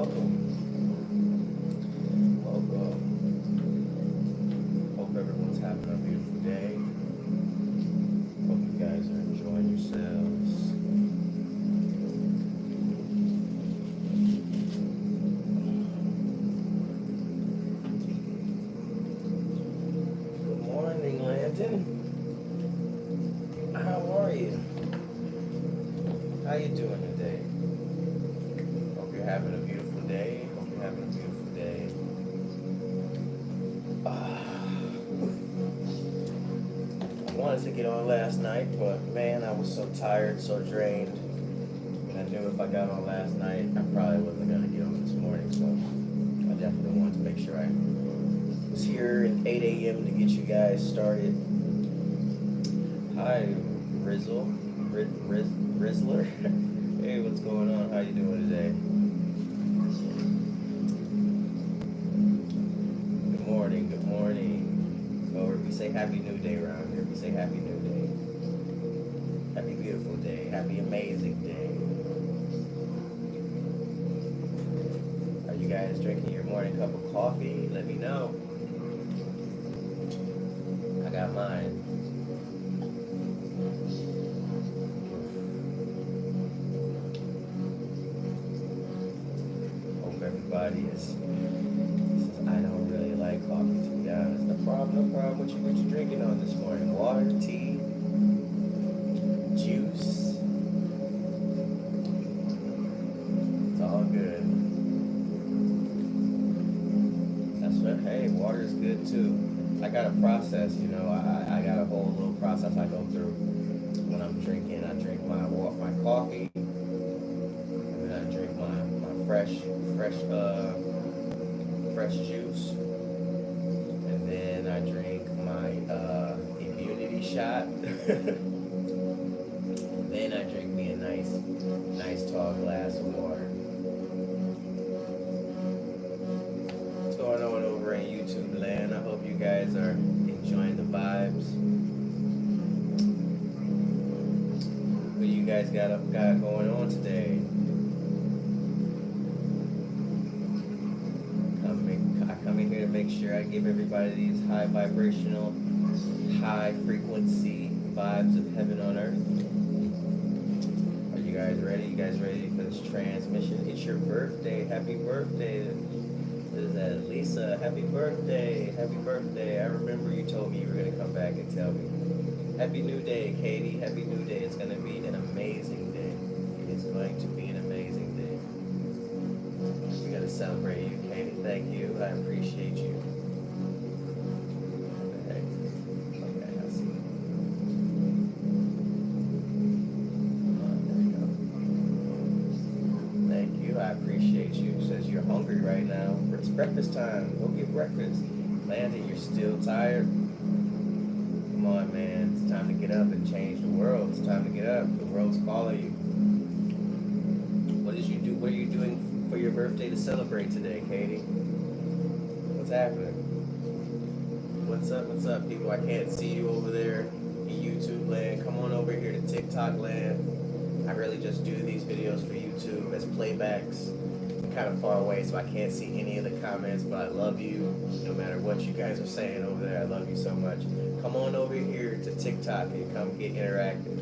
Welcome. Hope everyone's having a beautiful day. Hope you guys are enjoying yourselves. Good morning, Landon. How are you? How you doing today? Hope you're having a beautiful day. Hope you're having a beautiful day. I wanted to get on last night, but man, I was so tired, so drained. And I knew if I got on last night, I probably wasn't going to get on this morning. So I definitely wanted to make sure I was here at 8 a.m. to get you guys started. Hi, Rizzler. Hey, what's going on? How you doing today? Good morning, good morning. Or we say Happy New Day around here. We say Happy New Day. Happy beautiful day. Happy amazing day. Are you guys drinking your morning cup of coffee? Let me know. I got mine. Hope everybody is. I don't really like coffee, to be honest. No problem, no problem. What you drinking on this morning? Water, tea, juice. It's all good. That's right. Hey, water is good too. I got a process, you know. I got a whole little process I go through when I'm drinking. I drink my coffee, and then I drink my fresh juice, and then I drink my immunity shot. Then I drink me a nice tall glass of water. What's going on over in YouTube land? I hope you guys are enjoying the vibes. What you guys got going on today? I come in here to make sure I give everybody these high vibrational, high frequency vibes of heaven on earth. Are you guys ready? You guys ready for this transmission? It's your birthday. Happy birthday. Is that Lisa? Happy birthday. Happy birthday. I remember you told me you were going to come back and tell me. Happy new day, Katie. Happy new day. It's going to be an amazing day. It's going to be an amazing day. We got to celebrate you, Katie. Thank you. I appreciate you. Okay, I see. There we go. Thank you. I appreciate you. Says you're hungry right now. It's breakfast time. Go get breakfast. Landon, you're still tired? Come on, man. It's time to get up and change the world. It's time to get up. The world's calling you. What are you doing for your birthday to celebrate today, Katie? What's happening? What's up, people? I can't see you over there in YouTube land. Come on over here to TikTok land. I really just do these videos for YouTube as playbacks. I'm kind of far away, so I can't see any of the comments, but I love you. No matter what you guys are saying over there, I love you so much. Come on over here to TikTok and come get interactive.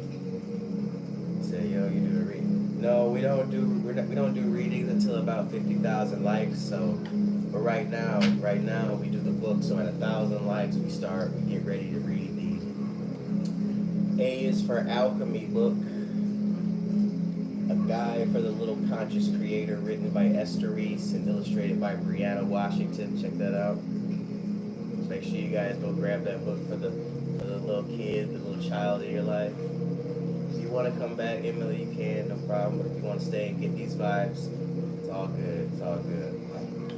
Say, yo, you do a read. No, we don't do readings until about 50,000 likes. So, but right now we do the book. So at 1,000 likes, we get ready to read the A is for Alchemy book, a guide for the little conscious creator, written by Esther Reese and illustrated by Brianna Washington. Check that out. Make sure you guys go grab that book for the little kid, the little child in your life. If you want to come back, Emily, you can, no problem. But if you want to stay and get these vibes, it's all good. It's all good.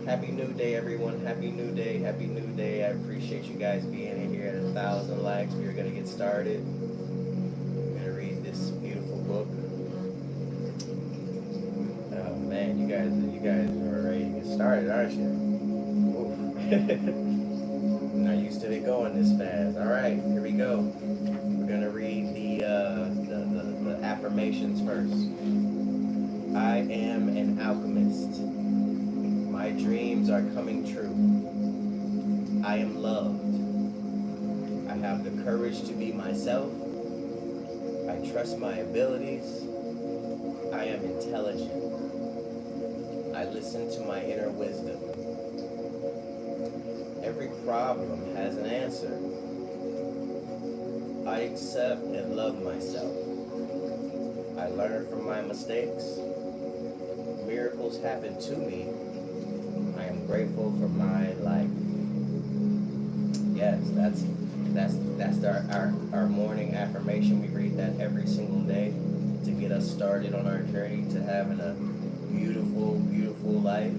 Happy New Day, everyone. Happy New Day. Happy New Day. I appreciate you guys being in here at 1,000 likes. We're going to get started. I'm going to read this beautiful book. Oh, man, you guys are ready to get started, aren't you? I'm not used to it going this fast. All right, here we go. We're going to read the affirmations first. I am an alchemist. My dreams are coming true. I am loved. I have the courage to be myself. I trust my abilities. I am intelligent. I listen to my inner wisdom. Every problem has an answer. I accept and love myself. I learn from my mistakes. Miracles happen to me. I am grateful for my life. Yes, that's our morning affirmation. We read that every single day to get us started on our journey to having a beautiful, beautiful life.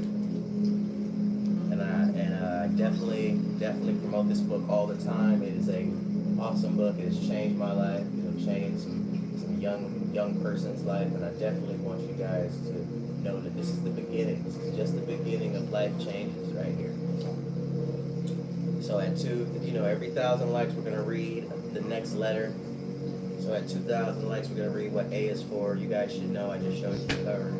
And I definitely promote this book all the time. It is a awesome book. It has changed my life. It'll change some young person's life, and I definitely want you guys to know that this is the beginning. This is just the beginning of life changes right here. So at every 1,000 likes, we're gonna read the next letter. So at 2,000 likes, we're gonna read what A is for. You guys should know. I just showed you the cover.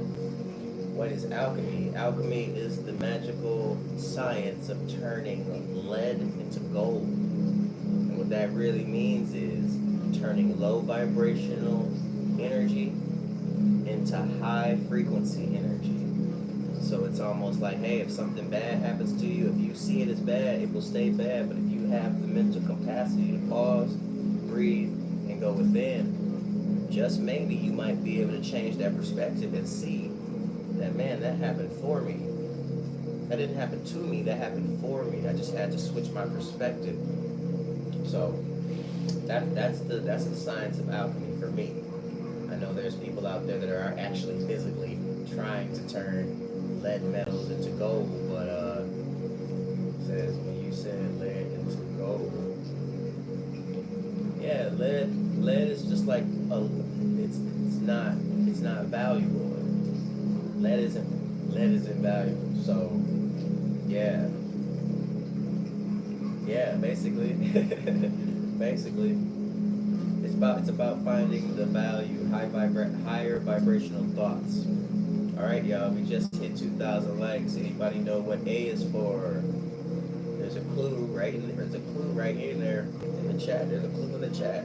What is alchemy? Alchemy is the magical science of turning lead into gold. And what that really means is turning low vibrational energy into high frequency energy. So it's almost like, hey, if something bad happens to you, if you see it as bad, it will stay bad. But if you have the mental capacity to pause, breathe, and go within, just maybe you might be able to change that perspective and see that, man, that happened for me. That didn't happen to me, that happened for me. I just had to switch my perspective. So that's the science of alchemy for me. I know there's people out there that are actually physically trying to turn lead metals into gold, but it says when you said lead into gold, yeah, lead is just like it's not valuable. Lead isn't valuable. So yeah, basically it's about finding the value, higher vibrational thoughts. All right, y'all, we just hit 2,000 likes. Anybody know what A is for? There's a clue right in there. There's a clue right in there in the chat. There's a clue in the chat.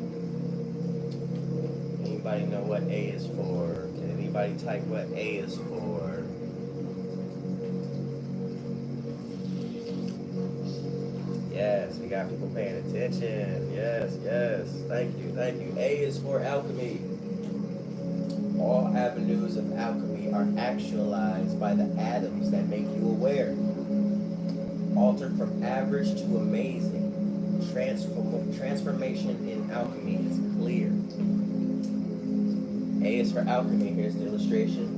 Anybody know what A is for? Can anybody type what A is for? Yes, we got people paying attention. Yes. Thank you. A is for alchemy. All avenues of alchemy are actualized by the atoms that make you aware. Altered from average to amazing. Transformation in alchemy is clear. A is for alchemy. Here's the illustration.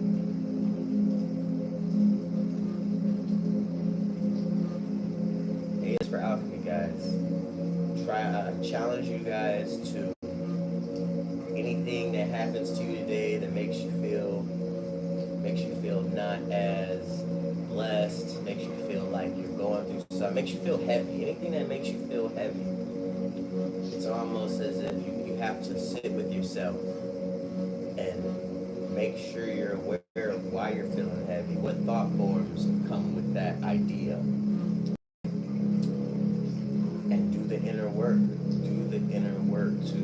A is for alchemy, guys. Challenge you guys to anything that happens to you today that makes you feel not as blessed, makes you feel like you're going through something, makes you feel heavy. Anything that makes you feel heavy. It's almost as if you have to sit with yourself and make sure you're aware of why you're feeling heavy, what thought forms come with that idea. And do the inner work. To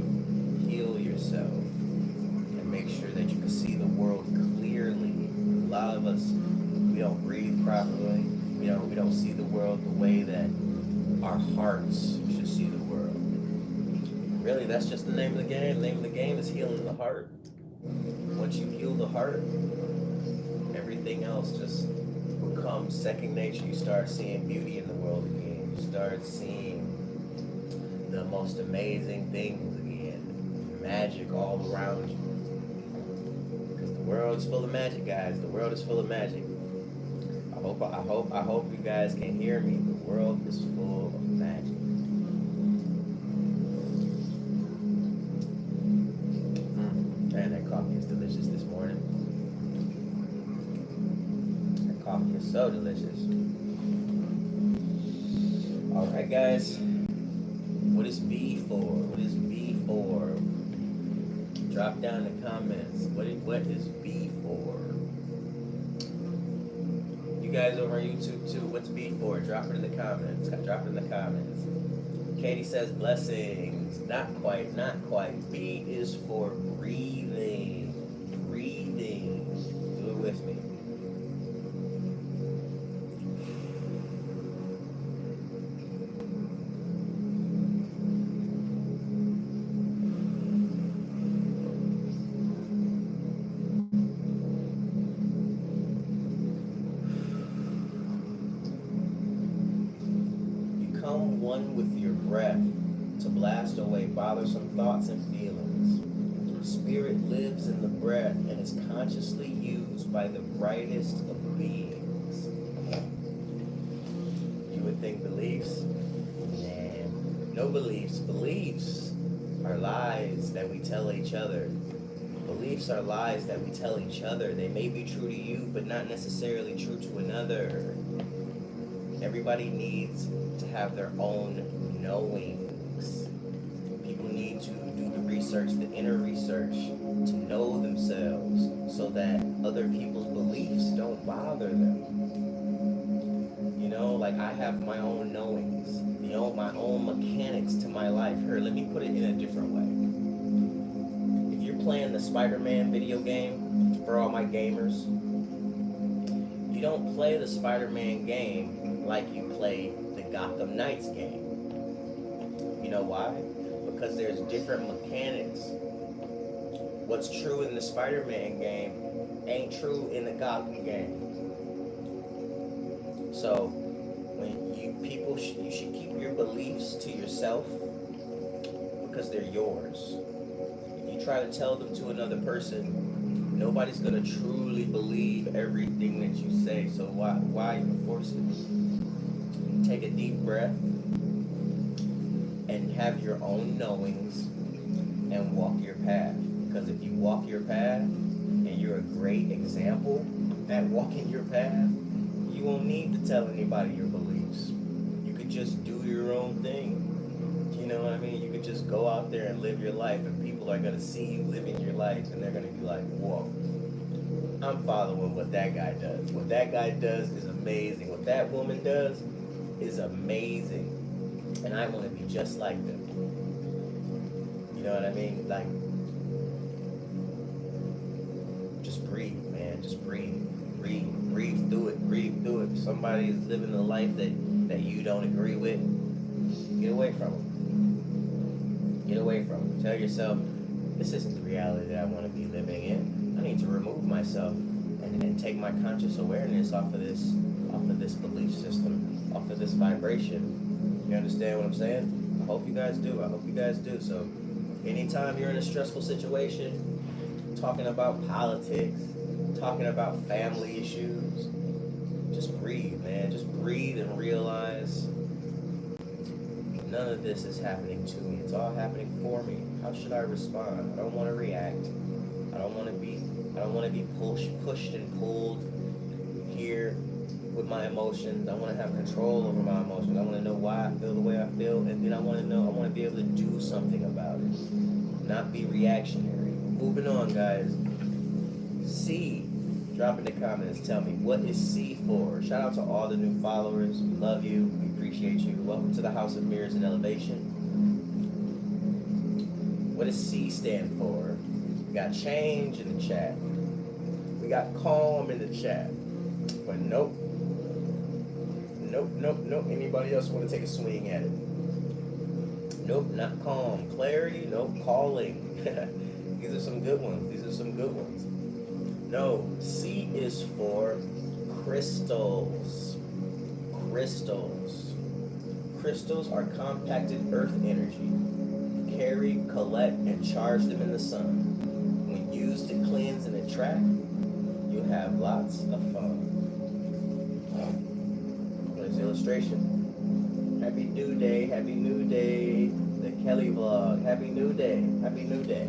heal yourself and make sure that you can see the world clearly. A lot of us, we don't breathe properly. We don't see the world the way that our hearts should see the world. Really, that's just the name of the game. The name of the game is healing the heart. Once you heal the heart, everything else just becomes second nature. You start seeing beauty in the world again. You start seeing the most amazing things again. Magic all around you. Because the world is full of magic, guys. The world is full of magic. I hope you guys can hear me. The world is full of magic. Man, that coffee is delicious this morning. That coffee is so delicious. All right, guys. What is B for? What is B for? Drop down in the comments. What is B for? You guys over on YouTube too, what's B for? Drop it in the comments. Drop it in the comments. Katie says blessings. Not quite, not quite. B is for breathing. Breathing. Do it with me. Become one with your breath to blast away bothersome thoughts and feelings. Spirit lives in the breath and is consciously used by the brightest of beings. You would think beliefs? Nah, no beliefs. Beliefs are lies that we tell each other. Beliefs are lies that we tell each other. They may be true to you, but not necessarily true to another. Everybody needs to have their own knowings. People need to do the research, the inner research, to know themselves so that other people's beliefs don't bother them. You know, like I have my own knowings, my own mechanics to my life. Here, let me put it in a different way. If you're playing the Spider-Man video game, for all my gamers, you don't play the Spider-Man game like you play the Gotham Knights game. You know why? Because there's different mechanics. What's true in the Spider-Man game ain't true in the Gotham game. So when you should keep your beliefs to yourself because they're yours. If you try to tell them to another person, nobody's gonna truly believe everything that you say. So why even force it? Take a deep breath and have your own knowings and walk your path. Because if you walk your path and you're a great example at walking your path, you won't need to tell anybody your beliefs. You could just do your own thing. You know what I mean? You could just go out there and live your life, and people are going to see you living your life, and they're going to be like, whoa, I'm following what that guy does. What that guy does is amazing. What that woman does is amazing. And I want to be just like them. You know what I mean? Like, just breathe, man. Just breathe. Breathe. Breathe through it. Breathe through it. If somebody is living a life that you don't agree with, get away from them. Get away from them. Tell yourself, this isn't the reality that I want to be living in. I need to remove myself and take my conscious awareness off of this belief system, off of this vibration. You understand what I'm saying? I hope you guys do. I hope you guys do. So anytime you're in a stressful situation, talking about politics, talking about family issues, just breathe, man. Just breathe and realize none of this is happening to me. It's all happening for me. How should I respond? I don't want to react. I don't want to be pushed and pulled here with my emotions. I want to have control over my emotions. I want to know why I feel the way I feel, and then I want to be able to do something about it, not be reactionary. Moving on, guys. C, drop in the comments. Tell me, what is C for? Shout out to all the new followers. We love you. We appreciate you. Welcome to the House of Mirrors and Elevation. What does C stand for? We got change in the chat. We got calm in the chat. But nope. Anybody else want to take a swing at it? Nope, not calm. Clarity, nope, calling. These are some good ones. No, C is for crystals. Crystals are compacted earth energy. Carry, collect, and charge them in the sun. When used to cleanse and attract, you'll have lots of fun. There's the illustration. Happy new day, happy new day. The Kelly vlog. Happy new day, happy new day.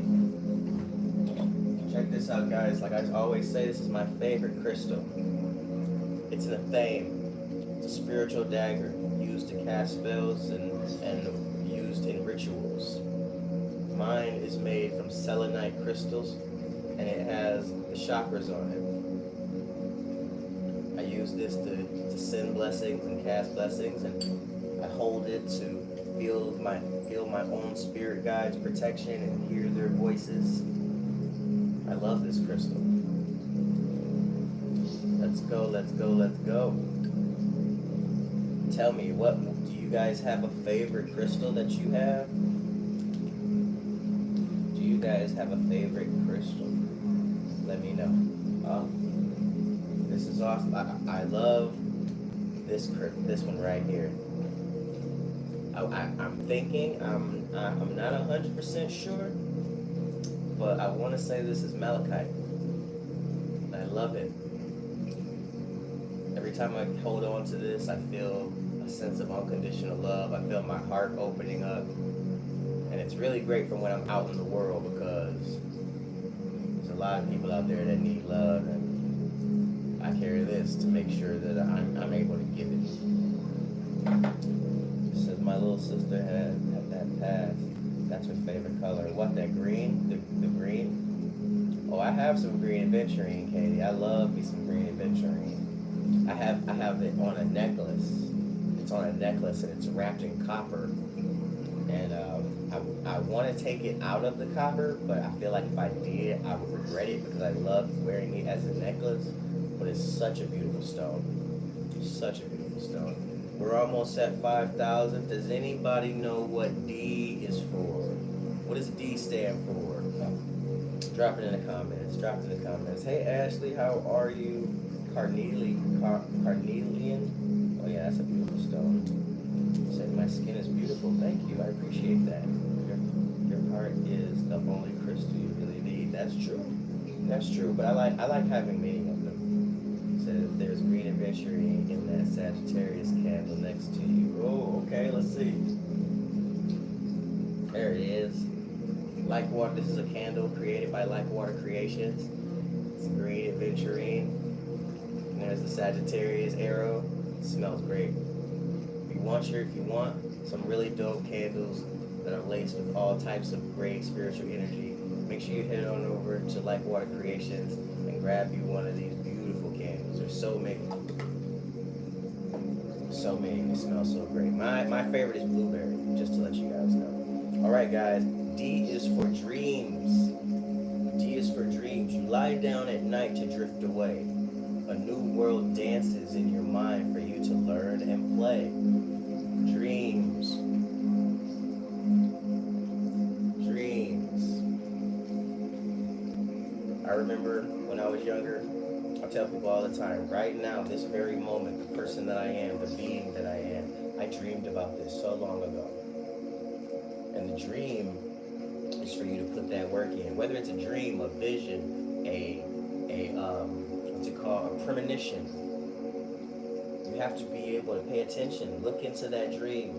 Check this out, guys. Like I always say, this is my favorite crystal. It's an athame. It's a spiritual dagger used to cast spells and used in rituals. Mine is made from selenite crystals, and it has the chakras on it. I use use this to send blessings and cast blessings, and I hold it to feel my own spirit guides' protection and hear their voices. I love this crystal. Let's go, let's go, let's go. Tell me, what do you guys have a favorite crystal that you have? Do you guys have a favorite crystal? Let me know. This is awesome. I love this one right here. I'm thinking, I'm not 100% sure, but I want to say this is malachite. I love it. Every time I hold on to this, I feel a sense of unconditional love. I feel my heart opening up. And it's really great for when I'm out in the world, because there's a lot of people out there that need love, and I carry this to make sure that I'm able to give it. It says my little sister had that past. That's her favorite color. What, that green? The green? Oh, I have some green aventurine, Katie. I love me some green aventurine. I have it on a necklace. It's on a necklace and it's wrapped in copper. And I want to take it out of the copper, but I feel like if I did, I would regret it, because I love wearing it as a necklace. But it's such a beautiful stone. Such a beautiful stone. We're almost at 5,000. Does anybody know what D is for? What does D stand for? Drop it in the comments. Drop it in the comments. Hey Ashley, how are you? Carnelian. Oh yeah, that's a beautiful stone. Said my skin is beautiful. Thank you. I appreciate that. Your heart is the only crystal you really need. That's true. That's true. But I like having many of them. Said there's green aventurine in that Sagittarius candle next to you. Oh, okay. Let's see. There it is. Like Water. This is a candle created by Like Water Creations. It's green aventurine. And there's the Sagittarius arrow. It smells great. If you want some really dope candles that are laced with all types of great spiritual energy, make sure you head on over to Like Water Creations and grab you one of these beautiful candles. There's so many. So many. They smell so great. My favorite is blueberry, just to let you guys know. Alright guys, D is for dreams. D is for dreams. You lie down at night to drift away. A new world dances in your mind for you to learn and play. Dreams. Dreams. I remember when I was younger, I tell people all the time, right now, this very moment, the person that I am, the being that I am, I dreamed about this so long ago. And the dream is for you to put that work in. Whether it's a dream, a vision, what's it called, a premonition. You have to be able to pay attention, look into that dream,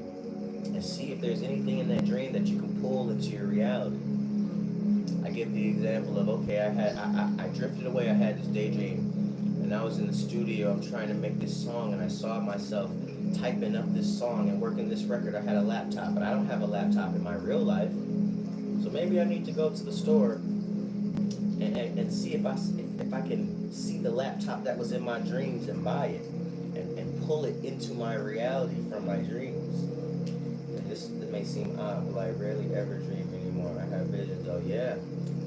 and see if there's anything in that dream that you can pull into your reality. I give the example of, okay, I drifted away, I had this daydream, and I was in the studio, I'm trying to make this song, and I saw myself typing up this song and working this record. I had a laptop, but I don't have a laptop in my real life, so maybe I need to go to the store and see if I can see the laptop that was in my dreams and buy it and pull it into my reality from my dreams. And this may seem odd, but I rarely ever dream anymore. I have visions. Oh yeah,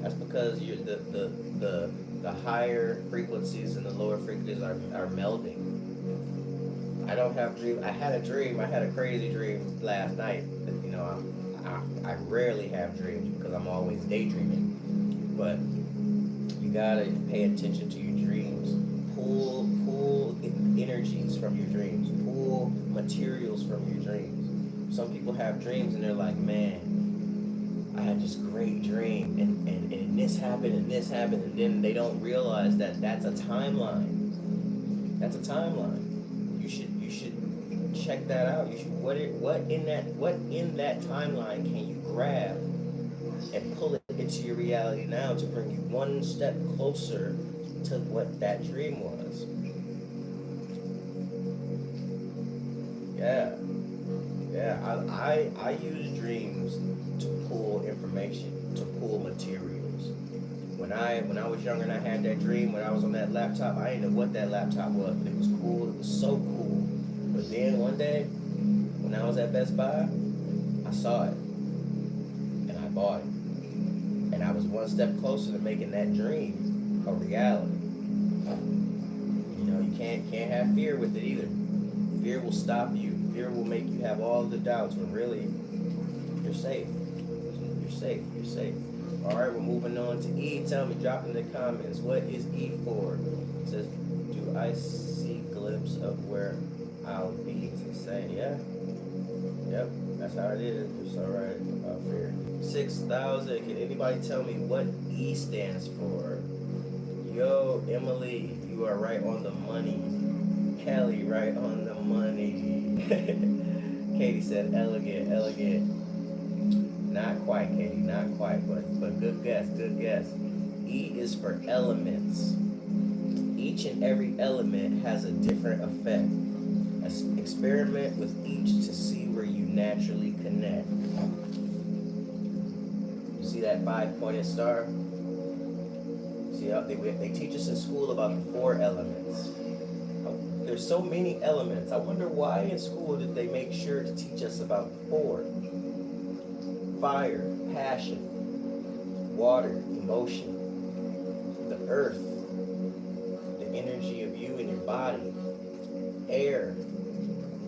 that's because the higher frequencies and the lower frequencies are melding. I don't have dreams. I had a crazy dream last night. You know, I rarely have dreams because I'm always daydreaming. But you gotta pay attention to your dreams. Pull energies from your dreams. Pull materials from your dreams. Some people have dreams and they're like, man, I had this great dream and this happened and this happened, and then they don't realize that that's a timeline. That's a timeline. You should check that out. You should what in that timeline can you grab and pull it into your reality now to bring you one step closer to what that dream was. Yeah. I use dreams to pull information, to pull materials. When I was younger and I had that dream, when I was on that laptop, I didn't know what that laptop was, but it was cool. It was so cool. But then one day, when I was at Best Buy, I saw it and I bought it. And I was one step closer to making that dream a reality. You know, you can't have fear with it either. Fear will stop you. Fear will make you have all the doubts when really you're safe. You're safe. You're safe. All right, we're moving on to E. Tell me, drop in the comments, what is E for? It says, do I see glimpse of where I'll be to say, yeah. Yep, that's how it is. It's all right. Fear. 6,000. Can anybody tell me what E stands for? Yo, Emily, you are right on the money. Kelly, right on the money. Katie said elegant, elegant. Not quite, Katie, not quite, but good guess, good guess. E is for elements. Each and every element has a different effect. Experiment with each to see where you naturally connect. You see that 5-pointed star? See how they teach us in school about the 4 elements. There's so many elements. I wonder why in school did they make sure to teach us about 4? Fire, passion, water, emotion, the earth, the energy of you and your body, air,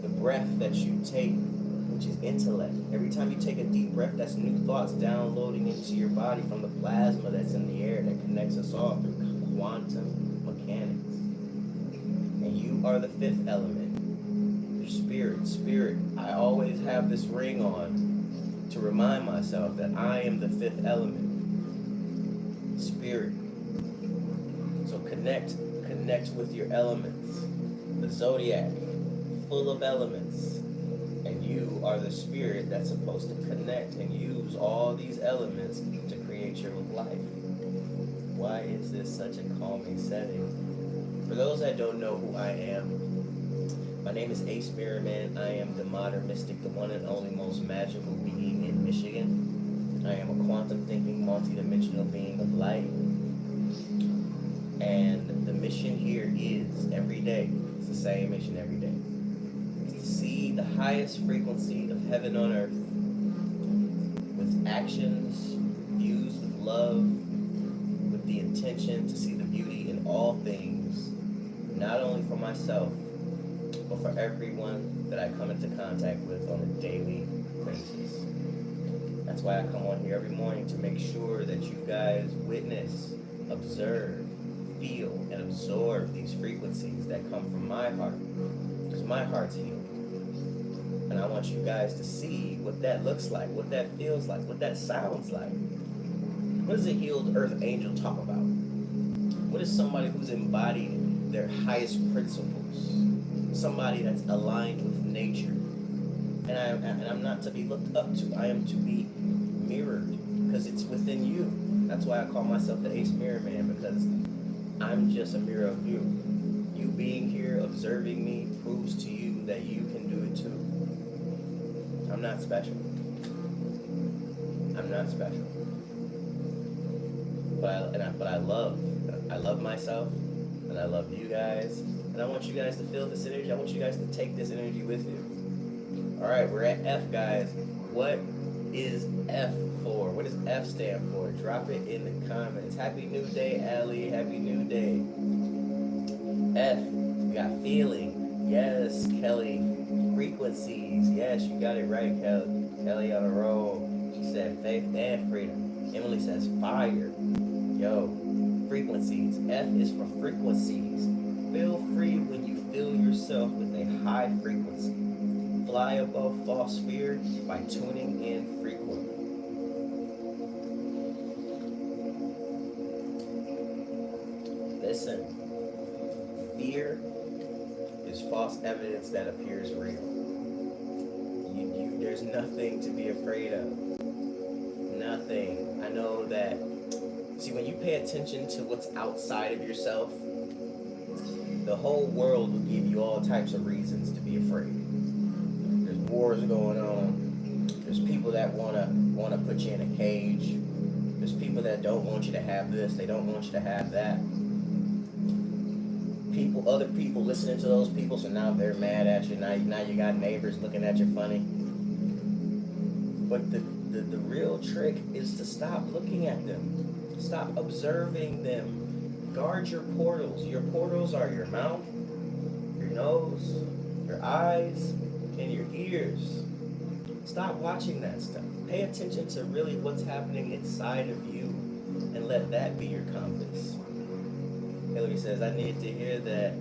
the breath that you take, which is intellect. Every time you take a deep breath, that's new thoughts downloading into your body from the plasma that's in the air that connects us all through quantum mechanics. And you are the 5th element, your spirit. Spirit, I always have this ring on to remind myself that I am the 5th element, spirit. So connect with your elements. The zodiac, full of elements, and you are the spirit that's supposed to connect and use all these elements to create your life. Why is this such a calming setting? For those that don't know who I am, my name is Ace Spearman. I am the modern mystic, the one and only most magical being in Michigan. I am a quantum thinking, multi-dimensional being of light. And the mission here is every day. It's the same mission every day. It's to see the highest frequency of heaven on earth with actions fused with love, with the intention to see the beauty in all things, not only for myself, but for everyone that I come into contact with on a daily basis. That's why I come on here every morning to make sure that you guys witness, observe, feel, and absorb these frequencies that come from my heart, because my heart's healed. And I want you guys to see what that looks like, what that feels like, what that sounds like. What does a healed earth angel talk about? What is somebody who's embodied their highest principles? Somebody that's aligned with nature. And I'm not to be looked up to. I am to be mirrored, because it's within you. That's why I call myself the Ace Mirror Man, because I'm just a mirror of you. You being here, observing me, proves to you that you can do it too. I'm not special. I'm not special. But I love myself, and I love you guys, and I want you guys to feel this energy. I want you guys to take this energy with you. All right, we're at F, guys. What is F for? What does F stand for? Drop it in the comments. Happy New Day, Allie. Happy New Day. F, we got feeling. Yes, Kelly. Frequencies. Yes, you got it right, Kelly. Kelly on a roll. She said faith and freedom. Emily says fire. Yo, frequencies. F is for frequencies. Feel free when you feel yourself with a high frequency. Fly above false fear by tuning in frequently. Listen, fear is false evidence that appears real. There's nothing to be afraid of. Nothing. I know that. See, when you pay attention to what's outside of yourself, the whole world will give you all types of reasons to be afraid. There's wars going on. There's people that wanna put you in a cage. There's people that don't want you to have this, they don't want you to have that. Other people listening to those people, so now they're mad at you. Now you got neighbors looking at you funny. But the real trick is to stop looking at them. Stop observing them. Guard your portals. Your portals are your mouth, your nose, your eyes, and your ears. Stop watching that stuff. Pay attention to really what's happening inside of you and let that be your compass. Hillary says, I need to hear that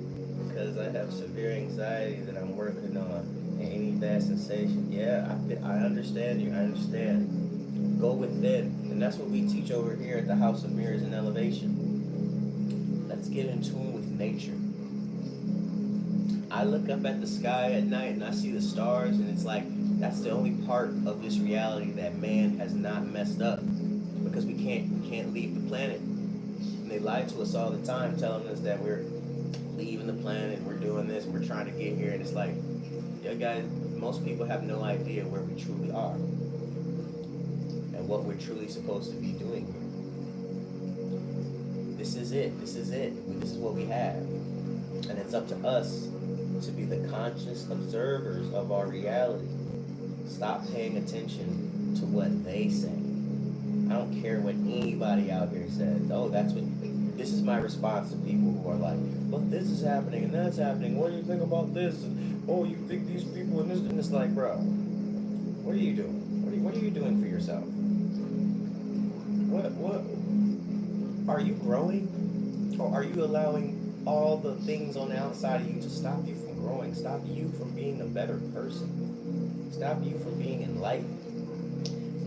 because I have severe anxiety that I'm working on. And any bad sensation. Yeah, I understand you. I understand. Go within. And that's what we teach over here at the House of Mirrors and Elevation. Let's get in tune with nature. I look up at the sky at night and I see the stars, and it's like that's the only part of this reality that man has not messed up, because we can't leave the planet. They lie to us all the time, telling us that we're leaving the planet, we're doing this, we're trying to get here, and it's like, yeah, guys, most people have no idea where we truly are and what we're truly supposed to be doing here. This is it. This is it. This is what we have, and it's up to us to be the conscious observers of our reality. Stop paying attention to what they say. I don't care what anybody out here says. Oh, that's what. This is my response to people who are like, well, this is happening and that's happening. What do you think about this? And, oh, you think these people and this, and it's like, bro, what are you doing? What are you doing for yourself? What? Are you growing? Or are you allowing all the things on the outside of you to stop you from growing? Stop you from being a better person? Stop you from being enlightened?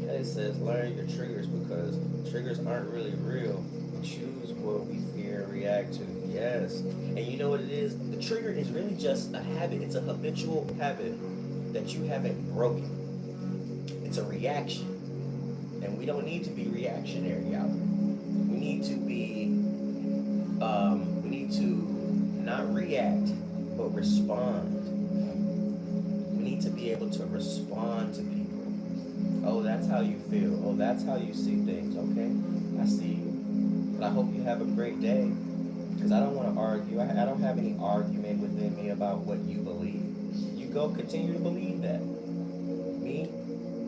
It says learn your triggers, because triggers aren't really real. We choose what we fear and react to. Yes. And you know what it is? The trigger is really just a habit. It's a habitual habit that you haven't broken. It's a reaction. And we don't need to be reactionary out here. We need to be, we need to not react, but respond. We need to be able to respond to people. Oh, that's how you feel. Oh, that's how you see things. Okay, I see you. But I hope you have a great day. Because I don't want to argue. I don't have any argument within me about what you believe. You go continue to believe that. Me,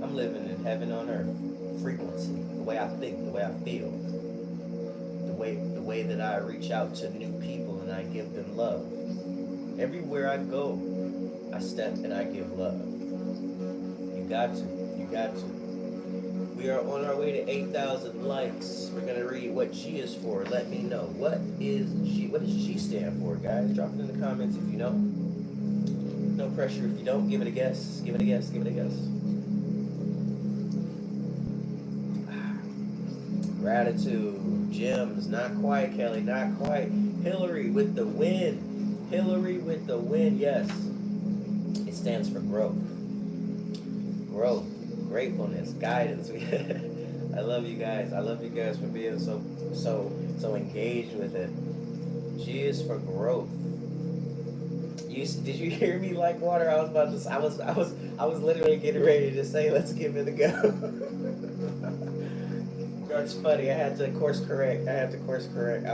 I'm living in heaven on earth. Frequency. The way I think, the way I feel. The way that I reach out to new people and I give them love. Everywhere I go, I step and I give love. You got to. Got to. We are on our way to 8,000 likes. We're gonna read what G is for. Let me know. What is G? What does G stand for, guys? Drop it in the comments if you know. No pressure. If you don't, give it a guess. Give it a guess. Give it a guess. Gratitude. Gems. Not quite, Kelly. Not quite. Hillary with the win. Hillary with the win. Yes. It stands for growth. Growth. Gratefulness, guidance. I love you guys. I love you guys for being so engaged with it. G is for growth. Did you hear me like water? I was about to. I was literally getting ready to say, let's give it a go. That's funny. I had to course correct. I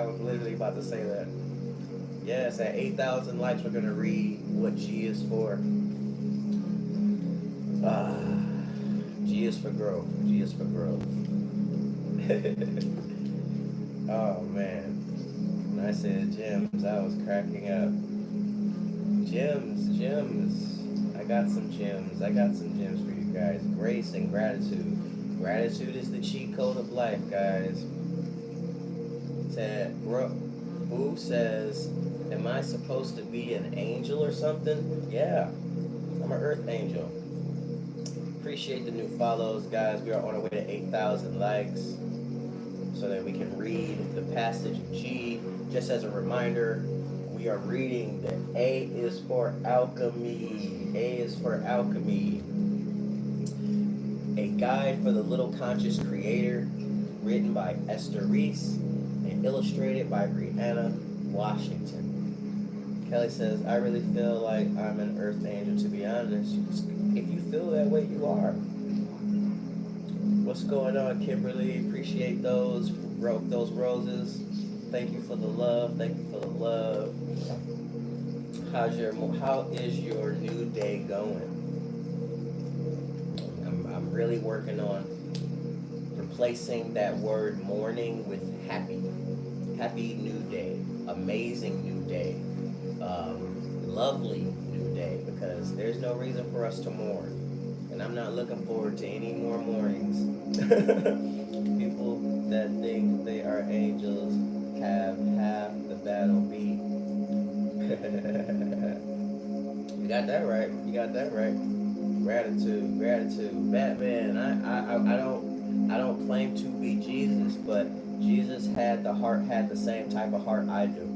was literally about to say that. Yes, at 8,000 likes, we're gonna read what G is for. G is for growth. G is for growth. Oh man. When I said gems, I was cracking up. Gems. I got some gems. For you guys. Grace and gratitude. Gratitude is the cheat code of life, guys. Who says, am I supposed to be an angel or something? Yeah. I'm an earth angel. Appreciate the new follows, guys. We are on our way to 8,000 likes so that we can read the passage of G. Just as a reminder, we are reading the A is for alchemy. A is for alchemy. A guide for the little conscious creator, written by Esther Reese and illustrated by Brianna Washington. Kelly says, I really feel like I'm an earth angel, to be honest. If you feel that way, you are. What's going on, Kimberly? Appreciate those roses. Thank you for the love. Thank you for the love. How is your new day going? I'm really working on replacing that word morning with happy. Happy new day. Amazing new day. Lovely new day, because there's no reason for us to mourn. And I'm not looking forward to any more mornings. People that think they are angels have half the battle beat. You got that right. You got that right. Gratitude, gratitude. Batman. I don't claim to be Jesus, but Jesus had the same type of heart I do.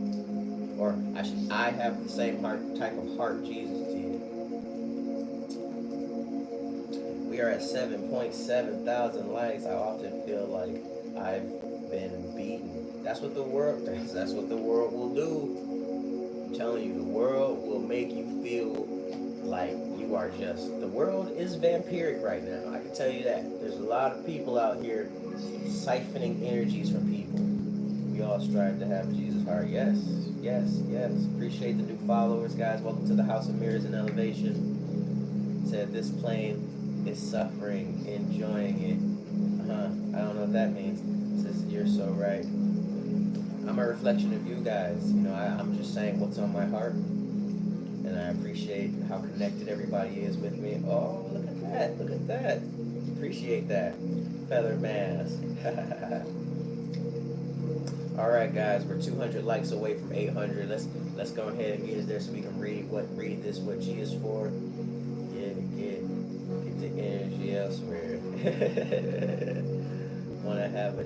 Or I have the same type of heart Jesus did. We are at 7.7 thousand likes. I often feel like I've been beaten. That's what the world does. That's what the world will do. I'm telling you, the world will make you feel like you are just. The world is vampiric right now. I can tell you that. There's a lot of people out here siphoning energies from people. We all strive to have Jesus' heart. Yes, yes, yes. Appreciate the new followers, guys. Welcome to the House of Mirrors and Elevation. Said this plane is suffering, enjoying it. I don't know what that means. Says you're so right. I'm a reflection of you guys. I'm just saying what's on my heart. And I appreciate how connected everybody is with me. Oh, look at that. Look at that. Appreciate that. Feather mask. All right, guys, we're 200 likes away from 800. Let's go ahead and get it there so we can read this. What G is for. Get the energy elsewhere. Want to have a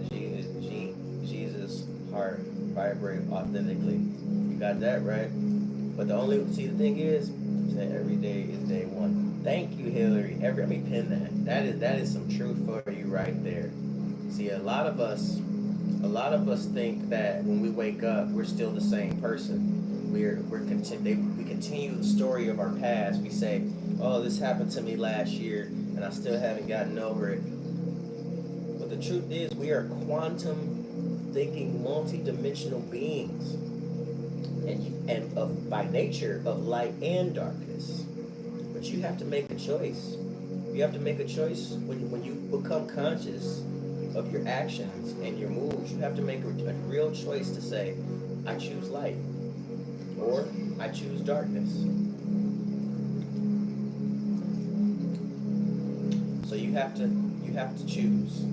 Jesus heart vibrate authentically. You got that right. But the thing is that every day is day one. Thank you, Hillary. Let me pin that. That is some truth for you right there. See, a lot of us think that when we wake up, we're still the same person. We continue the story of our past. We say, "Oh, this happened to me last year, and I still haven't gotten over it." But the truth is, we are quantum thinking, multi-dimensional beings, and by nature of light and darkness. But you have to make a choice. You have to make a choice when you become conscious of your actions and your moves. You have to make a real choice to say, I choose light, or I choose darkness. So you have to choose.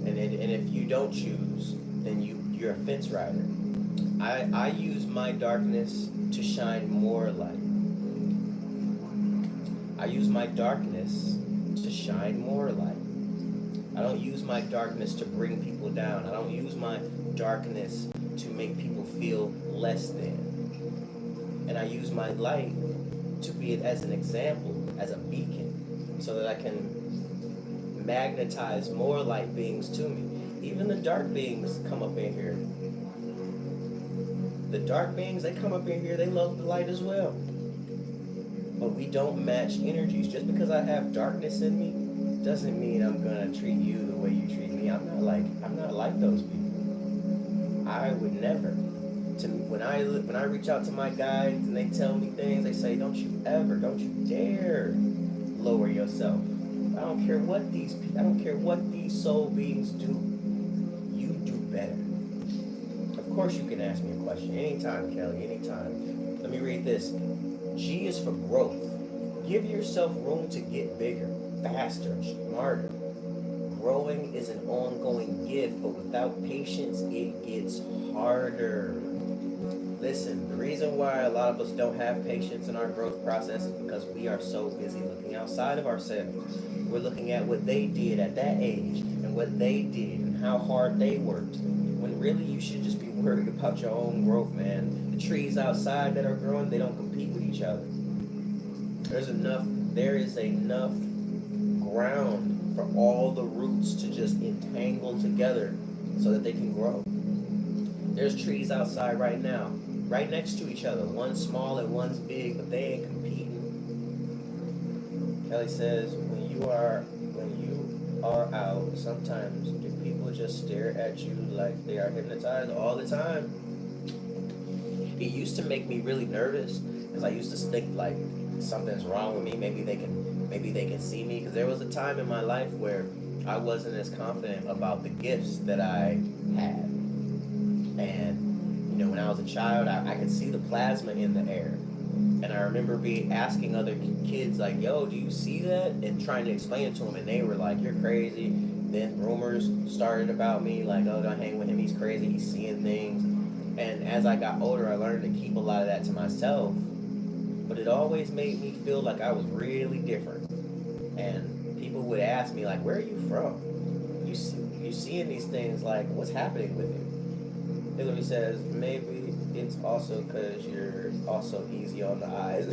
And if you don't choose, then you're a fence rider. I use my darkness to shine more light. I use my darkness to shine more light. I don't use my darkness to bring people down. I don't use my darkness to make people feel less than. And I use my light to be it as an example, as a beacon, so that I can magnetize more light beings to me. Even the dark beings come up in here. The dark beings, they come up in here, they love the light as well. But we don't match energies. Just because I have darkness in me doesn't mean I'm gonna treat you the way you treat me. I'm not like those people. I would never. When I reach out to my guides and they tell me things, they say, don't you dare lower yourself. I don't care what these soul beings do. You do better. Of course you can ask me a question anytime, Kelly, anytime. Let me read this. G is for growth. Give yourself room to get bigger, faster, smarter. Growing is an ongoing gift, but without patience, it gets harder. Listen, the reason why a lot of us don't have patience in our growth process is because we are so busy looking outside of ourselves. We're looking at what they did at that age and what they did and how hard they worked. When really you should just be worried about your own growth, man. The trees outside that are growing, they don't compete with each other. There is enough ground for all the roots to just entangle together so that they can grow. There's trees outside right now, right next to each other. One's small and one's big, but they ain't competing. Kelly says, when you are out, sometimes do people just stare at you like they are hypnotized all the time? It used to make me really nervous because I used to think like something's wrong with me. Maybe they can see me, because there was a time in my life where I wasn't as confident about the gifts that I had. And when I was a child, I could see the plasma in the air. And I remember asking other kids like, "Yo, do you see that?" And trying to explain it to them, and they were like, "You're crazy." Then rumors started about me like, "Oh, don't hang with him. He's crazy. He's seeing things." And as I got older, I learned to keep a lot of that to myself. But it always made me feel like I was really different. And people would ask me like, "Where are you from? You seeing these things? Like, what's happening with you?" Hillary says, "Maybe it's also because you're also easy on the eyes."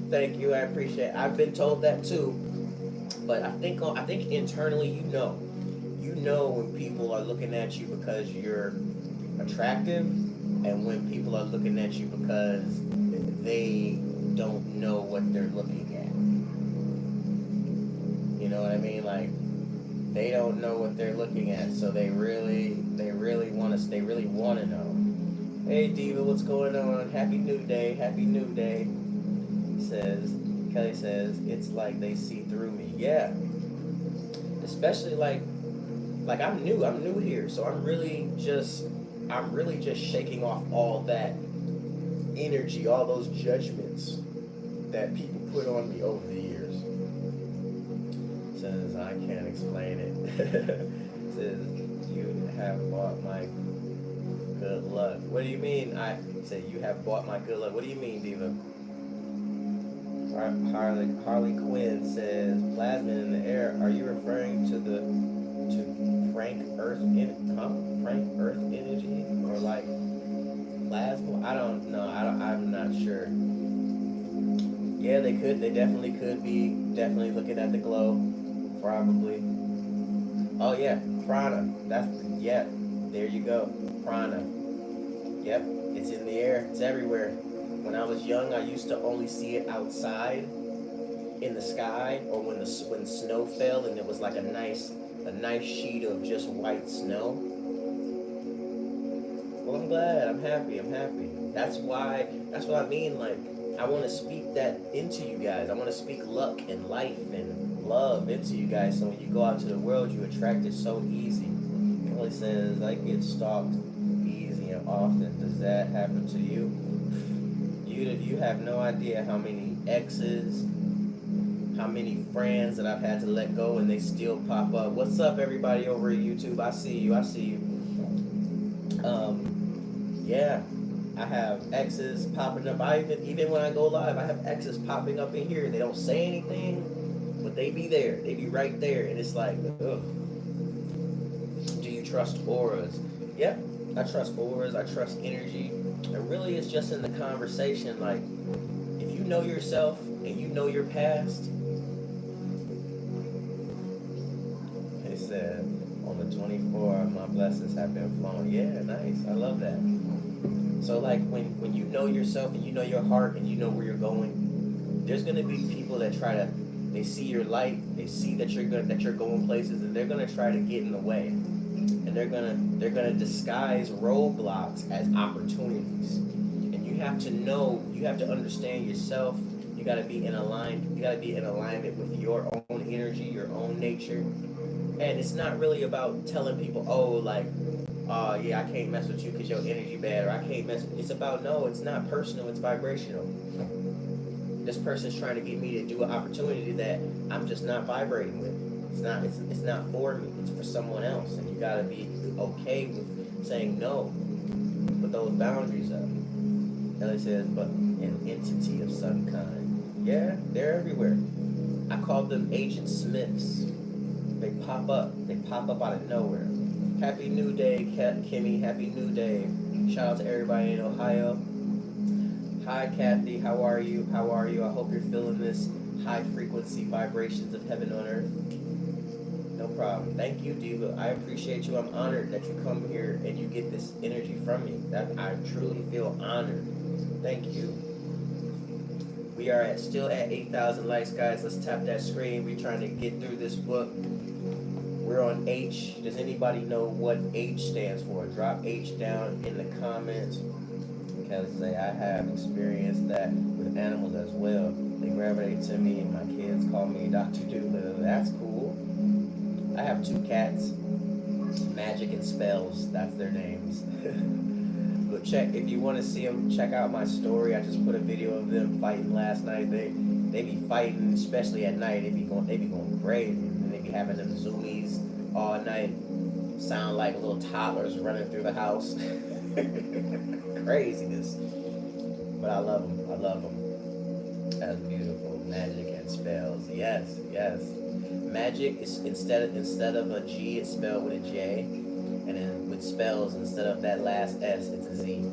Thank you, I appreciate it. I've been told that too, but I think internally, you know when people are looking at you because you're attractive, and when people are looking at you because they don't know what they're looking at. You know what I mean? Like, they don't know what they're looking at, so they really want to know. Hey Diva, what's going on? Happy New Day, Happy New Day. Says Kelly says it's like they see through me. Yeah, especially like I'm new here, so I'm really just shaking off all that energy, all those judgments that people put on me over the years. Says I can't explain it. Says you have bought my good luck. What do you mean? I say you have bought my good luck. What do you mean, Diva? Harley Quinn says plasma in the air. Are you referring to prank Earth energy, or like plasma? I don't know. I'm not sure. Yeah, they could. They definitely could be definitely looking at the glow. Probably. Oh yeah, prana. Yeah. There you go. Prana. Yep. It's in the air. It's everywhere. When I was young, I used to only see it outside in the sky, or when snow fell and it was like a nice sheet of just white snow. Well, I'm glad. I'm happy. That's what I mean. Like, I want to speak that into you guys. I want to speak luck and life and love into you guys. So when you go out to the world, you attract it so easy. Kelly says, I get stalked easy and often. Does that happen to you? You have no idea how many exes, how many friends that I've had to let go and they still pop up. What's up, everybody over at YouTube? I see you. Yeah, I have exes popping up. Even when I go live, I have exes popping up in here. They don't say anything, but they be there. They be right there, and it's like, ugh. Do you trust auras? Yep, I trust auras. I trust energy. And really, it's just in the conversation. Like, if you know yourself and you know your past, it said on the 24th, my blessings have been flowing. Yeah, nice. I love that. So like when you know yourself and you know your heart and you know where you're going, there's gonna be people that they see your light, they see that you're going places, and they're gonna try to get in the way, and they're gonna disguise roadblocks as opportunities. And you have to understand yourself. You gotta be in alignment with your own energy, your own nature. And it's not really about telling people, oh, like, yeah, I can't mess with you because your energy bad, or I can't mess with. It's about, no, it's not personal, it's vibrational. This person's trying to get me to do an opportunity that I'm just not vibrating with. It's not for me, it's for someone else. And you gotta be okay with saying no. Put those boundaries up. Ellie says, but an entity of some kind. Yeah, they're everywhere. I call them Agent Smiths. They pop up out of nowhere. Happy New Day, Kimmy. Happy New Day. Shout out to everybody in Ohio. Hi, Kathy. How are you? I hope you're feeling this high frequency vibrations of heaven on earth. No problem. Thank you, Diva. I appreciate you. I'm honored that you come here and you get this energy from me. That I truly feel honored. Thank you. We are still at 8,000 likes, guys. Let's tap that screen. We're trying to get through this book. We're on H. Does anybody know what H stands for? Drop H down in the comments. Because I have experienced that with animals as well. They gravitate to me, and my kids call me Dr. Doolittle. That's cool. I have 2 cats. Magic and Spells, that's their names. But check, if you want to see them, check out my story. I just put a video of them fighting last night. They be fighting, especially at night. They be going crazy. And they be having them zoomies all night. Sound like little toddlers running through the house. Craziness. But I love them. I love them. That's beautiful. Magic and Spells. Yes, yes. Magic is instead of a G, it's spelled with a J, and then with spells, instead of that last S, it's a Z.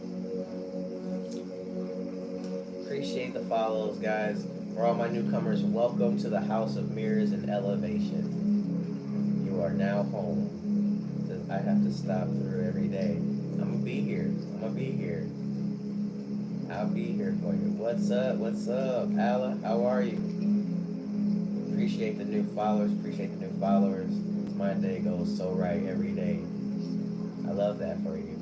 Appreciate the follows, guys. For all my newcomers, welcome to the House of Mirrors and Elevation. You are now home. I have to stop through every day. I'm gonna be here. I'm gonna be here. I'll be here for you. What's up? What's up, Alla? How are you? Appreciate the new followers. Appreciate the new followers. My day goes so right every day. I love that for you.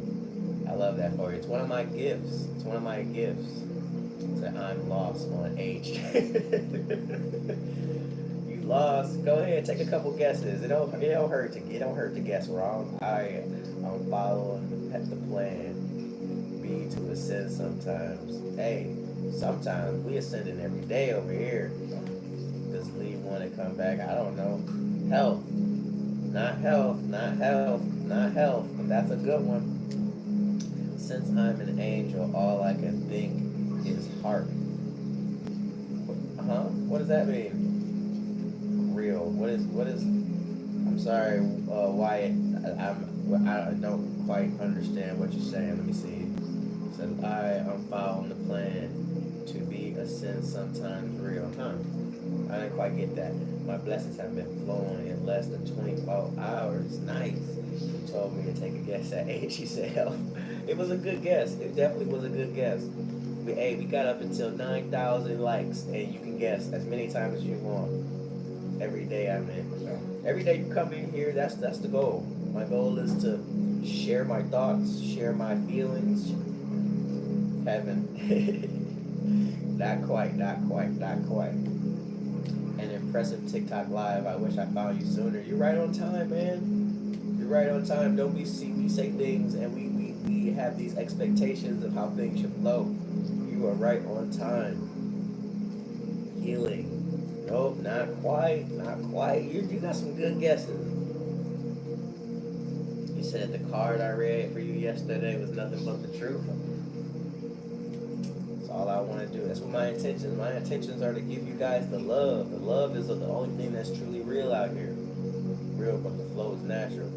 I love that for you. It's one of my gifts. It's one of my gifts. So I'm lost on H. You lost? Go ahead. Take a couple guesses. It don't hurt to guess wrong. I'm following the plan. Be to ascend sometimes. Hey, sometimes we ascending every day over here. Does Lee want to come back? I don't know. Health. Not health, not health, not health. But that's a good one. Since I'm an angel, all I can think is heart. What does that mean? Real. What is I'm sorry, Wyatt. I don't quite understand what you're saying. Let me see. It said I am following the plan to be a sin sometimes real. I didn't quite get that. My blessings have been flowing in less than 24 hours. Nice. You told me to take a guess at H. She said health. It was a good guess. It definitely was a good guess. We got up until 9,000 likes, and you can guess as many times as you want. Every day I'm in. Every day you come in here, that's the goal. My goal is to share my thoughts, share my feelings. Heaven. Not quite. An impressive TikTok live. I wish I found you sooner. You're right on time, man. You're right on time. Don't we say things and we have these expectations of how things should flow. You are right on time. Healing. Nope, not quite. You got some good guesses. You said the card I read for you yesterday was nothing but the truth. All I want to do. That's what my intentions. My intentions are to give you guys the love. The love is the only thing that's truly real out here. Real, but the flow is natural.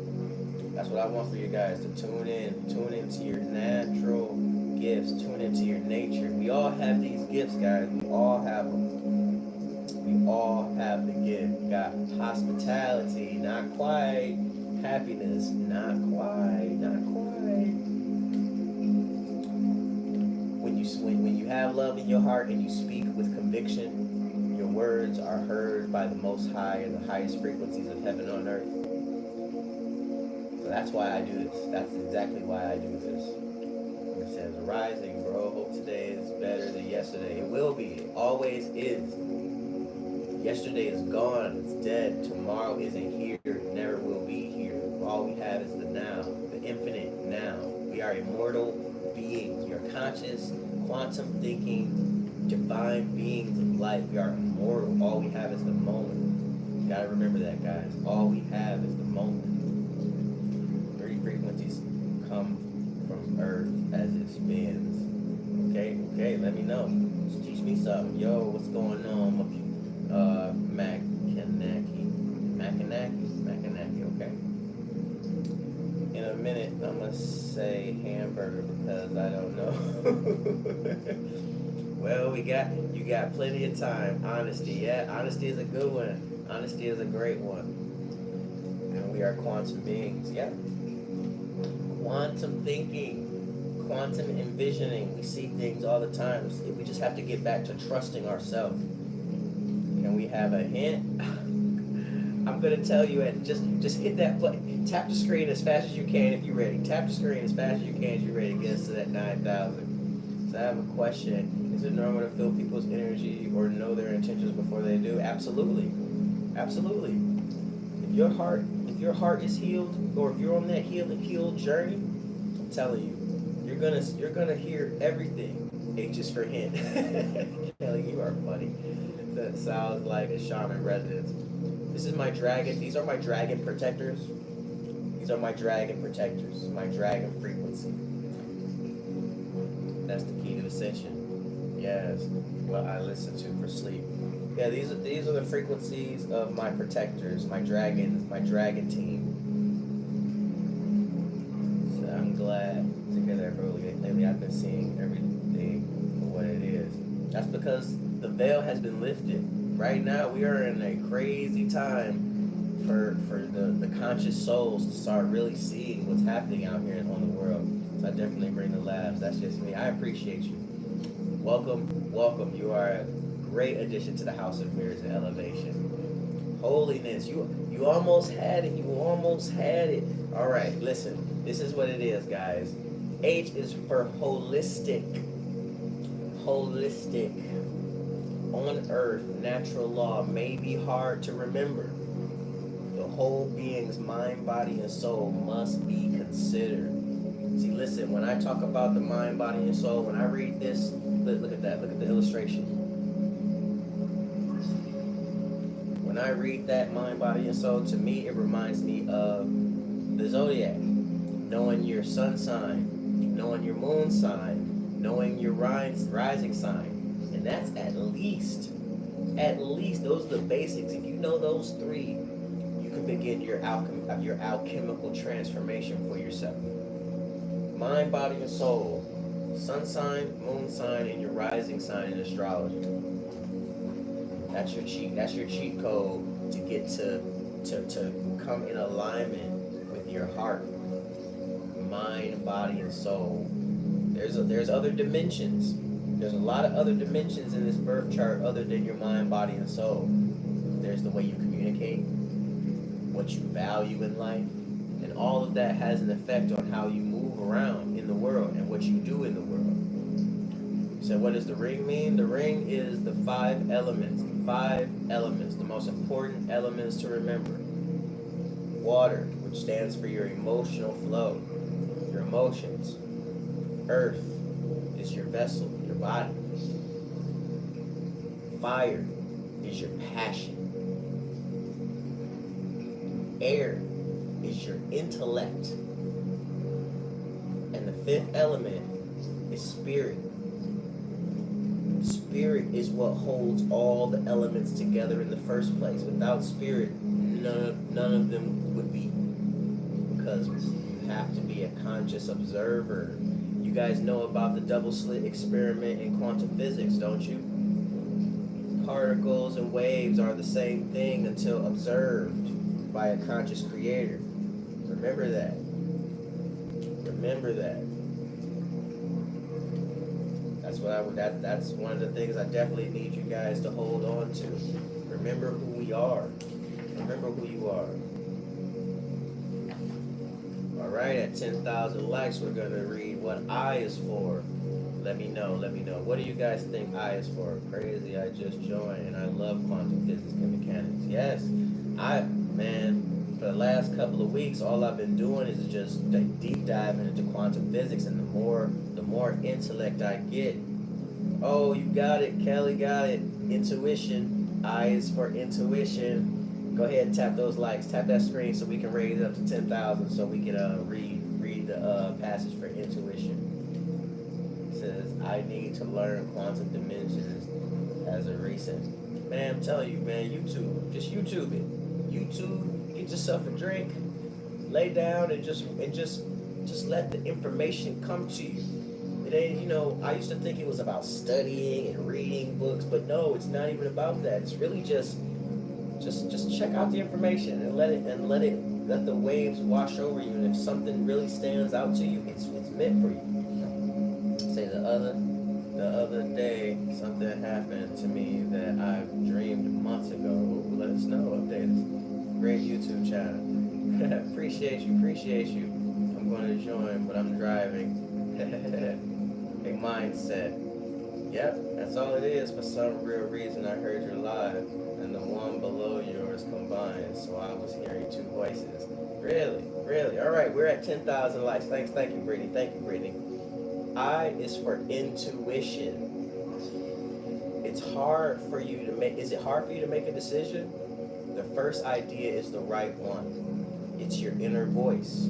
That's what I want for you guys to tune into your natural gifts, tune into your nature. We all have these gifts, guys. We all have them. We all have the gift. We got hospitality, not quite. Happiness, not quite. When you have love in your heart and you speak with conviction, your words are heard by the Most High and the highest frequencies of heaven on earth. So that's why I do this. That's exactly why I do this. It says, rising, bro. Hope today is better than yesterday. It will be. It always is. Yesterday is gone. It's dead. Tomorrow isn't here. It never will be here. All we have is the now, the infinite now. We are immortal beings. We are conscious, quantum thinking, divine beings of light. We are immortal. All we have is the moment. You gotta remember that, guys. All we have is the moment. 3 frequencies come from Earth as it spins. Okay, let me know. Just teach me something. Yo, what's going on? Macanaki, okay. In a minute, I'm gonna say hamburger because I don't know. Well, you got plenty of time. Honesty, yeah, honesty is a good one. Honesty is a great one. And we are quantum beings, yeah. Quantum thinking. quantum envisioning. We see things all the time. We just have to get back to trusting ourselves. Can we have a hint? I'm gonna tell you it. Just hit that button. Tap the screen as fast as you can if you're ready. Tap the screen as fast as you can if you're ready to get us to that 9,000. So I have a question. Is it normal to feel people's energy or know their intentions before they do? Absolutely. Absolutely. If your heart is healed, or if you're on that healed journey, I'm telling you, you're gonna hear everything. H is for hint. Kelly, you are funny. That sounds like a shaman residence. This is my dragon. These are my dragon protectors. These are my dragon protectors. My dragon frequency. That's the key to ascension. Yes. What I listen to for sleep. Yeah, these are the frequencies of my protectors, my dragon team. So I'm glad to hear that earlier. Lately I've been seeing everything for what it is. That's because the veil has been lifted. Right now we are in a crazy time for the conscious souls to start really seeing what's happening out here on the world. So I definitely bring the laughs. That's just me. I appreciate you. Welcome, welcome. You are a great addition to the House of Mirrors and Elevation. Holiness. You almost had it. You almost had it. All right, listen. This is what it is, guys. H is for holistic. Holistic. On earth, natural law may be hard to remember. The whole being's mind, body, and soul must be considered. See, listen, when I talk about the mind, body, and soul, when I read this, look at that, look at the illustration. When I read that mind, body, and soul, to me, it reminds me of the zodiac. Knowing your sun sign, knowing your moon sign, knowing your rising sign. And that's at least, those are the basics. If you know those three, you can begin your alchemical transformation for yourself. Mind, body, and soul. Sun sign, moon sign, and your rising sign in astrology. That's your cheat code to get to come in alignment with your heart, mind, body, and soul. There's other dimensions. There's a lot of other dimensions in this birth chart other than your mind, body, and soul. There's the way you communicate, what you value in life, and all of that has an effect on how you move around in the world and what you do in the world. So what does the ring mean? The ring is the 5 elements. 5 elements, the most important elements to remember. Water, which stands for your emotional flow, your emotions. Earth is your vessel, your body. Fire is your passion. Air is your intellect. And the 5th element is spirit. Spirit is what holds all the elements together in the first place. Without spirit, none of them would be. Because you have to be a conscious observer. You guys know about the double slit experiment in quantum physics, don't you? Particles and waves are the same thing until observed by a conscious creator. Remember that. Remember that. That's one of the things I definitely need you guys to hold on to. Remember who we are. Remember who you are. Alright, at 10,000 likes, we're going to read what I is for. Let me know. What do you guys think I is for? Crazy, I just joined, and I love quantum physics and mechanics. Yes, for the last couple of weeks, all I've been doing is just deep diving into quantum physics, and the more intellect I get. Oh, you got it, Kelly got it. Intuition, I is for intuition. Go ahead and tap those likes. Tap that screen so we can raise it up to 10,000 so we can read the passage for intuition. It says, I need to learn quantum dimensions as a recent. Man, I'm telling you, man, YouTube. Just YouTube it. YouTube, get yourself a drink, lay down and just let the information come to you. It ain't, I used to think it was about studying and reading books, but no, it's not even about that. It's really just check out the information and let the waves wash over you. And if something really stands out to you, it's meant for you. the other day, something happened to me that I've dreamed months ago. Ooh, let us know. Update us. Great YouTube channel. Appreciate you. Appreciate you. I'm going to join, but I'm driving. A mindset. Yep, that's all it is. For some real reason, I heard your live, and the one below yours combined, so I was hearing two voices. Really, really. All right, we're at 10,000 likes. Thank you, Brittany. Thank you, Brittany. I is for intuition. It's hard for you to make. Is it hard for you to make a decision? The first idea is the right one. It's your inner voice.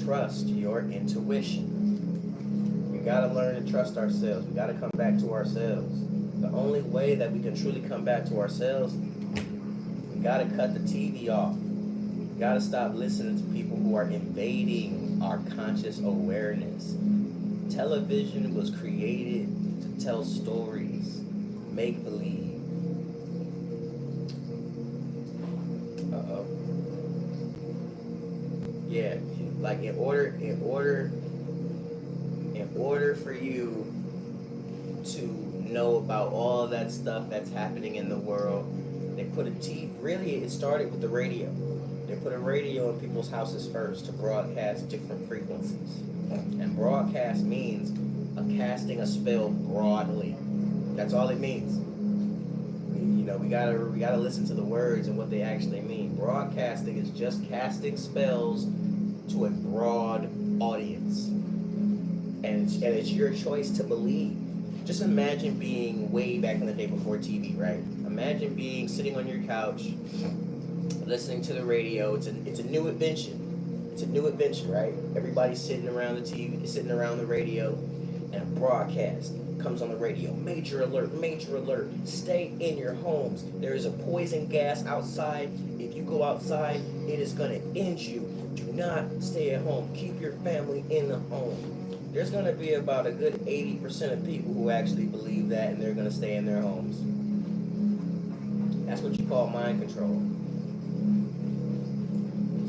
Trust your intuition. We gotta learn to trust ourselves. We gotta come back to ourselves. The only way that we can truly come back to ourselves, we gotta cut the TV off. We gotta stop listening to people who are invading our conscious awareness. Television was created to tell stories, make believe. Uh-oh. Yeah, like in order for you to know about all that stuff that's happening in the world, they put a TV. Really, it started with the radio. They put a radio in people's houses first to broadcast different frequencies. And broadcast means casting a spell broadly. That's all it means. We gotta listen to the words and what they actually mean. Broadcasting is just casting spells to a broad audience. And it's your choice to believe. Just imagine being way back in the day before TV, right? Imagine being sitting on your couch, listening to the radio. It's a new invention. It's a new invention, right? Everybody's sitting around the TV, sitting around the radio, and a broadcast comes on the radio. Major alert, major alert. Stay in your homes. There is a poison gas outside. If you go outside, it is going to end you. Do not stay at home. Keep your family in the home. There's going to be about a good 80% of people who actually believe that, and they're going to stay in their homes. That's what you call mind control.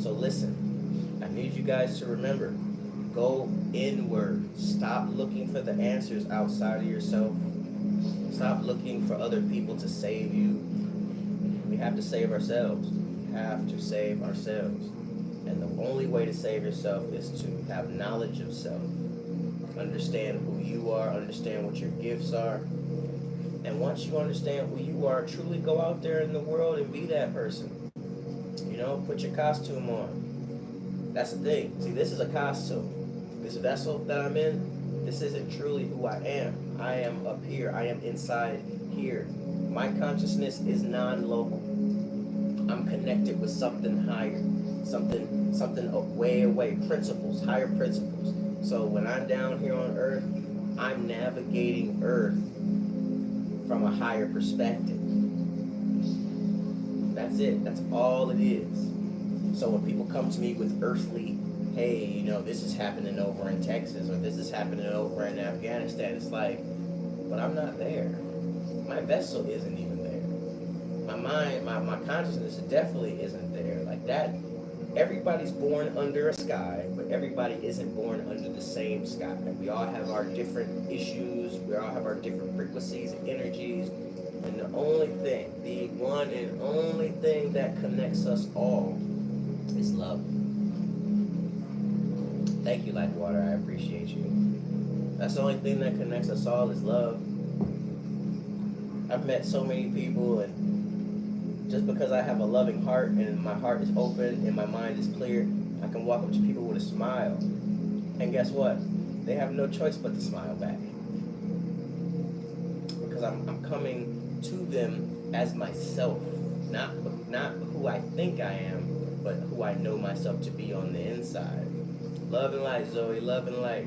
So listen, I need you guys to remember, go inward. Stop looking for the answers outside of yourself. Stop looking for other people to save you. We have to save ourselves. We have to save ourselves. And the only way to save yourself is to have knowledge of self. Understand who you are, understand what your gifts are. And once you understand who you are, truly go out there in the world and be that person. Put your costume on. That's the thing. See, this is a costume. This vessel that I'm in, this isn't truly who I am. I am up here. I am inside here. My consciousness is non-local. I'm connected with something higher. Something way away. Principles, higher principles. So when I'm down here on Earth, I'm navigating Earth from a higher perspective. That's it. That's all it is. So when people come to me with earthly, hey, this is happening over in Texas, or this is happening over in Afghanistan, it's like, but I'm not there. My vessel isn't even there. My mind, my consciousness definitely isn't there. Like that, everybody's born under a sky, but everybody isn't born under the same sky. We all have our different issues. We all have our different frequencies and energies. And the only thing, the one and only thing that connects us all is love. Thank you, Lightwater. I appreciate you. That's the only thing that connects us all is love. I've met so many people, and just because I have a loving heart and my heart is open and my mind is clear, I can walk up to people with a smile. And guess what? They have no choice but to smile back. Because I'm coming to them as myself, not who I think I am, but who I know myself to be on the inside. Love and light, Zoe, love and light.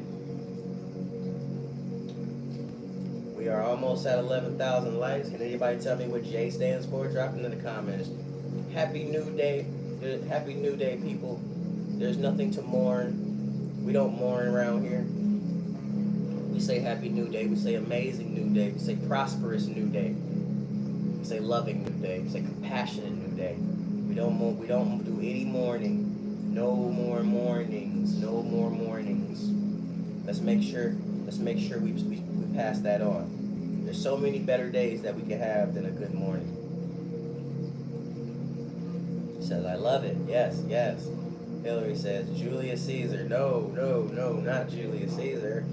We are almost at 11,000 likes. Can anybody tell me what J stands for? Drop it in the comments. Happy New Day. Happy New Day, people. There's nothing to mourn. We don't mourn around here. We say Happy New Day. We say Amazing New Day. We say Prosperous New Day. We say Loving New Day. We say Compassionate New Day. We don't do any mourning. No more mornings. No more mornings. Let's make sure Let's make sure we pass that on. There's so many better days that we can have than a good morning. She says, I love it. Yes, yes. Hillary says, Julius Caesar. No, no, no, not Julius Caesar.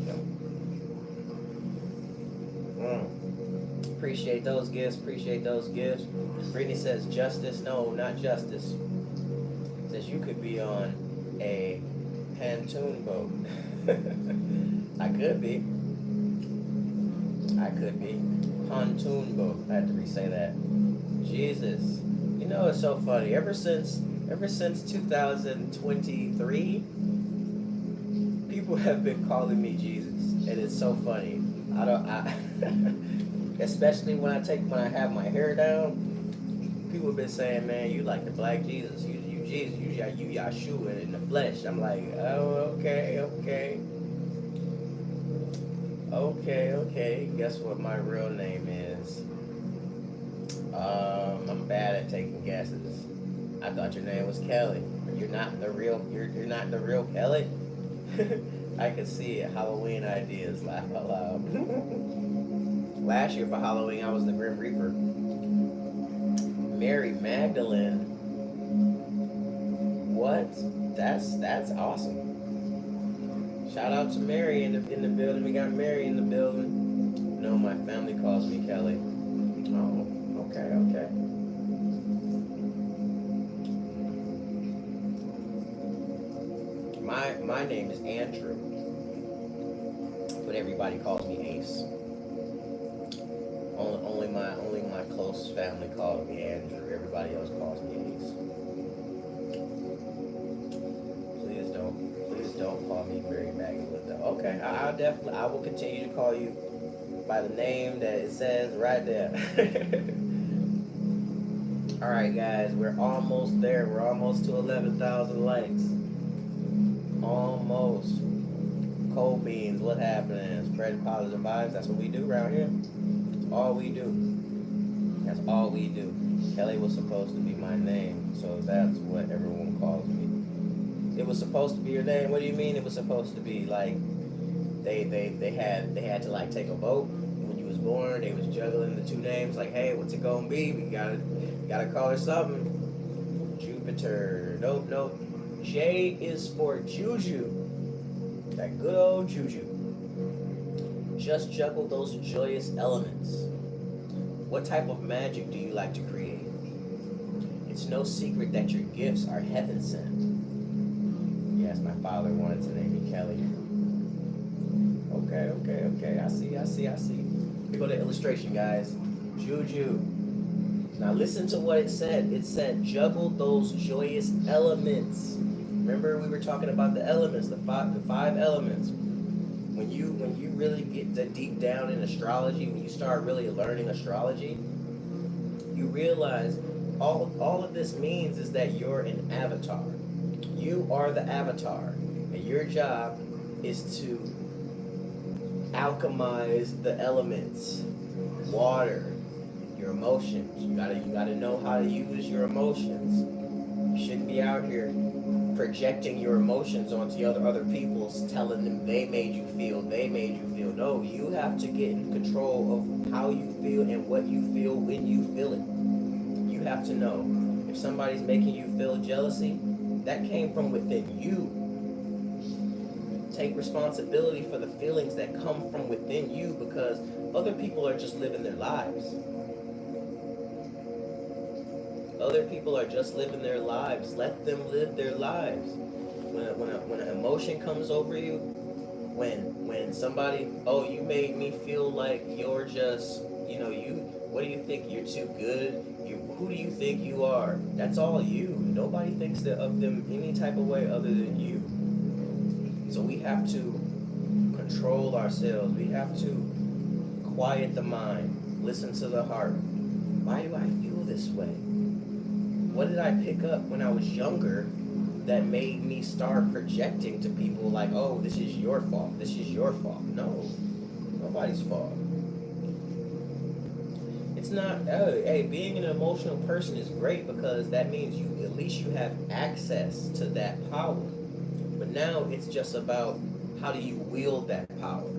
Appreciate those gifts. Appreciate those gifts. Brittany says, justice. No, not justice. Says you could be on a pontoon boat. I could be. I could be. Pontoon boat. I had to re-say that. Jesus. You know, it's so funny. Ever since 2023, people have been calling me Jesus, and it's so funny. Especially when I have my hair down, people have been saying, "Man, you like the Black Jesus. You Jesus. You Yahshua in the flesh." I'm like, oh, okay. Guess what my real name is? I'm bad at taking guesses. I thought your name was Kelly. You're not the real. You're not the real Kelly. I could see it. Halloween ideas. Laugh out loud. Last year for Halloween, I was the Grim Reaper. Mary Magdalene. What? That's awesome. Shout out to Mary in the building. We got Mary in the building. No, my family calls me Kelly. Oh, okay. My name is Andrew, but everybody calls me Ace. Only my close family calls me Andrew. Everybody else calls me Ace. Please don't call me Mary Magdalene though. Okay, I will continue to call you by the name that it says right there. All right, guys, we're almost there. We're almost to 11,000 likes. Almost. Cold beans, what happening? Spread positive vibes. That's what we do around here. All we do. That's all we do. Kelly was supposed to be my name, so that's what everyone calls me. It was supposed to be your name. What do you mean it was supposed to be? Like they had to like take a vote when you was born. They was juggling the two names. Like, hey, what's it gonna be? We gotta call her something. Jupiter. Nope. J is for Juju. That good old Juju. Just juggle those joyous elements. What type of magic do you like to create? It's no secret that your gifts are heaven sent. Yes, my father wanted to name me Kelly. Okay. I see. We go to illustration, guys. Juju. Now listen to what it said. It said juggle those joyous elements. Remember we were talking about the elements, the five elements. When you really get deep down in astrology, when you start really learning astrology, you realize all of this means is that you're an avatar. You are the avatar, and your job is to alchemize the elements, water, your emotions. You gotta know how to use your emotions. You shouldn't be out here projecting your emotions onto other people's, telling them they made you feel. No, you have to get in control of how you feel and what you feel when you feel it. You have to know if somebody's making you feel jealousy, that came from within you. Take responsibility for the feelings that come from within you, because other people are just living their lives. Other people are just living their lives. Let them live their lives. When an emotion comes over you, when somebody, oh, you made me feel like you're just, what do you think? You're too good? Who do you think you are? That's all you. Nobody thinks of them any type of way other than you. So we have to control ourselves. We have to quiet the mind. Listen to the heart. Why do I feel this way? What did I pick up when I was younger that made me start projecting to people like, oh, this is your fault. This is your fault. No, nobody's fault. It's not, hey, being an emotional person is great because that means at least you have access to that power. But now it's just about how do you wield that power?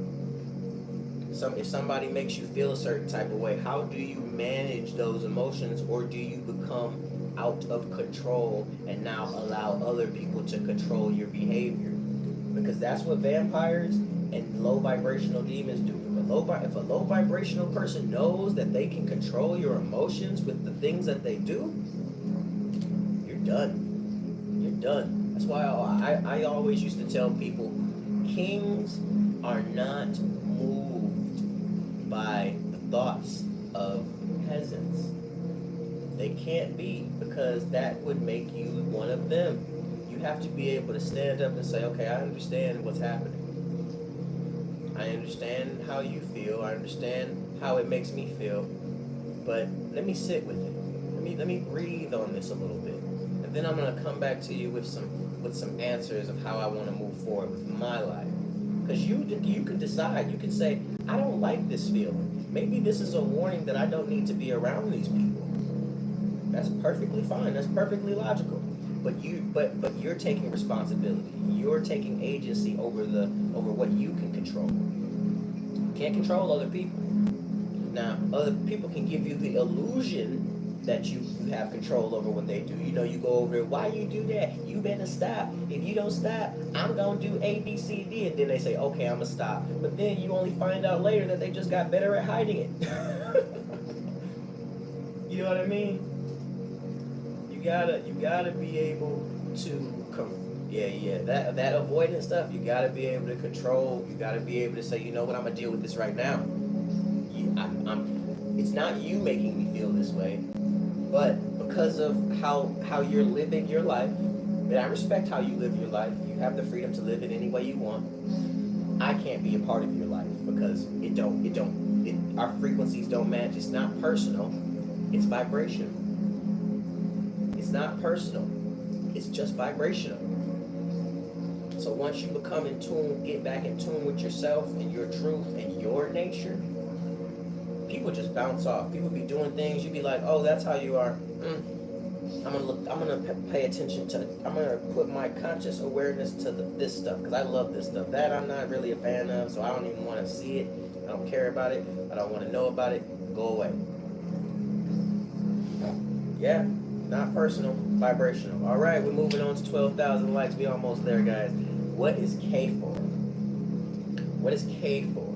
If somebody makes you feel a certain type of way, how do you manage those emotions, or do you become out of control and now allow other people to control your behavior? Because that's what vampires and low vibrational demons do. If a low vibrational person knows that they can control your emotions with the things that they do, you're done. You're done. That's why I always used to tell people, kings are not moved by the thoughts of peasants. They can't be, because that would make you one of them. You have to be able to stand up and say, okay, I understand what's happening. I understand how you feel. I understand how it makes me feel. But let me sit with it. Let me breathe on this a little bit. And then I'm gonna come back to you with some answers of how I want to move forward with my life. Because you can decide. You can say, I don't like this feeling. Maybe this is a warning that I don't need to be around these people. That's perfectly fine. That's perfectly logical. But you're taking responsibility. You're taking agency over what you can control. You can't control other people. Now, other people can give you the illusion that you have control over what they do. You know, you go over it, why you do that? You better stop. If you don't stop, I'm gonna do A, B, C, D, and then they say, okay, I'm gonna stop. But then you only find out later that they just got better at hiding it. You know what I mean? You gotta be able to that avoidance stuff. You gotta be able to control. You gotta be able to say, you know what, I'm gonna deal with this right now. It's not you making me feel this way, but because of how you're living your life, and I respect how you live your life. You have the freedom to live it any way you want. I can't be a part of your life because our frequencies don't match. It's not personal. It's vibrational. It's not personal. It's just vibrational. So once you become in tune, get back in tune with yourself and your truth and your nature, people just bounce off. People be doing things, you be like, oh, that's how you are. I'm gonna pay attention to, I'm gonna put my conscious awareness to this stuff, because I love this stuff. That I'm not really a fan of, so I don't even want to see it. I don't care about it. I don't want to know about it. Go away. Yeah. Not personal, vibrational. All right, we're moving on to 12,000 likes. We almost there, guys. What is K for? What is K for?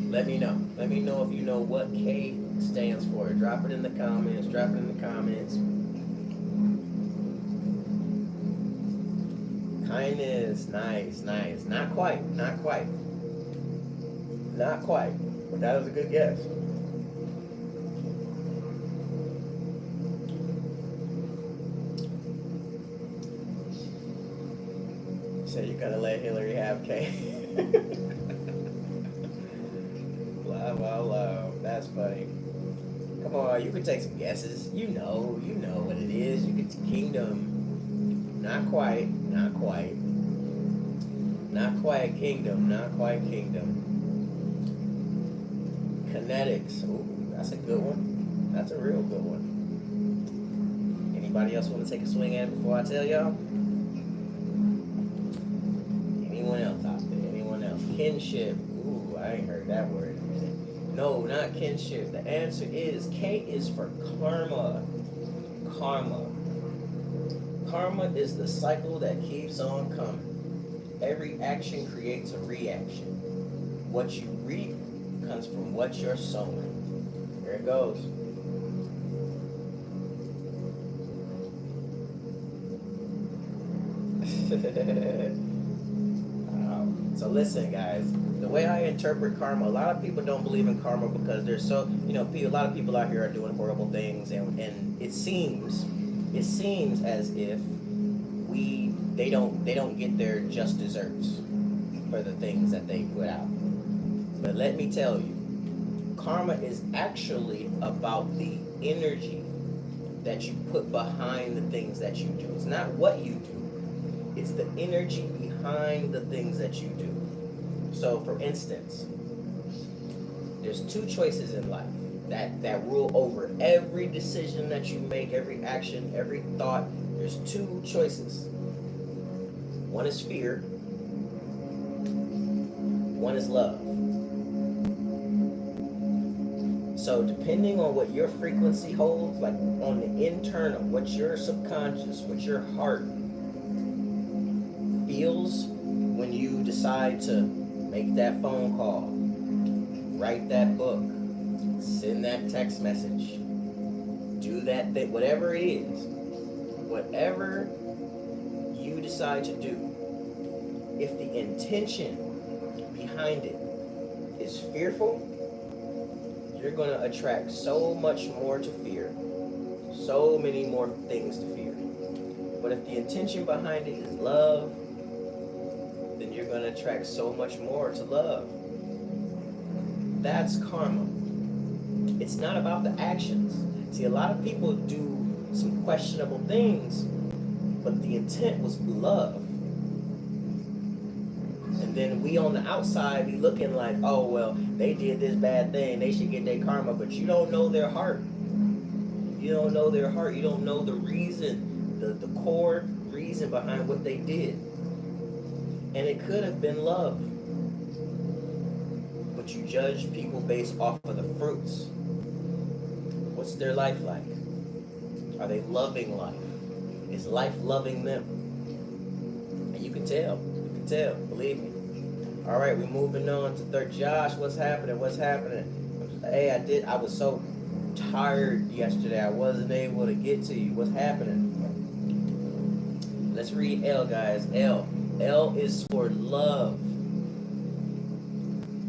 Let me know. Let me know if you know what K stands for. Drop it in the comments. Drop it in the comments. Kindness. Nice, nice. Not quite. Not quite. Not quite. But that was a good guess. So you're gonna let Hillary have K? Wow, that's funny. Come on, you can take some guesses. You know what it is. You get to Kingdom. Not quite, not quite. Not quite Kingdom, not quite Kingdom. Kinetics. Ooh, that's a good one. That's a real good one. Anybody else want to take a swing at it before I tell y'all? Anyone else out there? Anyone else? Kinship. Ooh, I ain't heard that word in a minute. No, not kinship. The answer is K is for karma. Karma. Karma is the cycle that keeps on coming. Every action creates a reaction. What you reap comes from what you're sowing. Here it goes. So listen, guys, the way I interpret karma, a lot of people don't believe in karma because there's so, a lot of people out here are doing horrible things, and it seems as if they don't get their just desserts for the things that they put out. But let me tell you, karma is actually about the energy that you put behind the things that you do. It's not what you do. It's the energy behind the things that you do. So, for instance, there's two choices in life that rule over every decision that you make, every action, every thought. There's two choices. One is fear. One is love. So depending on what your frequency holds, like on the internal, what your subconscious, what your heart feels when you decide to make that phone call, write that book, send that text message, do that thing, whatever it is, whatever you decide to do, if the intention behind it is fearful, you're going to attract so much more to fear, so many more things to fear. But if the intention behind it is love, then you're going to attract so much more to love. That's karma. It's not about the actions. See, a lot of people do some questionable things, but the intent was love. And then we on the outside be looking like, oh, well, they did this bad thing, they should get their karma, but you don't know their heart. You don't know their heart. You don't know the reason, the core reason behind what they did. And it could have been love. But you judge people based off of the fruits. What's their life like? Are they loving life? Is life loving them? And you can tell. You can tell. Believe me. All right, we're moving on to third. Josh, what's happening? What's happening? Hey, I was so tired yesterday. I wasn't able to get to you. What's happening? Let's read L, guys. L. L is for love.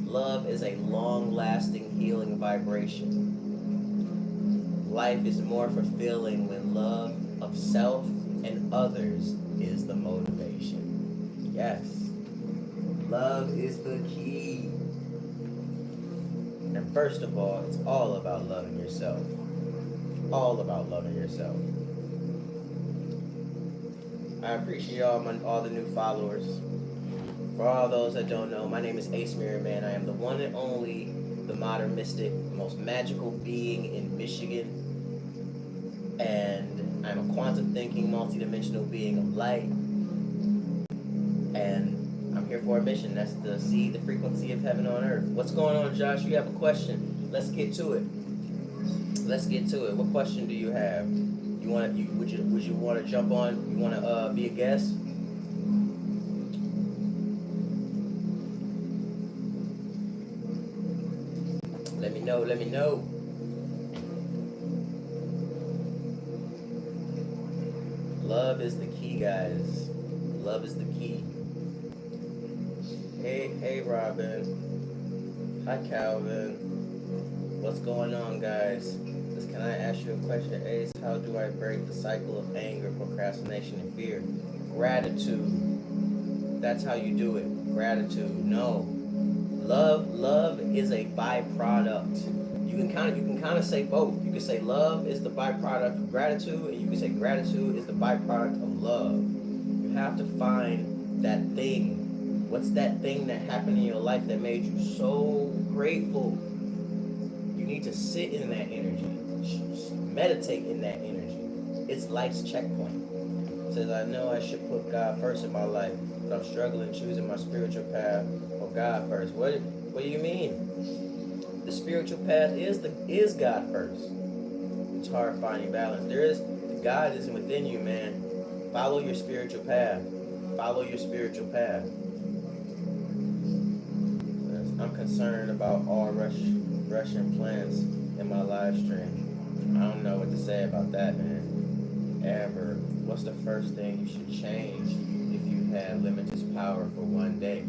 Love is a long-lasting healing vibration. Life is more fulfilling when love of self and others is the motivation. Yes. Love is the key. And first of all, it's all about loving yourself. All about loving yourself. I appreciate all the new followers. For all those that don't know, my name is Ace Mirror Man. I am the one and only, the modern mystic, the most magical being in Michigan. And I'm a quantum thinking, multidimensional being of light. And I'm here for a mission. That's to see the frequency of heaven on earth. What's going on, Josh? You have a question. Let's get to it. Let's get to it. What question do you have? Would you want to jump on? You want to be a guest? Let me know. Let me know. Love is the key, guys. Love is the key. Hey, Robin. Hi, Calvin. What's going on, guys? Can I ask you a question, Ace? How do I break the cycle of anger, procrastination, and fear? Gratitude. That's how you do it. Gratitude. No. Love is a byproduct. You can kind of say both. You can say love is the byproduct of gratitude, and you can say gratitude is the byproduct of love. You have to find that thing. What's that thing that happened in your life that made you so grateful? You need to sit in that energy. Meditate in that energy. It's life's checkpoint. It says, I know I should put God first in my life, but I'm struggling choosing my spiritual path or God first. What do you mean? The spiritual path is God first. It's hard finding balance. God is within you, man. Follow your spiritual path. Follow your spiritual path. I'm concerned about all Russian plants in my live stream. I don't know what to say about that, man. Amber, what's the first thing you should change if you had limitless power for one day?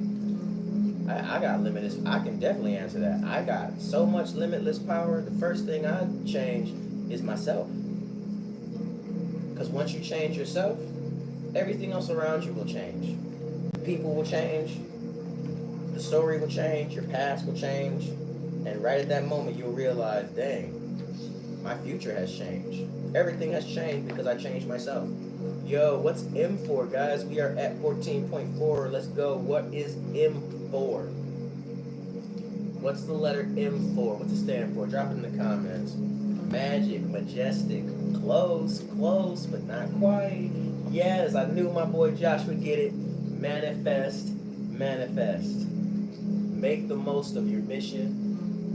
I got limitless. I can definitely answer that. I got so much limitless power. The first thing I'd change is myself. Because once you change yourself, everything else around you will change. People will change. The story will change. Your past will change. And right at that moment, you'll realize, dang, my future has changed. Everything has changed because I changed myself. Yo, what's M for, guys? We are at 14.4. Let's go. What is M for? What's the letter M for? What's it stand for? Drop it in the comments. Magic, majestic, close, but not quite. Yes, I knew my boy Josh would get it. Manifest. Make the most of your mission.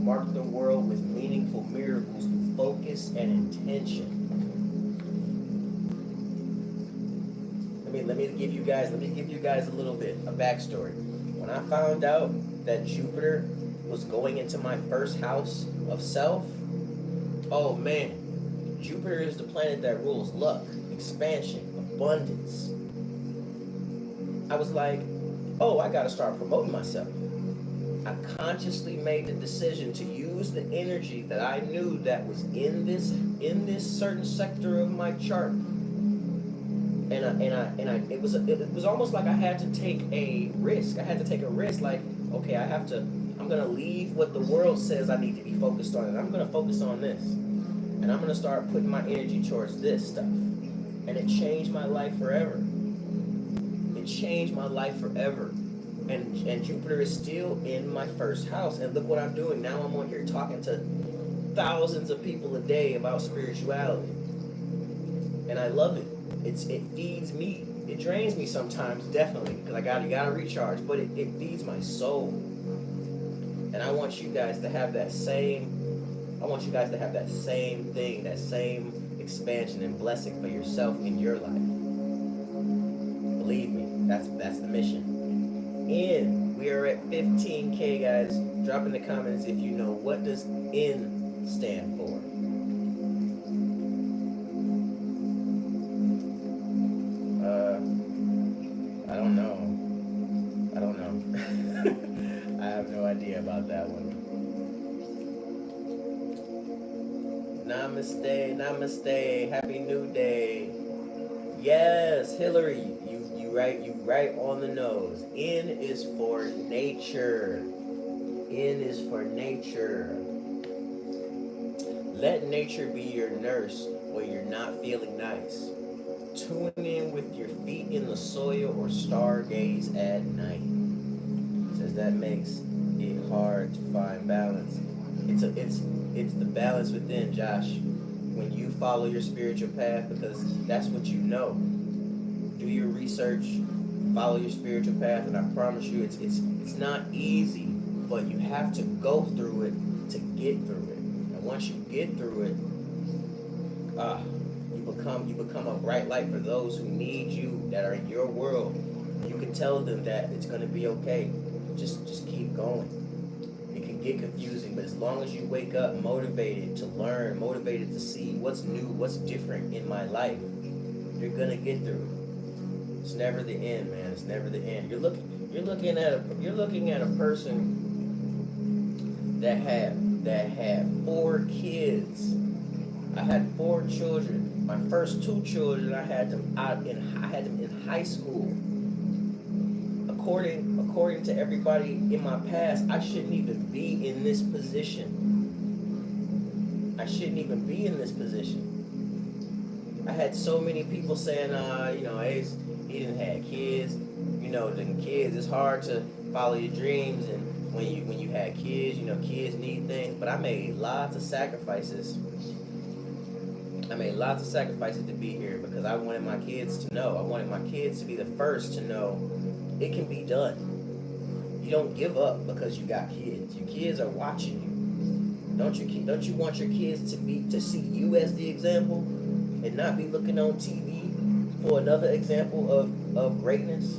mark the world with meaningful miracles through focus and intention. Let me give you guys a little bit of backstory. When I found out that Jupiter was going into my first house of self, oh man, Jupiter is the planet that rules luck, expansion, abundance. I was like, oh, I gotta start promoting myself. I consciously made the decision to use the energy that I knew that was in this certain sector of my chart. It was almost like I had to take a risk. I had to take a risk, like, okay, I'm gonna leave what the world says I need to be focused on, and I'm gonna focus on this. And I'm gonna start putting my energy towards this stuff. And it changed my life forever. It changed my life forever. And Jupiter is still in my first house. And look what I'm doing. Now I'm on here talking to thousands of people a day about spirituality. And I love it. It feeds me. It drains me sometimes, definitely, because you gotta recharge, but it feeds my soul. And I want you guys to have that same thing, that same expansion and blessing for yourself in your life. Believe me, that's the mission. And we are at 15K, guys. Drop in the comments if you know, what does N stand for? I don't know. I have no idea about that one. Namaste, happy new day. Yes, Hillary, you right on the nose. N is for nature. N is for nature. Let nature be your nurse when you're not feeling nice. Tune in with your feet in the soil or stargaze at night. Says that makes it hard to find balance. It's the balance within, Josh. When you follow your spiritual path, because that's what you know. Do your research, follow your spiritual path, and I promise you, it's not easy, but you have to go through it to get through it. And once you get through it, you become a bright light for those who need you, that are in your world. You can tell them that it's gonna be okay. Just keep going. It can get confusing, but as long as you wake up motivated to learn, motivated to see what's new, what's different in my life, you're gonna get through it. It's never the end, man. It's never the end. You're looking at a person that had 4 kids. I had 4 children. My first 2 children, I had them in high school. According to everybody in my past, I shouldn't even be in this position. I shouldn't even be in this position. I had so many people saying, Ace, he didn't have kids. The kids, it's hard to follow your dreams, and when you had kids, kids need things. But I made lots of sacrifices. to be here because I wanted my kids to know. I wanted my kids to be the first to know it can be done. You don't give up because you got kids. Your kids are watching you. Don't you want your kids to see you as the example and not be looking on TV for another example of greatness?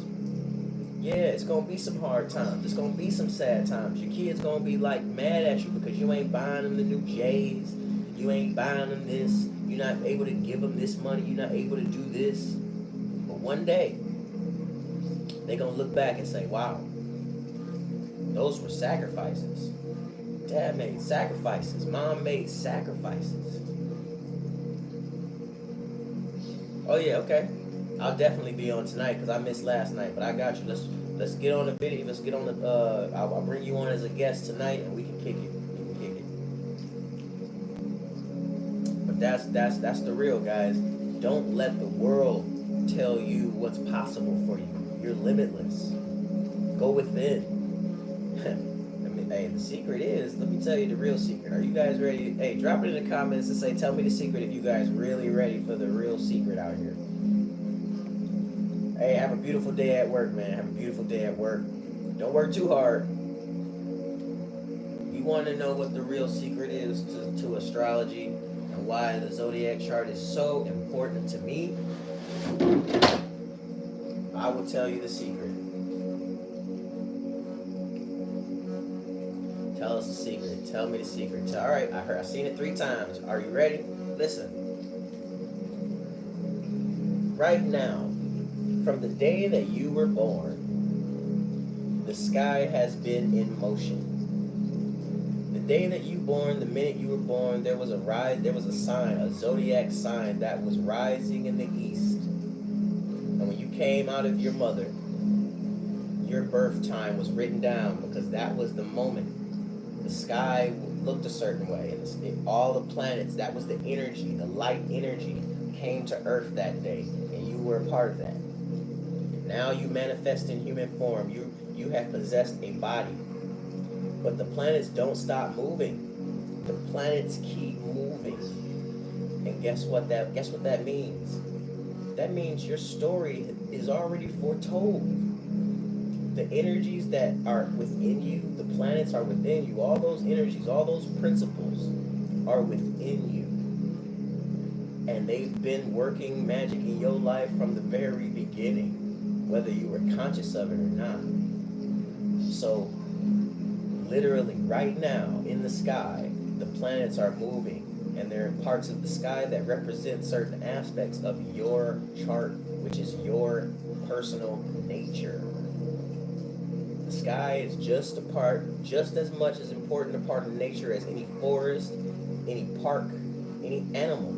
Yeah, it's gonna be some hard times. It's gonna be some sad times. Your kids gonna be like mad at you because you ain't buying them the new J's. You ain't buying them this. You're not able to give them this money. You're not able to do this. But one day, they're gonna look back and say, wow, those were sacrifices. Dad made sacrifices. Mom made sacrifices. Oh yeah, okay. I'll definitely be on tonight because I missed last night, but I got you. Let's get on the video. Let's get on the. I'll bring you on as a guest tonight, and we can kick it. But that's the real, guys. Don't let the world tell you what's possible for you. You're limitless. Go within. Hey, the secret is, let me tell you the real secret. Are you guys ready? Hey, drop it in the comments and say, tell me the secret if you guys really ready for the real secret out here. Hey, have a beautiful day at work, man. Have a beautiful day at work. Don't work too hard. You want to know what the real secret is to astrology and why the zodiac chart is so important to me, I will tell you the secret. Tell us the secret. Tell me the secret. All right, I've seen it 3 times. Are you ready? Listen. Right now, from the day that you were born, the sky has been in motion. The day that you born, the minute you were born, there was a sign, a zodiac sign that was rising in the east. And when you came out of your mother, your birth time was written down because that was the moment. The sky looked a certain way, and all the planets, that was the energy, the light energy, came to Earth that day, and you were a part of that. Now you manifest in human form. You have possessed a body, but the planets don't stop moving. The planets keep moving, and guess what that means? That means your story is already foretold. The energies that are within you, the planets are within you, all those energies, all those principles are within you. And they've been working magic in your life from the very beginning, whether you were conscious of it or not. So, literally, right now, in the sky, the planets are moving, and there are parts of the sky that represent certain aspects of your chart, which is your personal nature. The sky is just as much as important a part of nature as any forest, any park, any animal.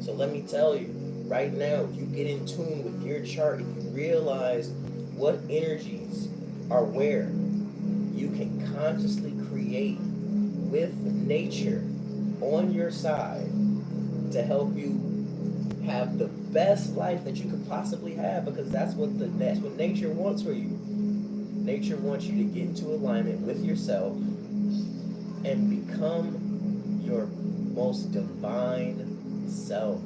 So let me tell you, right now, if you get in tune with your chart, if you realize what energies are where, you can consciously create with nature on your side to help you have the best life that you could possibly have, because that's what nature wants for you. Nature wants you to get into alignment with yourself and become your most divine self.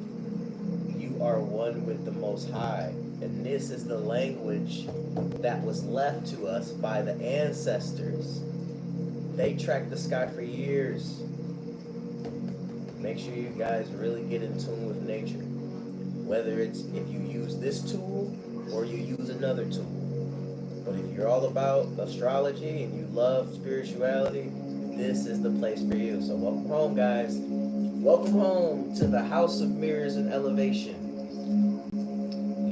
You are one with the Most High. And this is the language that was left to us by the ancestors. They tracked the sky for years. Make sure you guys really get in tune with nature. Whether it's if you use this tool or you use another tool. But if you're all about astrology and you love spirituality, this is the place for you. So welcome home, guys. Welcome home to the House of Mirrors and Elevation.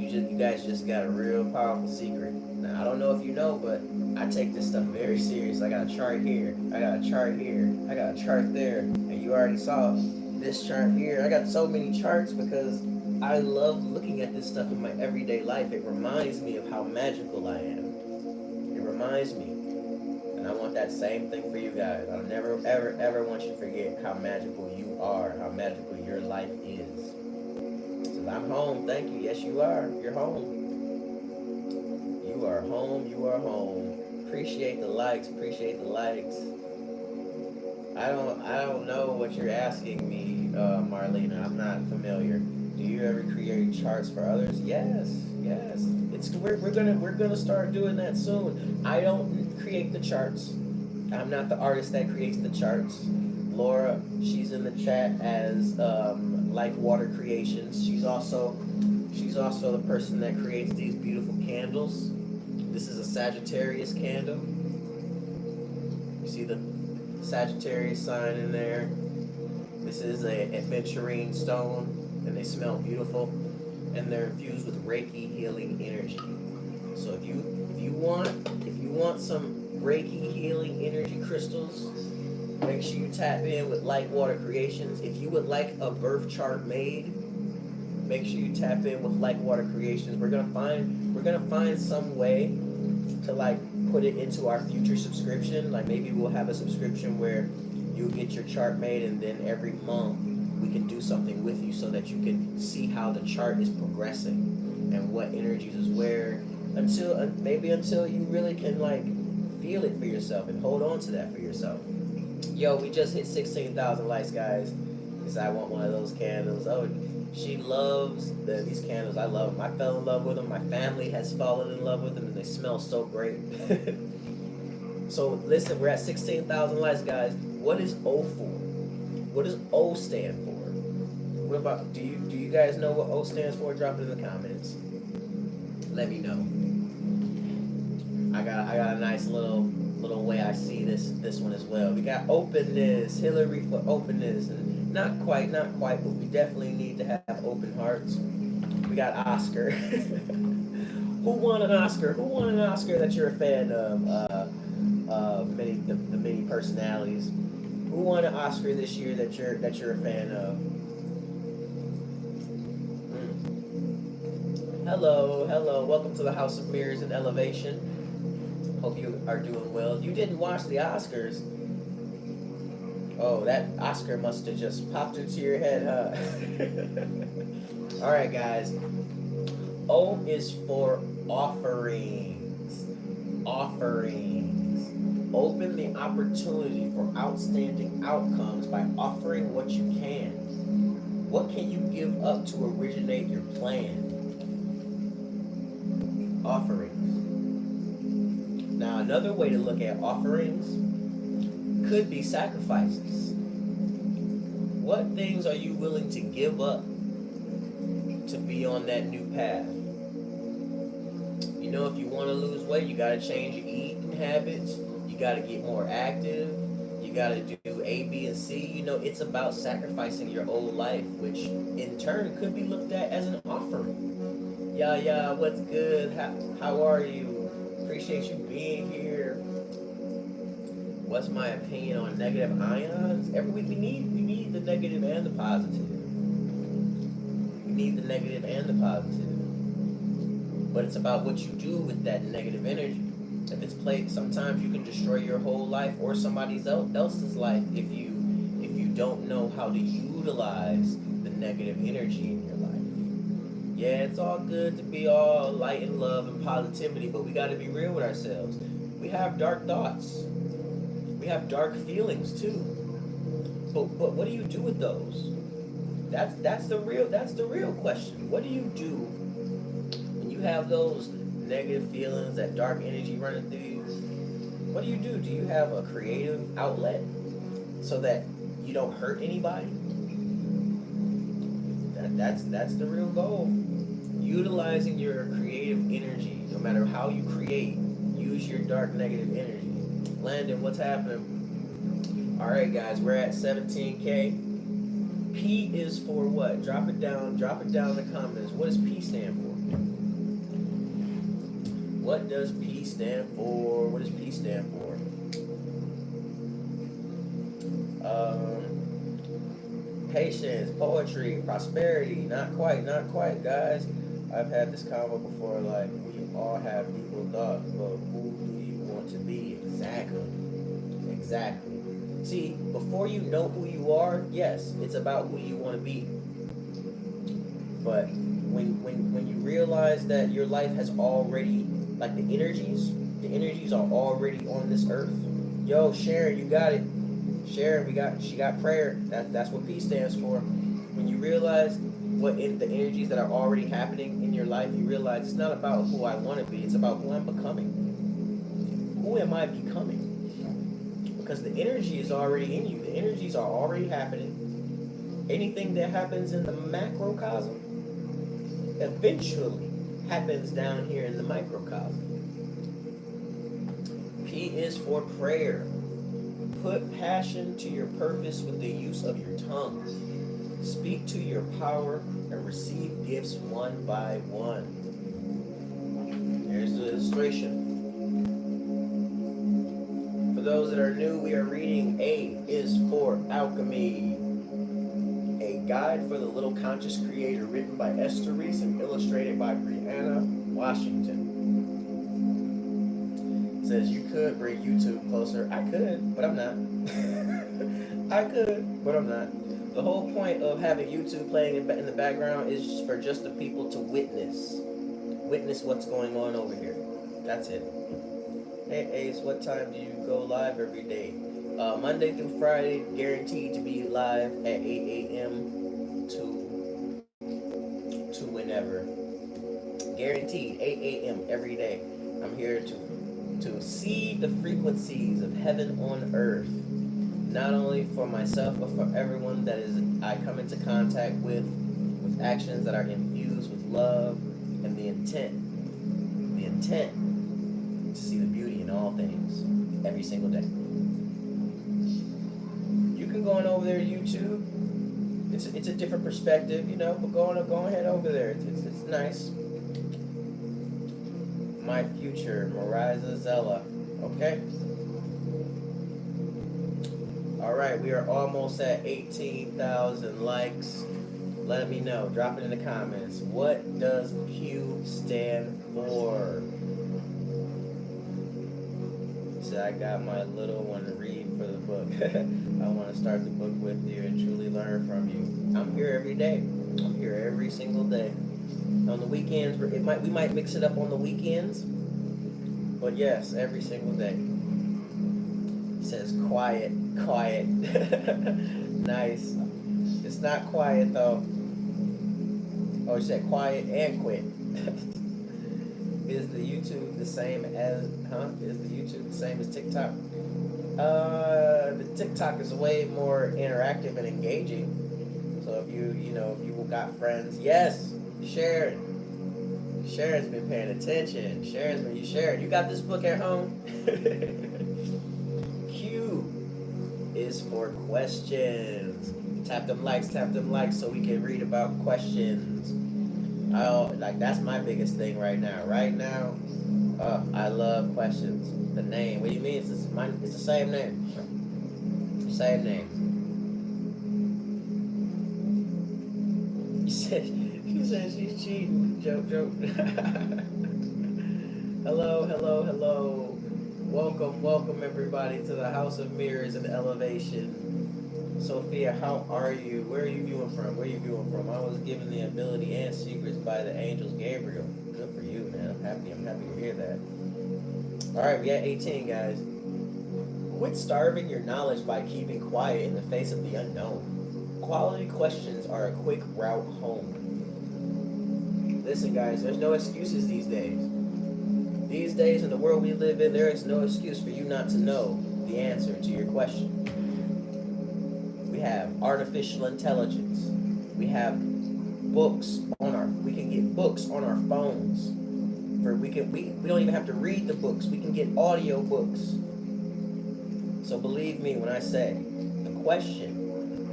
You guys just got a real powerful secret. Now, I don't know if you know, but I take this stuff very serious. I got a chart here. I got a chart here. I got a chart there. And you already saw this chart here. I got so many charts because I love looking at this stuff in my everyday life. It reminds me of how magical I am. It reminds me. And I want that same thing for you guys. I'll never, ever, ever want you to forget how magical you are, how magical your life is. So I'm home. Thank you. Yes, you are. You're home. You are home. You are home. Appreciate the likes. Appreciate the likes. I don't know what you're asking me, Marlena. I'm not familiar. Do you ever create charts for others? Yes. We're gonna start doing that soon. I don't create the charts. I'm not the artist that creates the charts. Laura, she's in the chat as Like Water Creations. She's also the person that creates these beautiful candles. This is a Sagittarius candle. You see the Sagittarius sign in there. This is a aventurine stone, and they smell beautiful, and they're infused with Reiki healing energy. So if you want some Reiki healing energy crystals, make sure you tap in with Light Water Creations. If you would like a birth chart made, make sure you tap in with Light Water Creations. We're gonna find some way to like put it into our future subscription. Like maybe we'll have a subscription where you'll get your chart made, and then every month we can do something with you so that you can see how the chart is progressing and what energies is where, until you really can like feel it for yourself and hold on to that for yourself. Yo, we just hit 16,000 likes, guys. Because I want one of those candles. Oh, she loves these candles. I love them. I fell in love with them. My family has fallen in love with them, and they smell so great. So listen, we're at 16,000 likes, guys. What is O for? What does O stand for? What about, do you guys know what O stands for? Drop it in the comments. Let me know. I got a nice little way I see this one as well. We got openness, Hillary for openness, and not quite, but we definitely need to have open hearts. We got Oscar. Who won an Oscar? Who won an Oscar that you're a fan of? The many personalities. Who won an Oscar this year that you're a fan of? Hello, hello. Welcome to the House of Mirrors and Elevation. Hope you are doing well. You didn't watch the Oscars. Oh, that Oscar must have just popped into your head, huh? All right, guys. O is for offerings. Offerings. Open the opportunity for outstanding outcomes by offering what you can. What can you give up to originate your plan? Offerings. Now, another way to look at offerings could be sacrifices. What things are you willing to give up to be on that new path? You know, if you want to lose weight, you got to change your eating habits. You got to get more active. You got to do A, B, and C. You know, it's about sacrificing your old life, which in turn could be looked at as an offering. Yeah, what's good? How are you? Appreciate you being here. What's my opinion on negative ions? Every week we need the negative and the positive. We need the negative and the positive. But it's about what you do with that negative energy. If it's played, sometimes you can destroy your whole life or somebody else's life if you don't know how to utilize the negative energy in your life. Yeah, it's all good to be all light and love and positivity, but we got to be real with ourselves. We have dark thoughts. We have dark feelings too. But what do you do with those? That's the real question. What do you do when you have those negative feelings, that dark energy running through you? What do? Do you have a creative outlet so that you don't hurt anybody? That's the real goal. Utilizing your creative energy, no matter how you create, use your dark negative energy. Landon, what's happening? All right, guys, we're at 17K. P is for what? Drop it down in the comments. What does P stand for? What does P stand for? What does P stand for? Patience, poetry, prosperity. Not quite, guys. I've had this convo before, like, we all have equal thoughts, but who do you want to be? Exactly. See, before you know who you are, yes, it's about who you want to be. But when you realize that your life has already, like, the energies are already on this earth. Yo, Sharon, you got it. Sharon, she got prayer. That's what P stands for. When you realize what in the energies that are already happening in your life, you realize it's not about who I want to be, it's about who I'm becoming. Who am I becoming? Because the energy is already in you. The energies are already happening. Anything that happens in the macrocosm eventually happens down here in the microcosm. P is for prayer. Put passion to your purpose with the use of your tongue. Speak to your power and receive gifts one by one. Here's the illustration. For those that are new, we are reading A is for Alchemy. A Guide for the Little Conscious Creator, written by Esther Reese and illustrated by Brianna Washington. It says you could bring YouTube closer. I could, but I'm not. I could, but I'm not. The whole point of having YouTube playing in the background is for just the people to witness what's going on over here. That's it. Hey Ace, what time do you go live every day? Monday through Friday, guaranteed to be live at 8 a.m. to whenever. Guaranteed, 8 a.m. every day. I'm here to to see the frequencies of heaven on earth, not only for myself but for everyone that is I come into contact with actions that are infused with love and the intent to see the beauty in all things every single day. You can go on over there to YouTube. It's a different perspective, but go ahead over there. It's nice. My future, Mariza Zella. Okay. All right, we are almost at 18,000 likes. Let me know. Drop it in the comments. What does Q stand for? So I got my little one to read for the book. I want to start the book with you and truly learn from you. I'm here every day. I'm here every single day. On the weekends, we might mix it up on the weekends, but yes, every single day. It says quiet. Nice. It's not quiet though. Oh, it said quiet and quit. Is the YouTube the same as TikTok? The TikTok is way more interactive and engaging. So if you got friends, yes, Sharon's been paying attention. You got this book at home? Q is for questions. Tap them likes so we can read about questions. That's my biggest thing right now. I love questions. The name. What do you mean? It's the same name. Same name. You said she's cheating. Joke. Hello. Welcome everybody to the House of Mirrors and Elevation. Sophia, how are you? Where are you viewing from? I was given the ability and secrets by the angels Gabriel. Good for you, man. I'm happy to hear that. Alright, we at 18, guys. Quit starving your knowledge by keeping quiet in the face of the unknown. Quality questions are a quick route home. Listen, guys, there's no excuses these days. These days in the world we live in, there is no excuse for you not to know the answer to your question. We have artificial intelligence. We have books we can get books on our phones. We don't even have to read the books. We can get audio books. So believe me when I say the question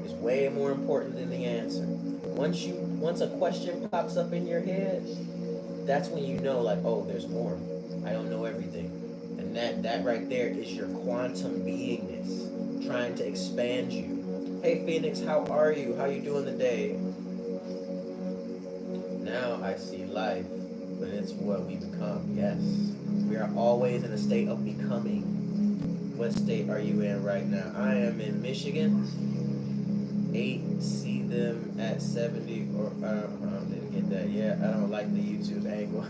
is way more important than the answer. Once a question pops up in your head, that's when you know, oh, there's more. I don't know everything. And that right there is your quantum beingness trying to expand you. Hey Phoenix, how are you? How you doing today? Now I see life, but it's what we become. Yes. We are always in a state of becoming. What state are you in right now? I am in Michigan. 8, see them at 70 or didn't get that. Yeah, I don't like the YouTube angle.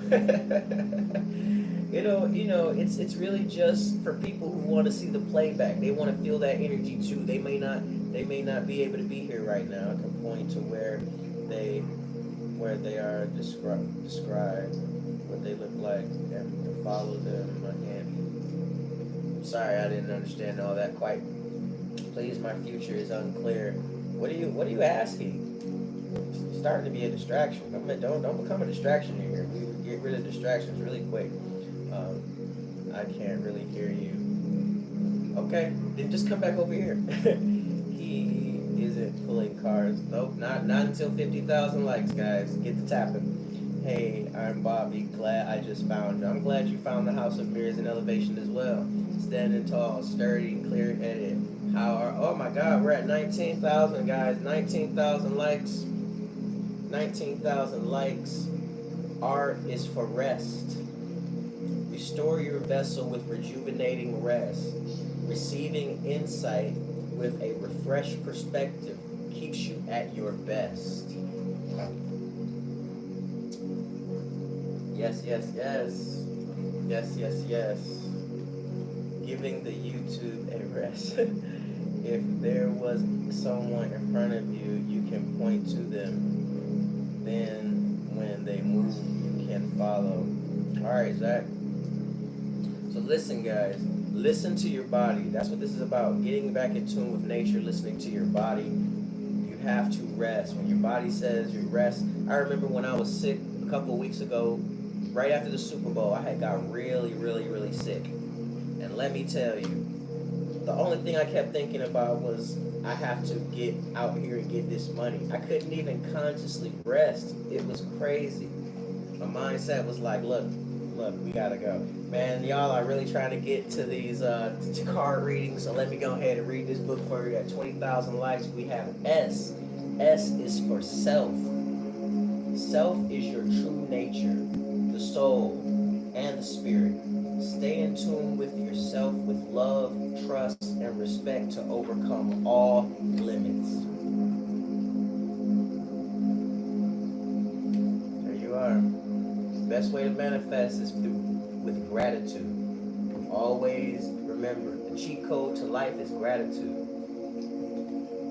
It's really just for people who want to see the playback. They want to feel that energy too. They may not be able to be here right now. I can point to where they are described what they look like and follow them. I'm sorry, I didn't understand all that quite. Please, my future is unclear. What are you asking? It's starting to be a distraction. Don't become a distraction in here. We get rid of distractions really quick. I can't really hear you. Okay, then just come back over here. He isn't pulling cards. Nope, not until 50,000 likes, guys. Get the tapping. Hey, I'm Bobby. I'm glad you found the House of Mirrors and Elevation as well. Standing tall, sturdy, clear-headed. Oh my God, we're at 19,000, guys. 19,000 likes. 19,000 likes. Art is for rest. Restore your vessel with rejuvenating rest. Receiving insight with a refreshed perspective keeps you at your best. Yes. Giving the YouTube a rest. If there was someone in front of you, you can point to them. Then when they move, you can follow. Alright, Zach. So Listen, guys. Listen to your body. That's what this is about. Getting back in tune with nature, listening to your body. You have to rest. When your body says you rest. I remember when I was sick a couple of weeks ago, right after the Super Bowl, I had got really, really, really sick. And let me tell you, the only thing I kept thinking about was I have to get out here and get this money. I couldn't even consciously rest. It was crazy. My mindset was like, look, we gotta go. Man, y'all are really trying to get to these card readings, so let me go ahead and read this book for you. At 20,000 likes, we have S. S is for self. Self is your true nature, the soul, and the spirit. Stay in tune with yourself with love, trust, and respect to overcome all limits. There you are. Best way to manifest is with gratitude. Always remember, the cheat code to life is gratitude.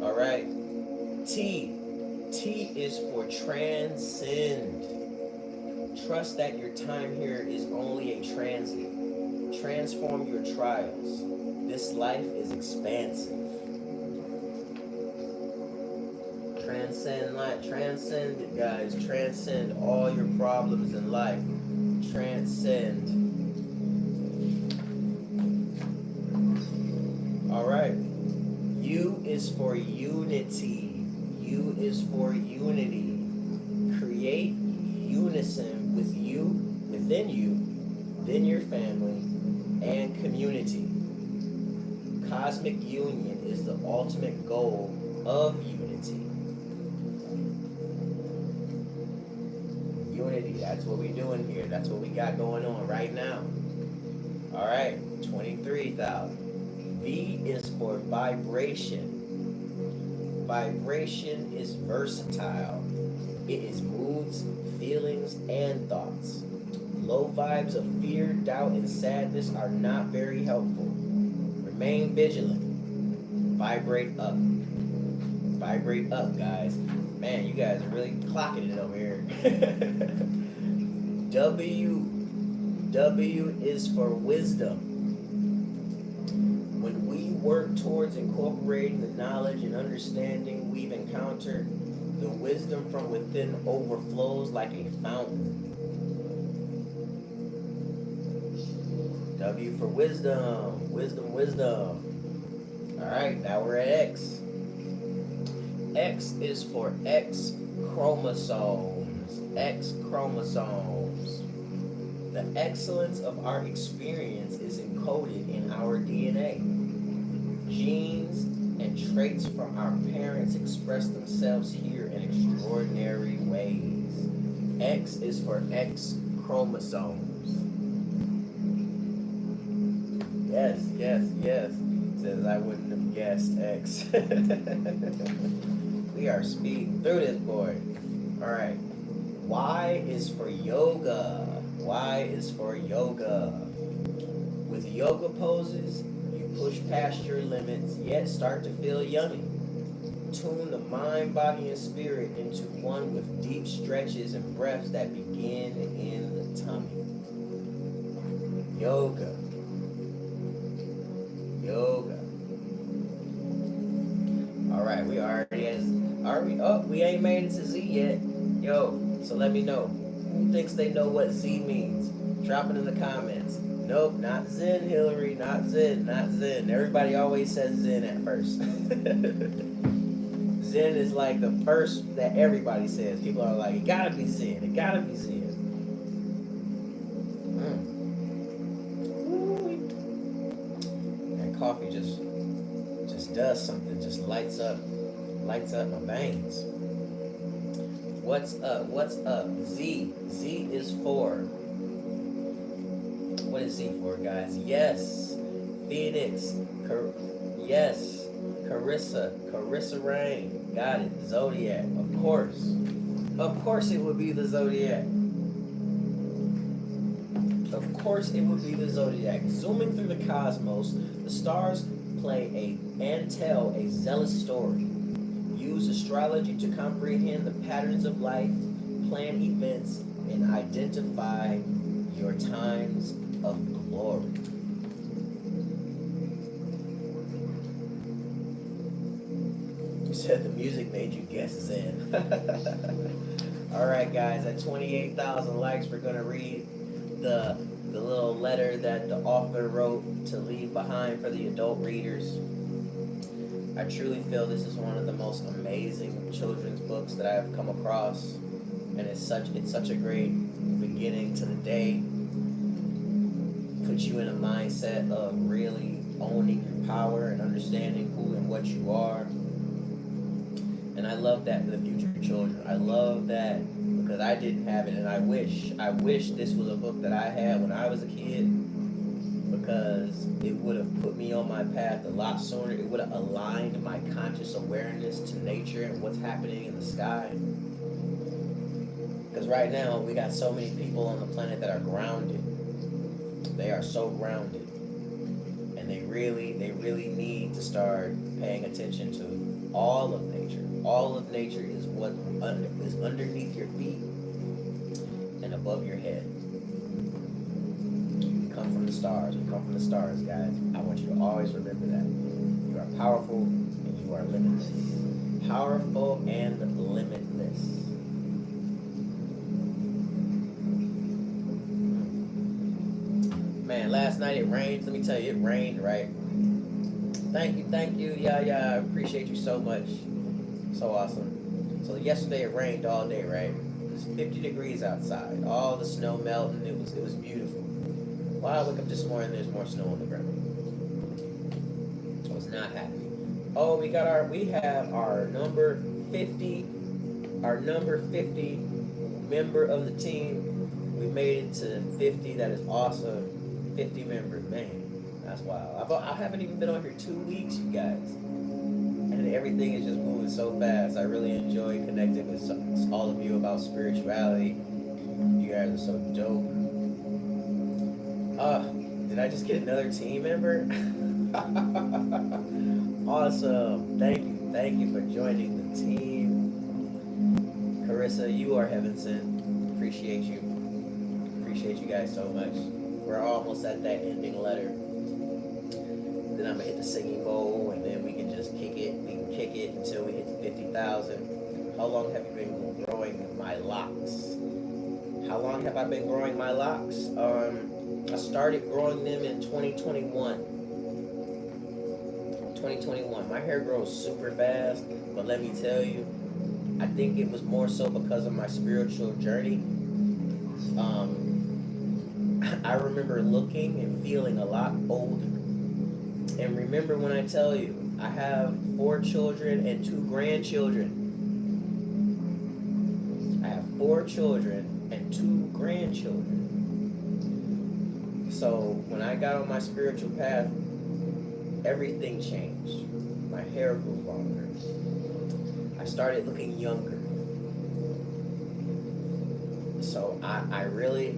All right. T. T is for transcend. Trust that your time here is only a transit. Transform your trials. This life is expansive. Transcend life. Transcend it, guys. Transcend all your problems in life. Transcend. All right. U is for unity. U is for unity. Create unison with you, within you, then your family, and community. Cosmic union is the ultimate goal of unity. Unity, that's what we're doing here. That's what we got going on right now. All right, 23,000. V is for vibration. Vibration is versatile. It is moods, feelings, and thoughts. Low vibes of fear, doubt, and sadness are not very helpful. Remain vigilant. Vibrate up. Vibrate up, guys. Man, you guys are really clocking it over here. W. W is for wisdom. When we work towards incorporating the knowledge and understanding we've encountered, the wisdom from within overflows like a fountain. W for wisdom. Wisdom, wisdom. All right, now we're at X. X is for X chromosomes. X chromosomes. The excellence of our experience is encoded in our DNA. Genes and traits from our parents express themselves here in extraordinary ways. X is for X chromosomes. Yes, yes, yes. Says I wouldn't have guessed X. We are speeding through this boy. All right. Y is for yoga. Y is for yoga. With yoga poses, you push past your limits, yet start to feel yummy. Tune the mind, body, and spirit into one with deep stretches and breaths that begin in the tummy. Yoga. Yoga. All right, we already as are we? Oh, we ain't made it to Z yet. Yo, so let me know who thinks they know what Z means. Drop it in the comments. Nope, not Zen, Hillary, not Zen, not Zen. Everybody always says Zen at first. Zen is like the first that everybody says. People are like, it gotta be Zen, it gotta be Zen. That coffee just does something, just lights up my veins. What's up? What's up? Z. Z is for. What is Z for, guys? Yes. Phoenix. Yes. Carissa Rain. Got it. Zodiac. Of course. Of course it would be the Zodiac. Of course it would be the Zodiac. Zooming through the cosmos, the stars play and tell a zealous story. Use astrology to comprehend the patterns of life, plan events, and identify your times of glory. said the music made you guess Zen. All right, guys, at 28,000 likes, we're gonna read the the little letter that the author wrote to leave behind for the adult readers. I truly feel this is one of the most amazing children's books that I have come across, and it's such a great beginning to the day. Puts you in a mindset of really owning your power and understanding who and what you are. And I love that for the future children. I love that because I didn't have it, and I wish this was a book that I had when I was a kid, because it would have put me on my path a lot sooner. It would have aligned my conscious awareness to nature and what's happening in the sky. Because right now we got so many people on the planet that are grounded. They are so grounded, and they really need to start paying attention to all of nature. All of nature is what is underneath your feet and above your head. We come from the stars. We come from the stars, guys. I want you to always remember that. You are powerful and you are limitless. Powerful and limitless. Man, last night it rained. Let me tell you, it rained, right? Thank you. Yeah, I appreciate you so much. So awesome. So yesterday it rained all day, right? It was 50 degrees outside. All the snow melting. It was beautiful. Well, I wake up this morning, there's more snow on the ground. I was not happy. Oh, we have our number 50 member of the team. We made it to 50. That is awesome. 50 members, man, that's wild. I haven't even been on here 2 weeks, you guys, and everything is just moving so fast. I really enjoy connecting with all of you about spirituality. You guys are so dope. Did I just get another team member? Awesome. Thank you for joining the team. Carissa, you are heaven sent. Appreciate you guys so much. We're almost at that ending letter. Then I'm gonna hit the singing bowl, and then we can just kick it. We can kick it until we hit 50,000. How long have you been growing my locks? How long have I been growing my locks? I started growing them in 2021. 2021. My hair grows super fast, but let me tell you, I think it was more so because of my spiritual journey. I remember looking and feeling a lot older. And remember when I tell you, I have 4 children and 2 grandchildren. I have 4 children and 2 grandchildren. So when I got on my spiritual path, everything changed. My hair grew longer. I started looking younger. So I really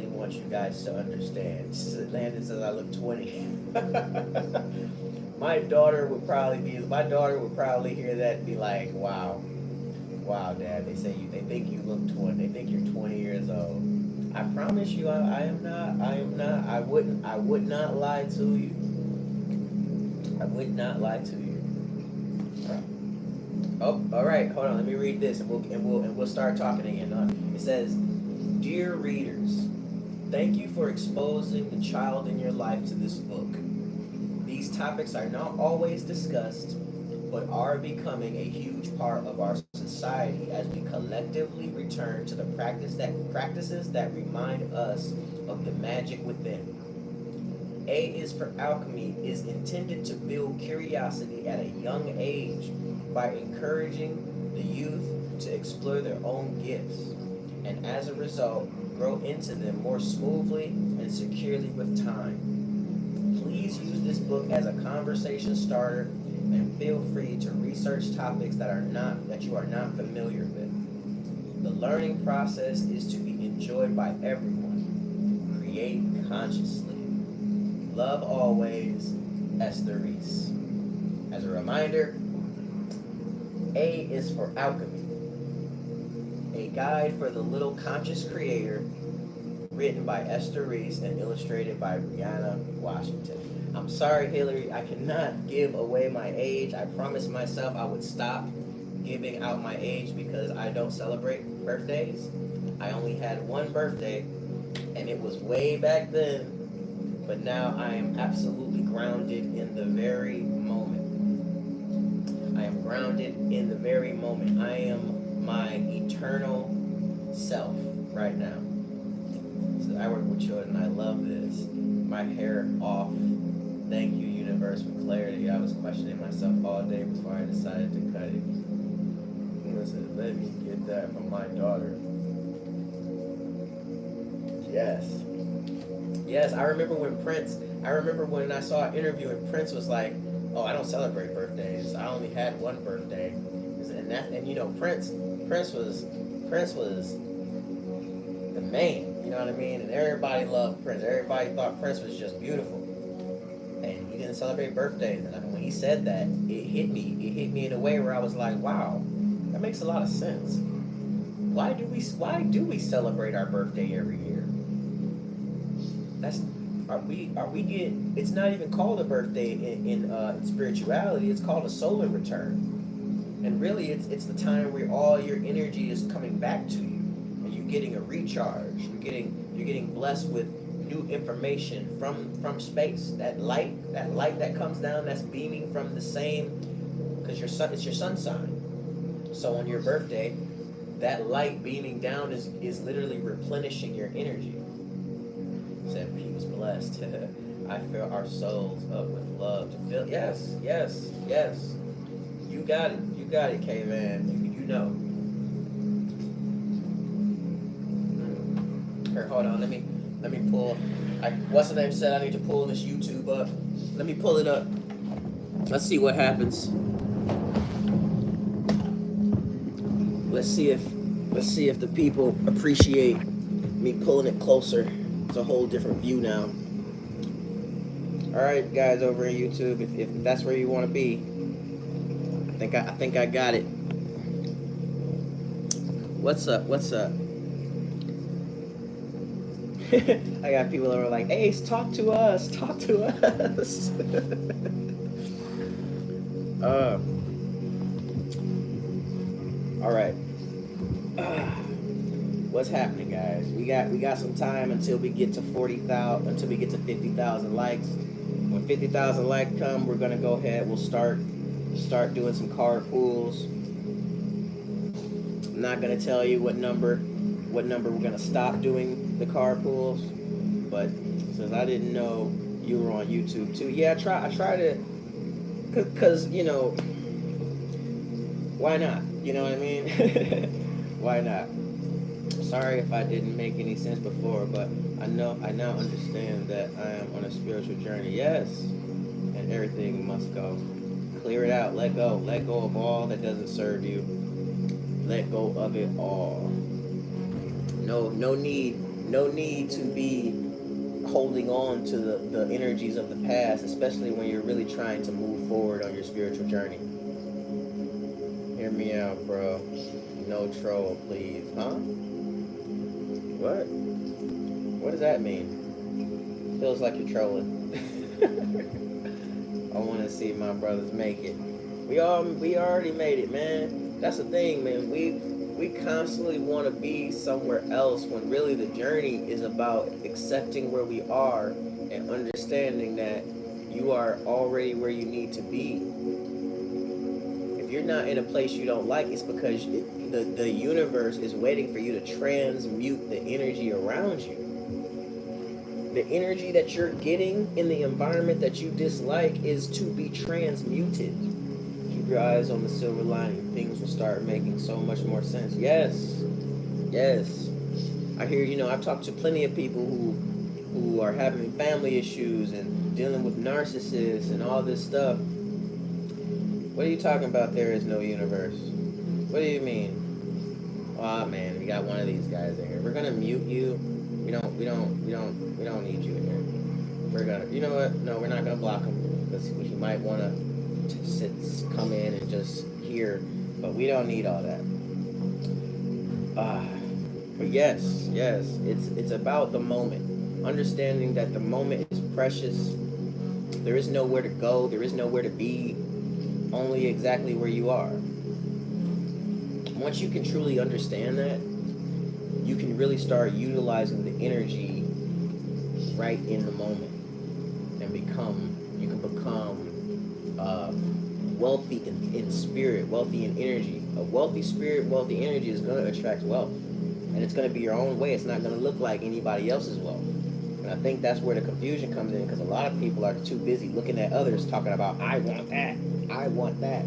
want you guys to understand. Landon says I look 20. My daughter would probably hear that and be like, wow, Dad. They think you look 20. They think you're 20 years old. I promise you, I am not. I would not lie to you. I would not lie to you. Oh, all right. Hold on. Let me read this, and we'll start talking again. It says, "Dear readers, thank you for exposing the child in your life to this book. These topics are not always discussed, but are becoming a huge part of our society as we collectively return to the practices that remind us of the magic within. A is for Alchemy is intended to build curiosity at a young age by encouraging the youth to explore their own gifts, and as a result, grow into them more smoothly and securely with time. Please use this book as a conversation starter and feel free to research topics that you are not familiar with. The learning process is to be enjoyed by everyone. Create consciously. Love always, Esther Reese." As a reminder, A is for Alchemy, a guide for the little conscious creator, written by Esther Reese and illustrated by Brianna Washington. I'm sorry, Hillary, I cannot give away my age. I promised myself I would stop giving out my age because I don't celebrate birthdays. I only had one birthday, and it was way back then, but now I am absolutely grounded in the very moment. I am grounded in the very moment. I am my eternal self right now. So I work with children. I love this. My hair off. Thank you, universe, for clarity. I was questioning myself all day before I decided to cut it. Listen, let me get that from my daughter. Yes. Yes, I remember when I saw an interview and Prince was like, oh, I don't celebrate birthdays. I only had one birthday. And you know, Prince was the man, you know what I mean? And everybody loved Prince. Everybody thought Prince was just beautiful. And he didn't celebrate birthdays. And when he said that, it hit me. It hit me in a way where I was like, wow, that makes a lot of sense. Why do we celebrate our birthday every year? It's not even called a birthday in spirituality. It's called a solar return. And really it's the time where all your energy is coming back to you, and you're getting a recharge. You're getting blessed with new information from space. That light that comes down, that's beaming from the same, because it's your sun sign. So on your birthday, that light beaming down is literally replenishing your energy. Said he was blessed. I fill our souls up with love to fill. Yes. You got it, K-Man. You know. Here, hold on. Let me pull. What's the name said? I need to pull this YouTube up. Let me pull it up. Let's see what happens. Let's see if the people appreciate me pulling it closer. It's a whole different view now. All right, guys over in YouTube, if that's where you want to be, I think I got it. What's up? I got people that are like, Ace, talk to us. All right. What's happening, guys? We got some time until we get to 40,000, until we get to 50,000 likes. When 50,000 likes come, we're gonna go ahead. We'll start doing some card pools. I'm not gonna tell you what number we're gonna stop doing the card pools, but since I didn't know you were on YouTube too, yeah, I try to, cause you know, why not? You know what I mean? Why not? Sorry if I didn't make any sense before, but I now understand that I am on a spiritual journey. Yes, and everything must go. Clear it out. Let go of all that doesn't serve you. Let go of it all. No need to be holding on to the energies of the past, especially when you're really trying to move forward on your spiritual journey. Hear me out, bro. No troll, please. Huh? What? What does that mean? Feels like you're trolling. I want to see my brothers make it. We already made it, man. That's the thing, man. We constantly want to be somewhere else when really the journey is about accepting where we are and understanding that you are already where you need to be. If you're not in a place you don't like, it's because the universe is waiting for you to transmute the energy around you. The energy that you're getting in the environment that you dislike is to be transmuted. Keep your eyes on the silver lining. Things will start making so much more sense. Yes. I hear, I've talked to plenty of people who are having family issues and dealing with narcissists and all this stuff. What are you talking about? There is no universe. What do you mean? Oh man, we got one of these guys in here. We're gonna mute you. We don't need you in here. We're gonna, you know what? No, we're not gonna block him because he might want to come in and just hear, but we don't need all that. But yes, it's about the moment. Understanding that the moment is precious. There is nowhere to go. There is nowhere to be. Only exactly where you are. Once you can truly understand that, you can really start utilizing the energy right in the moment, and you can become wealthy in spirit, wealthy in energy. A wealthy spirit, wealthy energy is going to attract wealth, and it's going to be your own way. It's not going to look like anybody else's wealth. And I think that's where the confusion comes in, because a lot of people are too busy looking at others, talking about, I want that, I want that.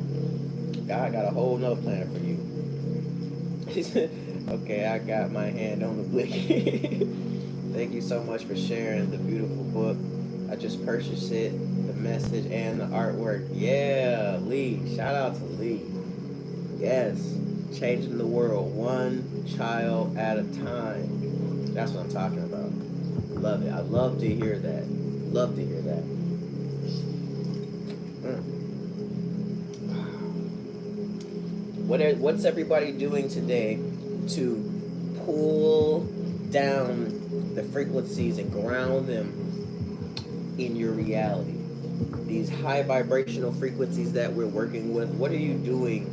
God got a whole nother plan for you. Okay, I got my hand on the blick. Thank you so much for sharing the beautiful book. I just purchased it, the message and the artwork. Yeah, Lee. Shout out to Lee. Yes, changing the world one child at a time. That's what I'm talking about. Love it. I love to hear that. Love to hear that. What's everybody doing today to pull down the frequencies and ground them in your reality? These high vibrational frequencies that we're working with, what are you doing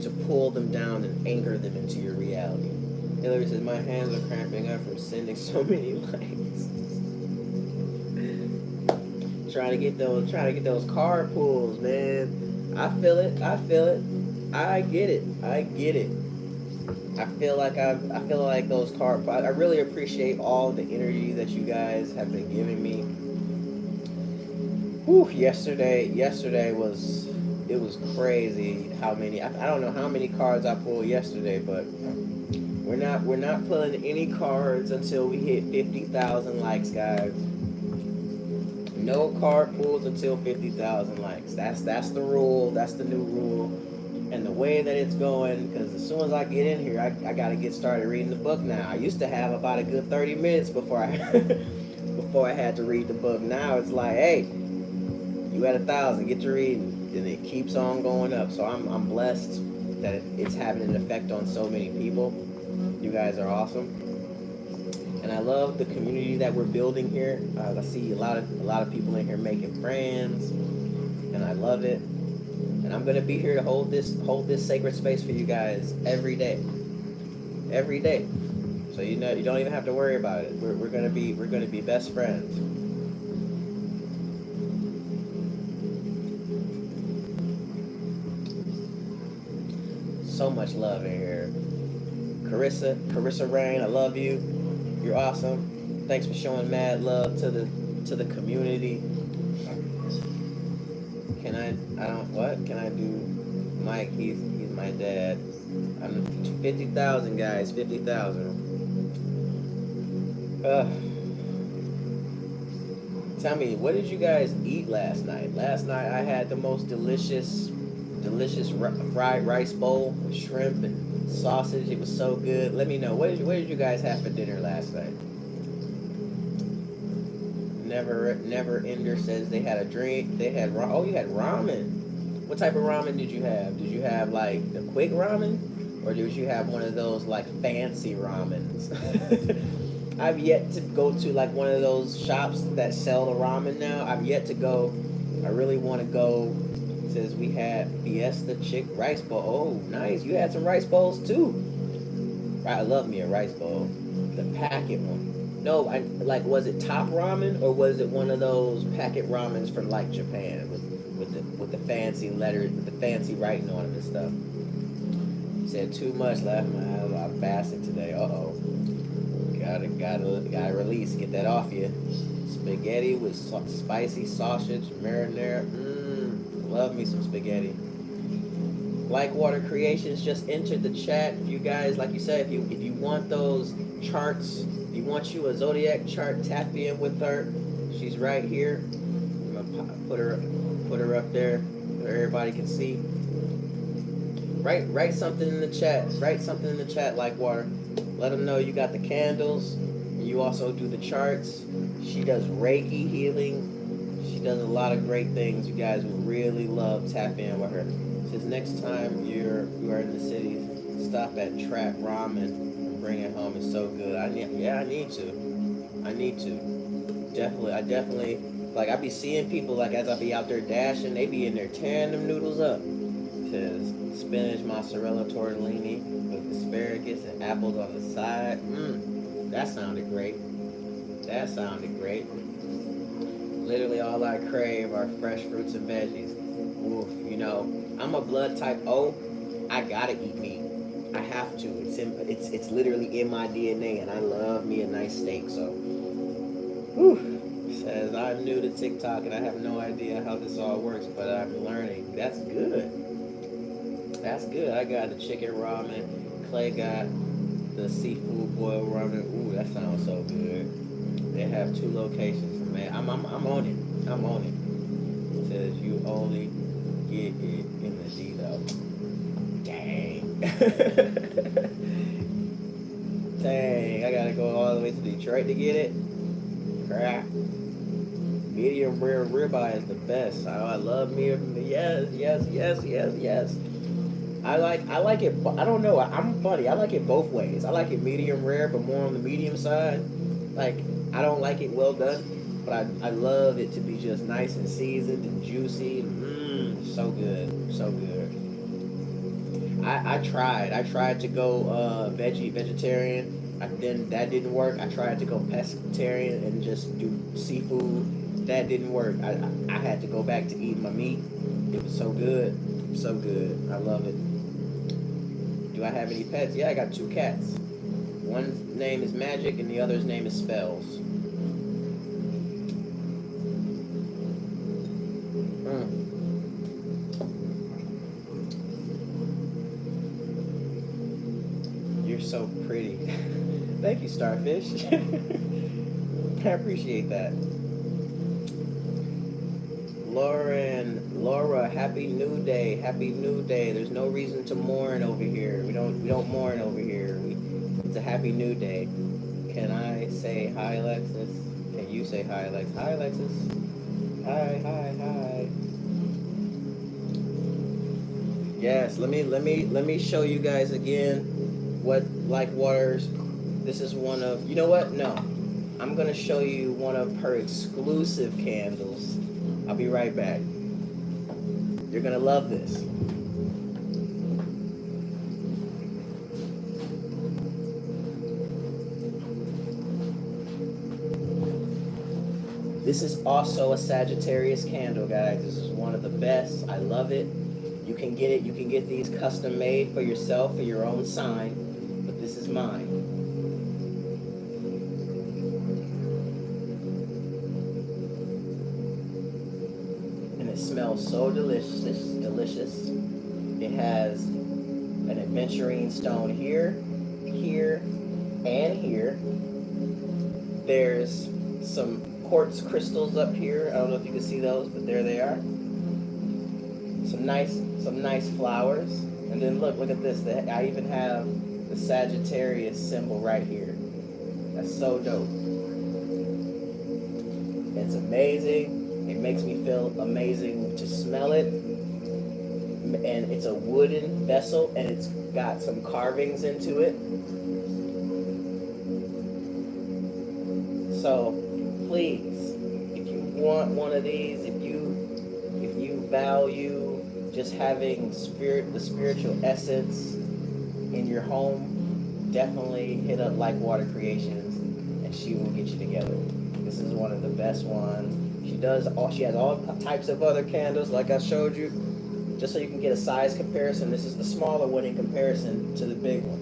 to pull them down and anchor them into your reality? Hillary says, my hands are cramping up from sending so many likes. trying to get those card pulls, man. I feel it. I get it. I feel like those card. I really appreciate all the energy that you guys have been giving me. Whew, yesterday was crazy. How many? I don't know how many cards I pulled yesterday, but we're not pulling any cards until we hit 50,000 likes, guys. No card pulls until 50,000 likes. That's the rule. That's the new rule. And the way that it's going, because as soon as I get in here, I got to get started reading the book now. I used to have about a good 30 minutes before I before I had to read the book. Now it's like, hey, you at 1,000, get to reading, and it keeps on going up. So I'm blessed that it's having an effect on so many people. You guys are awesome, and I love the community that we're building here. I see a lot of people in here making friends, and I love it. And I'm gonna be here to hold this sacred space for you guys every day. So you don't even have to worry about it. We're gonna be best friends. So much love in here. Carissa Rain, I love you. You're awesome. Thanks for showing mad love to the community. Can I do? Mike, he's my dad. I'm 50,000 guys, 50,000. Tell me, what did you guys eat last night? Last night I had the most delicious fried rice bowl with shrimp and sausage. It was so good. Let me know, what did you guys have for dinner last night? Never Ender says they had a drink. They had you had ramen. What type of ramen did you have? Did you have like the quick ramen, or did you have one of those like fancy ramens? I've yet to go to like one of those shops that sell the ramen now. I've yet to go. I really want to go. It says we had Fiesta Chick rice bowl. Oh, nice. You had some rice bowls too. I love me a rice bowl. The packet one. No, was it Top Ramen, or was it one of those packet ramens from like Japan with the fancy letters, with the fancy writing on them and stuff? You said too much last night. I'm fasting today. Gotta release. Get that off you. Spaghetti with spicy sausage, marinara. Love me some spaghetti. Blackwater Creations just entered the chat. If you guys, like you said, if you want those charts, if you want you a zodiac chart, tap in with her. She's right here. I'm gonna put her up there where everybody can see. Write something in the chat. Write something in the chat, Blackwater. Let them know you got the candles. You also do the charts. She does Reiki healing. She does a lot of great things. You guys will really love tap in with her. Says next time you are in the city, stop at Trap Ramen and bring it home. It's so good. I need to. I definitely, Like I be seeing people like as I be out there dashing, they be in there tearing them noodles up. It says spinach, mozzarella, tortellini with asparagus and apples on the side. That sounded great. That sounded great. Literally all I crave are fresh fruits and veggies. Oof, you know, I'm a blood type O. I gotta eat meat. I have to. It's literally in my DNA, and I love me a nice steak. So, says I'm new to TikTok and I have no idea how this all works, but I'm learning. That's good. That's good. I got the chicken ramen. Clay got the seafood boiled ramen. Ooh, that sounds so good. They have 2 locations, man. I'm on it. I'm on it. It says you only get it in the D though. Dang. Dang, I gotta go all the way to Detroit to get it. Crap. Medium rare ribeye is the best. I love medium. Yes. I like it. I don't know. I'm funny. I like it both ways. I like it medium rare, but more on the medium side. Like I don't like it well done, but I love it to be just nice and seasoned and juicy. So good, so good. I tried to go vegetarian. Then that didn't work. I tried to go pescatarian and just do seafood. That didn't work. I had to go back to eating my meat. It was so good. So good. I love it. Do I have any pets? Yeah, I got 2 cats. One's name is Magic and the other's name is Spells. You're so pretty. Thank you, Starfish. I appreciate that. Laura, happy new day. Happy new day. There's no reason to mourn over here. We don't mourn over here. It's a happy new day. Can I say hi, Alexis? Can you say hi, Alexis? Hi, Alexis. Hi. Yes, let me show you guys again what Like Waters. This is one of, you know what? No. I'm going to show you one of her exclusive candles. I'll be right back. You're going to love this. This is also a Sagittarius candle, guys. This is one of the best. I love it. You can get it. You can get these custom made for yourself, for your own sign. But this is mine. Smells so delicious. It has an aventurine stone here, and here. There's some quartz crystals up here. I don't know if you can see those, but there they are. Some nice flowers. And then look at this. I even have the Sagittarius symbol right here. That's so dope. It's amazing. It makes me feel amazing to smell it. And it's a wooden vessel, and it's got some carvings into it. So please, if you want one of these, if you value just having the spiritual essence in your home, definitely hit up Like Water Creations, and she will get you together. This is one of the best ones. She has all types of other candles, like I showed you, just so you can get a size comparison. This is the smaller one in comparison to the big one.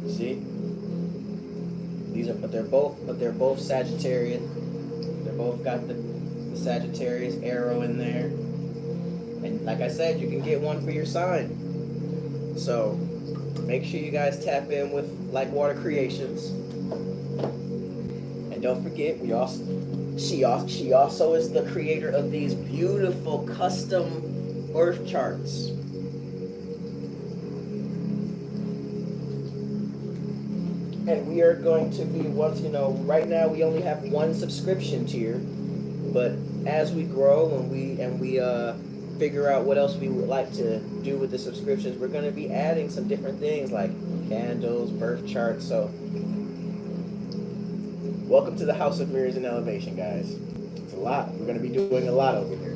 See? But they're both Sagittarius. They're both got the Sagittarius arrow in there. And like I said, you can get one for your sign. So make sure you guys tap in with Like Water Creations. And don't forget, she also is the creator of these beautiful custom birth charts. And we are going to be, right now we only have 1 subscription tier, but as we grow and we figure out what else we would like to do with the subscriptions, we're going to be adding some different things like candles, birth charts. So Welcome to the House of Mirrors and Elevation, guys. It's a lot. We're going to be doing a lot over here.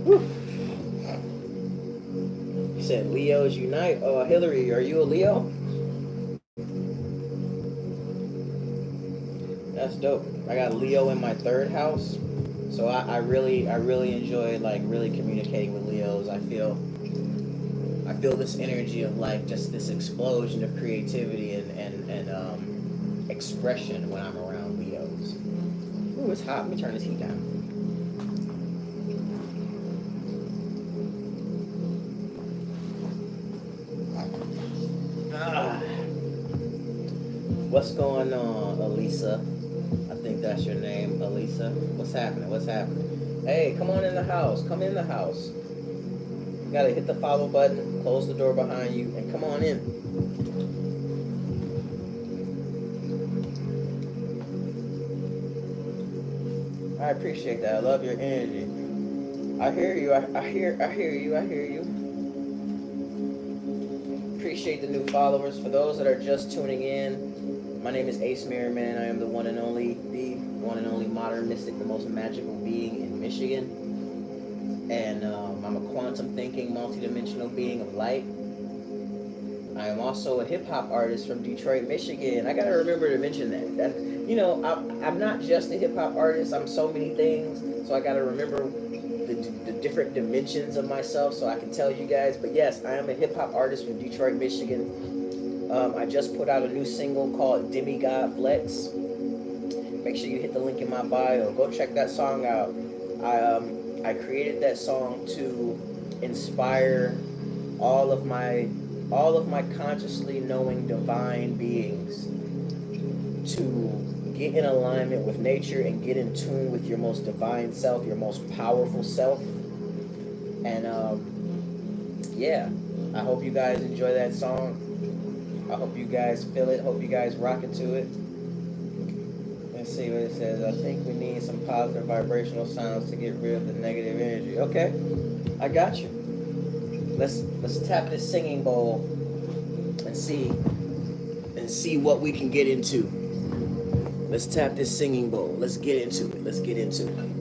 Whew. You said Leos unite. Oh, Hillary, are you a Leo? That's dope. I got Leo in my third house, so I really enjoy like really communicating with Leos. I feel this energy of like just this explosion of creativity and expression when I'm around Leos. Ooh, it's hot. Let me turn this heat down. What's going on, Elisa? I think that's your name, Elisa. What's happening? What's happening? Hey, come on in the house. Come in the house. You gotta hit the follow button, close the door behind you, and come on in. I appreciate that. I love your energy. I hear you. I hear you. Appreciate the new followers. For those that are just tuning in, my name is Ace Merriman. I am the one and only modern mystic, the most magical being in Michigan. And I'm a quantum thinking, multidimensional being of light. I am also a hip hop artist from Detroit, Michigan. I gotta remember to mention that. I'm not just a hip hop artist. I'm so many things. So I gotta remember the different dimensions of myself so I can tell you guys. But yes, I am a hip hop artist from Detroit, Michigan. I just put out a new single called Demigod Flex. Make sure you hit the link in my bio. Go check that song out. I created that song to inspire all of my consciously knowing divine beings to get in alignment with nature and get in tune with your most divine self, your most powerful self. And yeah, I hope you guys enjoy that song. I hope you guys feel it. Hope you guys rock into it. Let's see what it says. I think we need some positive vibrational sounds to get rid of the negative energy. Okay, I got you. Let's tap this singing bowl and see what we can get into. Let's tap this singing bowl. Let's get into it. Let's get into it.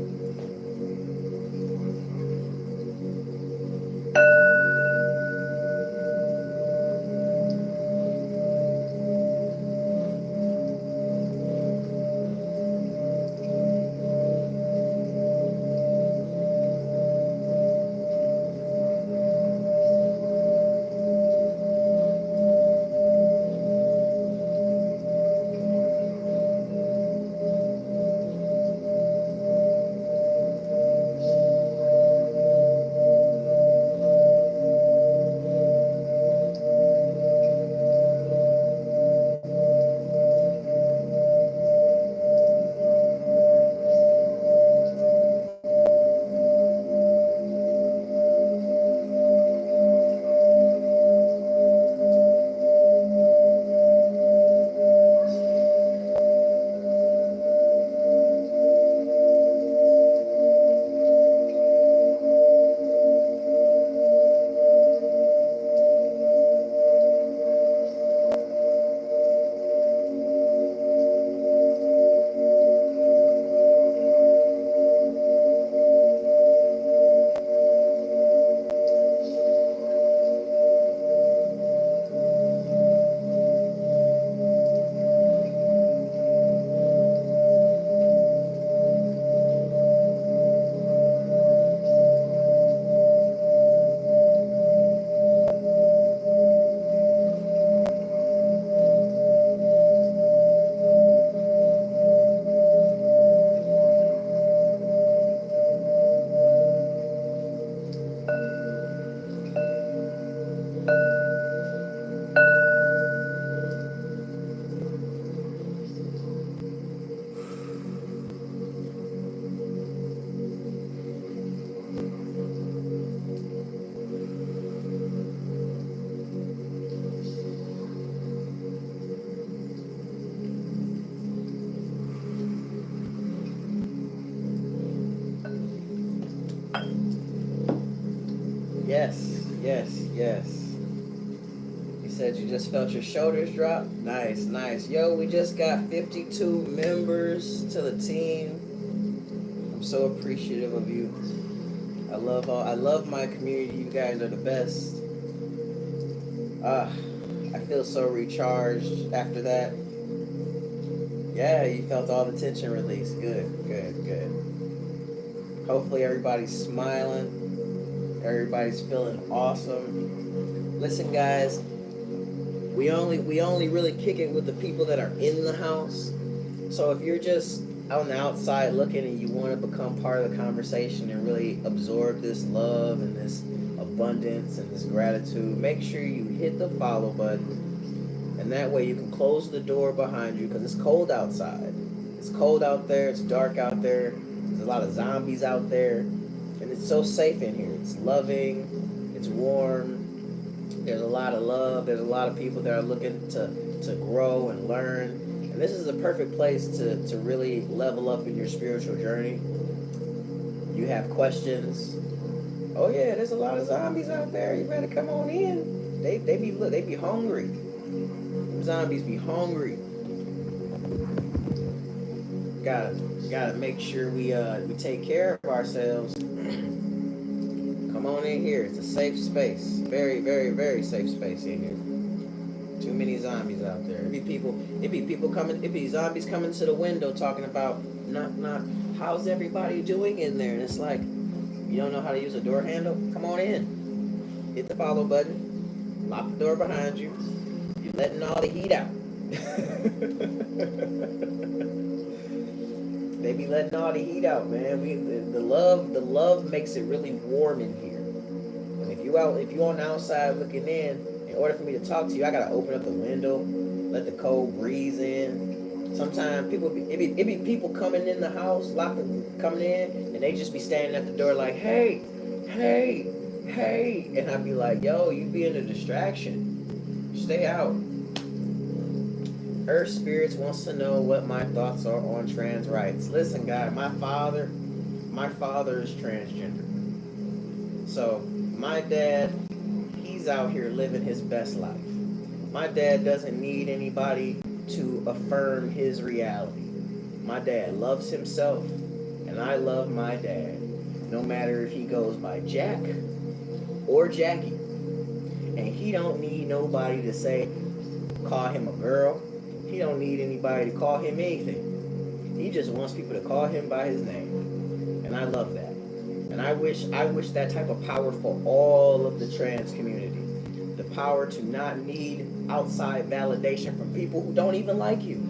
Yes, yes, yes. You said you just felt your shoulders drop. Nice, nice. Yo, we just got 52 members to the team. I'm so appreciative of you. I love my community. You guys are the best. Ah, I feel so recharged after that. Yeah, you felt all the tension release. Good, good, good. Hopefully everybody's smiling. Everybody's feeling awesome. Listen, guys, we only really kick it with the people that are in the house. So if you're just on the outside looking and you want to become part of the conversation and really absorb this love and this abundance and this gratitude, make sure you hit the follow button. And that way you can close the door behind you, because it's cold outside. It's cold out there. It's dark out there. There's a lot of zombies out there. And it's so safe in here. It's loving. It's warm. There's a lot of love. There's a lot of people that are looking to grow and learn. And this is the perfect place to really level up in your spiritual journey. You have questions. Oh yeah, there's a lot of zombies out there. You better come on in. They be hungry. Zombies be hungry. Gotta make sure we take care of ourselves. Come on in here. It's a safe space. Very, very, very safe space in here. Too many zombies out there. It'd be zombies coming to the window talking about knock, how's everybody doing in there? And it's like, you don't know how to use a door handle? Come on in. Hit the follow button. Lock the door behind you. You're letting all the heat out. They be letting all the heat out, man. The love makes it really warm in here. And if you on the outside looking in order for me to talk to you, I gotta open up the window, let the cold breeze in. Sometimes it be people coming in the house, coming in, and they just be standing at the door like, hey, and I'd be like, yo, you being a distraction. Stay out. Earth Spirits wants to know what my thoughts are on trans rights. Listen, guys, my father is transgender. So my dad, he's out here living his best life. My dad doesn't need anybody to affirm his reality. My dad loves himself, and I love my dad. No matter if he goes by Jack or Jackie. And he don't need nobody to call him a girl. He don't need anybody to call him anything. He just wants people to call him by his name. And I love that. And I wish that type of power for all of the trans community. The power to not need outside validation from people who don't even like you.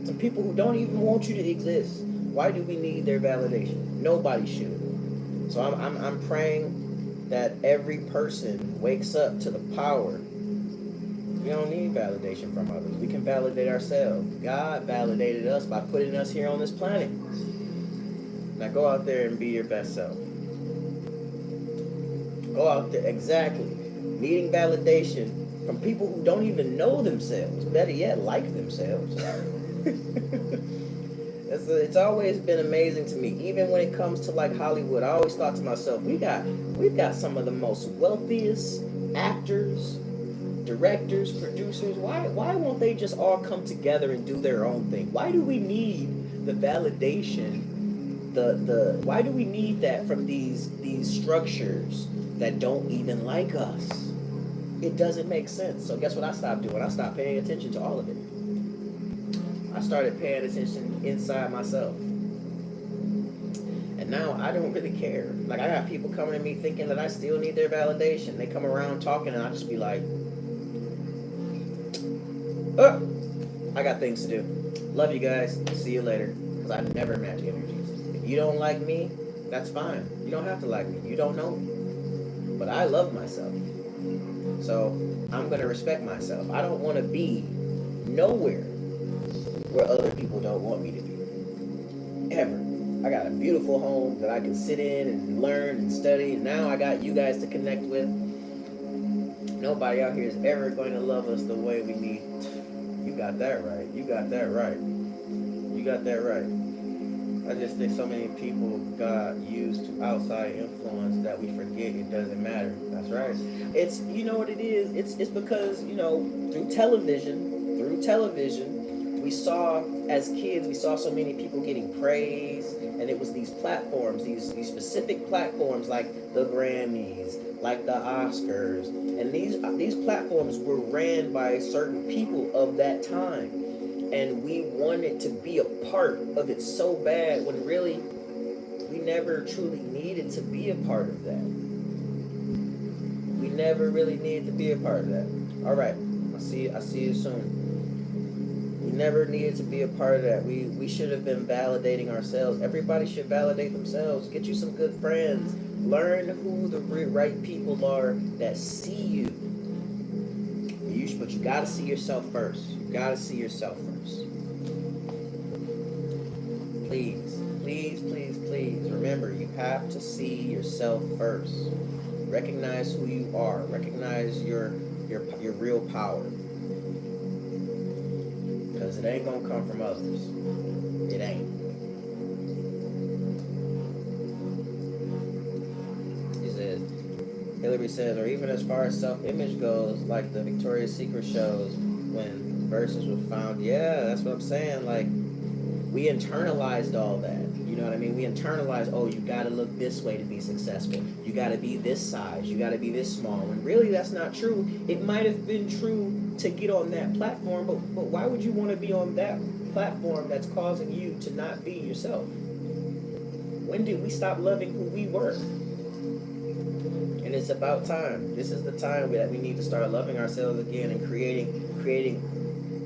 Some people who don't even want you to exist. Why do we need their validation? Nobody should. So I'm praying that every person wakes up to the power. We don't need validation from others. We can validate ourselves. God validated us by putting us here on this planet. Now go out there and be your best self. Go out there, exactly. Needing validation from people who don't even know themselves. Better yet, like themselves. It's always been amazing to me. Even when it comes to like Hollywood, I always thought to myself, we've got some of the most wealthiest actors, directors, producers. Why won't they just all come together and do their own thing? Why do we need the validation? Why do we need that from these structures that don't even like us? It doesn't make sense. So guess what I stopped doing? I stopped paying attention to all of it. I started paying attention inside myself. And now I don't really care. Like, I got people coming to me thinking that I still need their validation. They come around talking and I just be like, oh, I got things to do. Love you guys. See you later. Because I never match energies. If you don't like me, that's fine. You don't have to like me. You don't know me. But I love myself. So I'm going to respect myself. I don't want to be nowhere where other people don't want me to be. Ever. I got a beautiful home that I can sit in and learn and study. And now I got you guys to connect with. Nobody out here is ever going to love us the way we need. You got that right. You got that right. You got that right. I just think so many people got used to outside influence that we forget it doesn't matter. That's right. It's, you know what it is. It's because, you know, through television, we saw, as kids, we saw so many people getting praise, and it was these platforms, these specific platforms like the Grammys, like the Oscars, and these platforms were ran by certain people of that time, and we wanted to be a part of it so bad when really we never truly needed to be a part of that. We never really needed to be a part of that. All right, I see you soon. We never needed to be a part of that. We should have been validating ourselves. Everybody should validate themselves. Get you some good friends. Learn who the right people are that see you. But you gotta see yourself first. You gotta see yourself first. Please, please, please, please. Remember, you have to see yourself first. Recognize who you are. Recognize your real power. Because it ain't gonna come from others. It ain't. He says, Hillary says, or even as far as self-image goes, like the Victoria's Secret shows, when verses were found. Yeah, that's what I'm saying. Like, we internalized all that. You know what I mean? We internalized, oh, you got to look this way to be successful. You got to be this size. You got to be this small. When really that's not true. It might have been true to get on that platform, but why would you want to be on that platform that's causing you to not be yourself? When did we stop loving who we were? And it's about time. This is the time that we need to start loving ourselves again and creating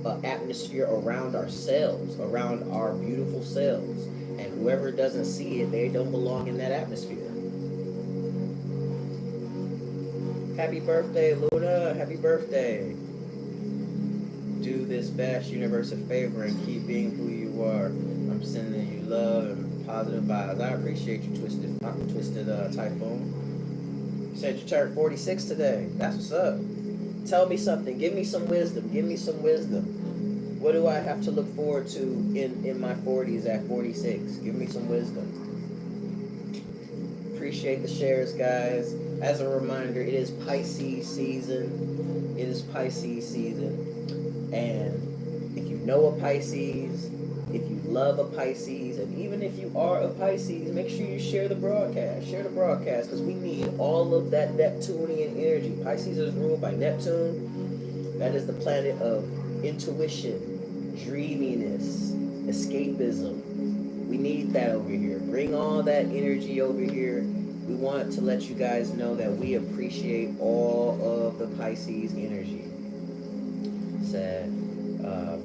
an atmosphere around ourselves, around our beautiful selves. And whoever doesn't see it, they don't belong in that atmosphere. Happy birthday, Luna. Happy birthday. Do this vast universe a favor and keep being who you are. I'm sending you love and positive vibes. I appreciate you, Twisted Typhoon. You said you turned 46 today. That's what's up. Tell me something. Give me some wisdom. Give me some wisdom. What do I have to look forward to in my 40s at 46? Give me some wisdom. Appreciate the shares, guys. As a reminder, it is Pisces season. It is Pisces season. And if you know a Pisces, if you love a Pisces, and even if you are a Pisces, make sure you share the broadcast. Share the broadcast, because we need all of that Neptunian energy. Pisces is ruled by Neptune. That is the planet of intuition, dreaminess, escapism. We need that over here. Bring all that energy over here. We want to let you guys know that we appreciate all of the Pisces energy. Said,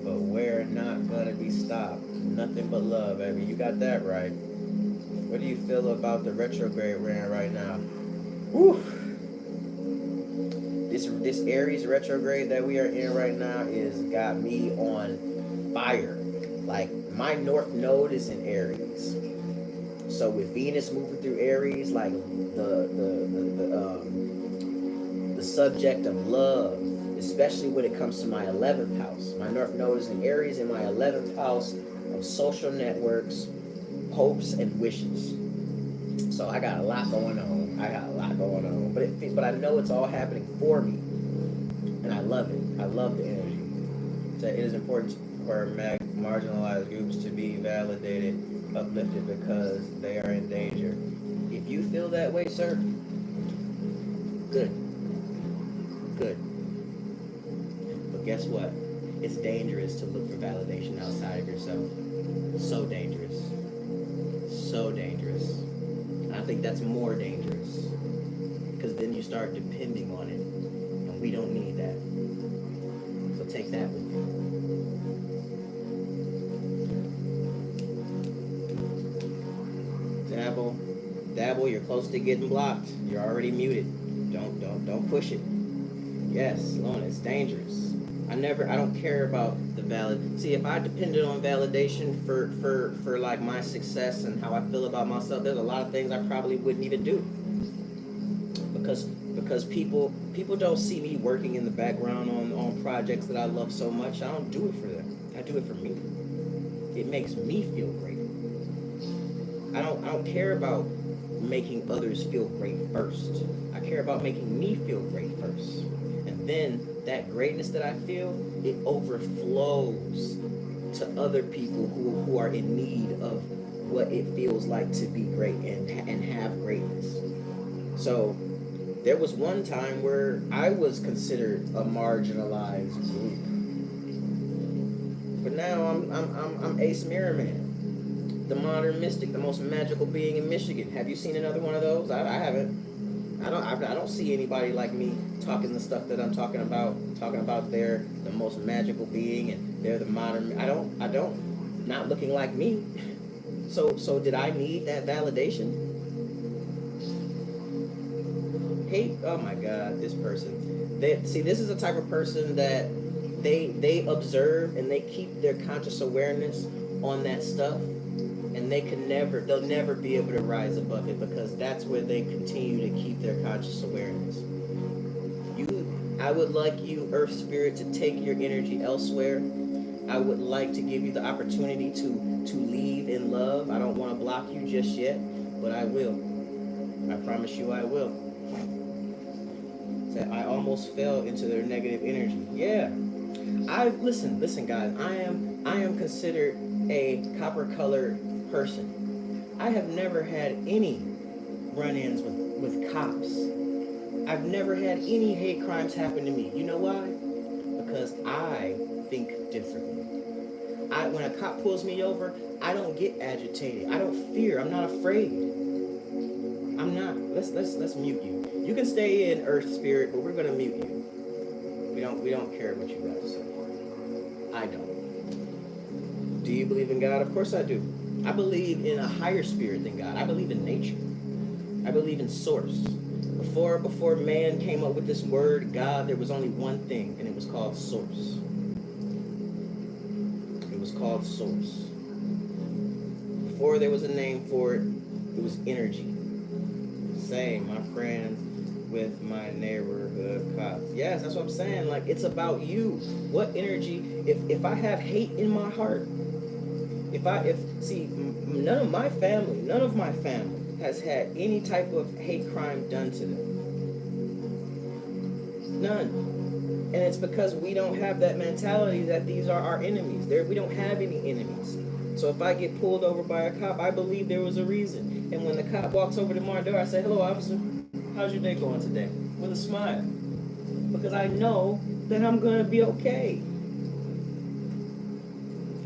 but we're not gonna be stopped. Nothing but love, baby. You got that right. What do you feel about the retrograde we're in right now? Whew. This Aries retrograde that we are in right now is got me on fire. Like, my North Node is in Aries. So with Venus moving through Aries, like the subject of love, especially when it comes to my 11th house. My North Node is in Aries in my 11th house of social networks, hopes, and wishes. So I got a lot going on. But I know it's all happening for me. And I love it. I love the energy. So it is important for marginalized groups to be validated, uplifted, because they are in danger. If you feel that way, sir, good. Good. But guess what? It's dangerous to look for validation outside of yourself. So dangerous. So dangerous. And I think that's more dangerous. Because then you start depending on it. And we don't need that. So take that with you. Dabble, you're close to getting blocked. You're already muted. Don't push it. Yes, Lona, it's dangerous. I don't care about the See, if I depended on validation for like my success and how I feel about myself, there's a lot of things I probably wouldn't even do. Because people don't see me working in the background on projects that I love so much. I don't do it for them. I do it for me. It makes me feel great. I don't care about making others feel great first. I care about making me feel great first. And then that greatness that I feel, it overflows to other people who are in need of what it feels like to be great and have greatness. So there was one time where I was considered a marginalized group, but now I'm Ace Mirror Man, the modern mystic, the most magical being in Michigan. Have you seen another one of those? I haven't. I don't see anybody like me talking the stuff that I'm talking about they're the most magical being and they're the modern. I don't, not looking like me. So did I need that validation? Hate. Oh my God, this person. They see, this is the type of person that they observe and they keep their conscious awareness on that stuff, and they'll never be able to rise above it, because that's where they continue to keep their conscious awareness. I would like you, Earth Spirit, to take your energy elsewhere. I would like to give you the opportunity to leave in love. I don't want to block you just yet, but I will. I promise you I will. So I almost fell into their negative energy. Yeah. Listen, guys, I am considered a copper colored person. I have never had any run-ins with cops. I've never had any hate crimes happen to me. You know why? Because I think differently. When a cop pulls me over, I don't get agitated. I don't fear. I'm not afraid. I'm not. Let's mute you. You can stay in, Earth Spirit, but we're gonna mute you. We don't care what you got to say. I don't. Do you believe in God? Of course I do. I believe in a higher spirit than God. I believe in nature. I believe in source. Before man came up with this word God, there was only one thing, and it was called source. It was called source. Before there was a name for it, it was energy. Same, my friends, with my neighborhood cops. Yes, that's what I'm saying. Like, it's about you. What energy? If I have hate in my heart, none of my family has had any type of hate crime done to them. None. And it's because we don't have that mentality that these are our enemies. We don't have any enemies. So if I get pulled over by a cop, I believe there was a reason. And when the cop walks over to my door, I say, "Hello, officer. How's your day going today?" With a smile. Because I know that I'm going to be okay.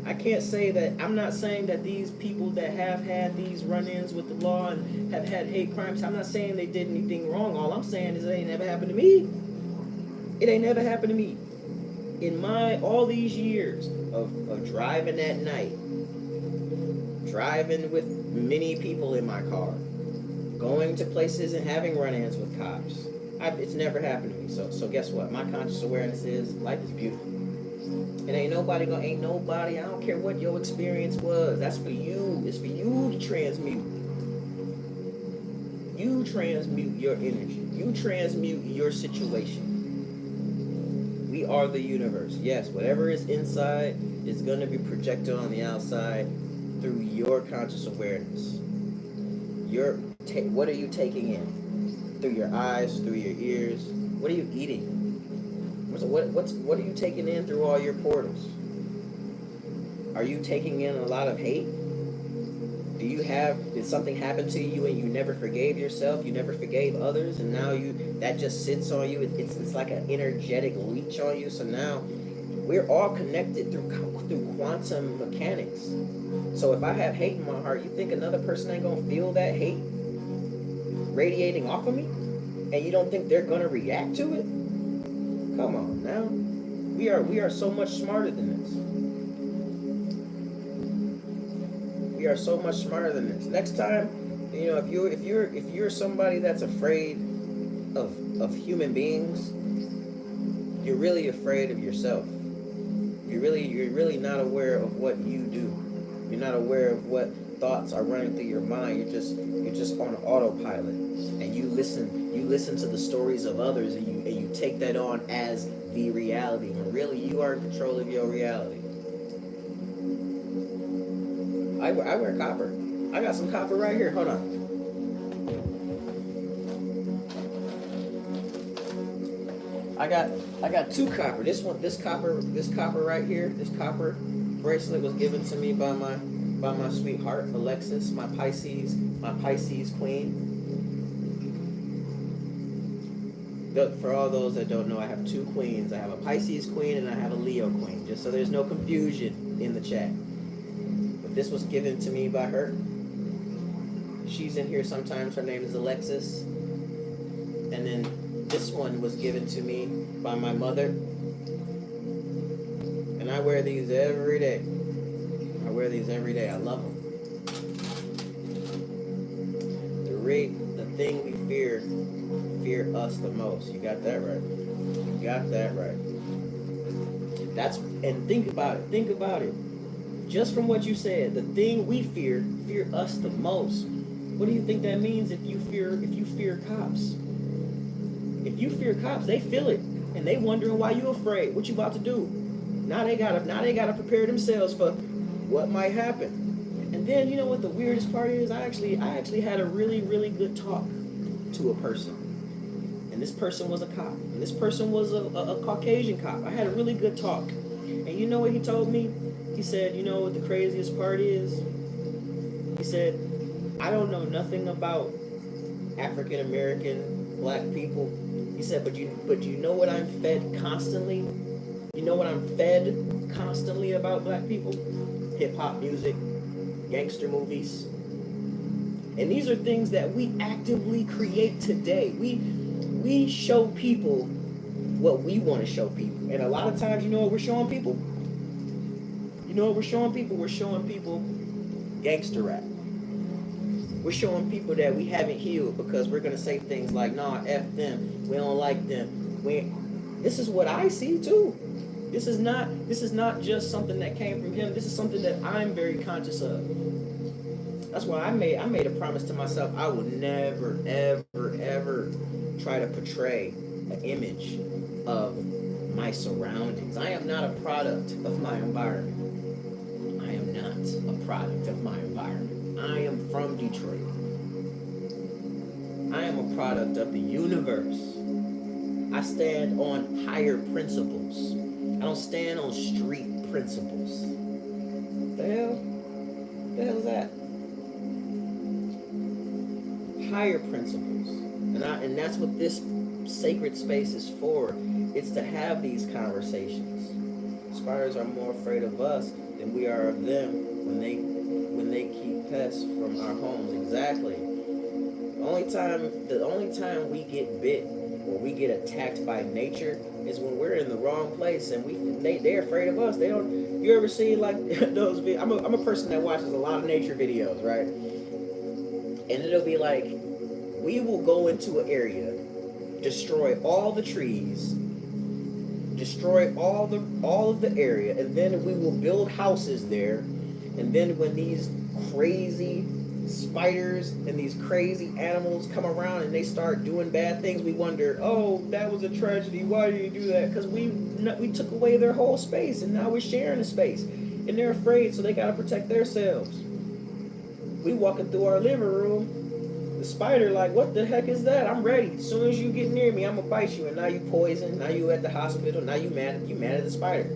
I can't say that. I'm not saying that these people that have had these run-ins with the law and have had hate crimes, I'm not saying they did anything wrong. All I'm saying is it ain't never happened to me. It ain't never happened to me. In all these years of driving at night, driving with many people in my car, going to places and having run-ins with cops, it's never happened to me. So guess what? My conscious awareness is life is beautiful. And ain't nobody, I don't care what your experience was. That's for you. It's for you to transmute. You transmute your energy. You transmute your situation. We are the universe. Yes, whatever is inside is going to be projected on the outside through your conscious awareness. What are you taking in? Through your eyes, through your ears. What are you eating? What are you taking in through all your portals? Are you taking in a lot of hate? Did something happen to you and you never forgave yourself? You never forgave others, and now that just sits on you. It's like an energetic leech on you. So now we're all connected through quantum mechanics. So if I have hate in my heart, you think another person ain't gonna feel that hate radiating off of me? And you don't think they're gonna react to it? Come on now. We are so much smarter than this. We are so much smarter than this. Next time, if you're somebody that's afraid of human beings, you're really afraid of yourself. You're really not aware of what you do. You're not aware of what thoughts are running through your mind. You're just on autopilot, and you listen to the stories of others, and you take that on as the reality, when really you are in control of your reality. I wear copper. I got some copper right here. Hold on. I got two copper. This copper right here, this copper bracelet was given to me by my sweetheart Alexis, my Pisces queen. For all those that don't know, I have two queens. I have a Pisces queen and I have a Leo queen, just so there's no confusion in the chat. But this was given to me by her. She's in here sometimes. Her name is Alexis. And then this one was given to me by my mother. And I wear these every day. I wear these every day. I love them. The thing we fear us the most. You got that right. You got that right. And think about it. Just from what you said, the thing we fear us the most. What do you think that means if you fear cops? If you fear cops, they feel it, and they wondering why you afraid. What you about to do? Now they gotta prepare themselves for what might happen. And then you know what the weirdest part is? I actually had a really, really good talk to a person, and this person was a cop, and this person was a Caucasian cop. I had a really good talk, and you know what he told me? He said, you know what the craziest part is? He said, I don't know nothing about African American black people. He said, but you know what I'm fed constantly? You know what I'm fed constantly about black people? Hip hop music, gangster movies. And these are things that we actively create today. We show people what we want to show people. And a lot of times, you know what we're showing people? You know what we're showing people? We're showing people gangster rap. We're showing people that we haven't healed because we're going to say things like, nah, F them. We don't like them. This is what I see too. This is not just something that came from him. This is something that I'm very conscious of. That's why I made a promise to myself. I would never, ever, ever try to portray an image of my surroundings. I am not a product of my environment. I am not a product of my environment. I am from Detroit. I am a product of the universe. I stand on higher principles. I don't stand on street principles. The hell is that? Higher principles. And that's what this sacred space is for. It's to have these conversations. Spiders are more afraid of us than we are of them when they keep pests from our homes. Exactly. The only time we get bit or we get attacked by nature is when we're in the wrong place and they're afraid of us. They don't. You ever see like those videos? I'm a person that watches a lot of nature videos, right? And it'll be like, we will go into an area, destroy all the trees, destroy all of the area, and then we will build houses there. And then when these crazy spiders and these crazy animals come around and they start doing bad things, we wonder, oh, that was a tragedy. Why did you do that? Because we took away their whole space, and now we're sharing the space. And they're afraid, so they got to protect themselves. We walking through our living room, the spider like, what the heck is that? I'm ready. As soon as you get near me, I'm gonna bite you. And now you poisoned. Now you at the hospital. Now you mad at the spider.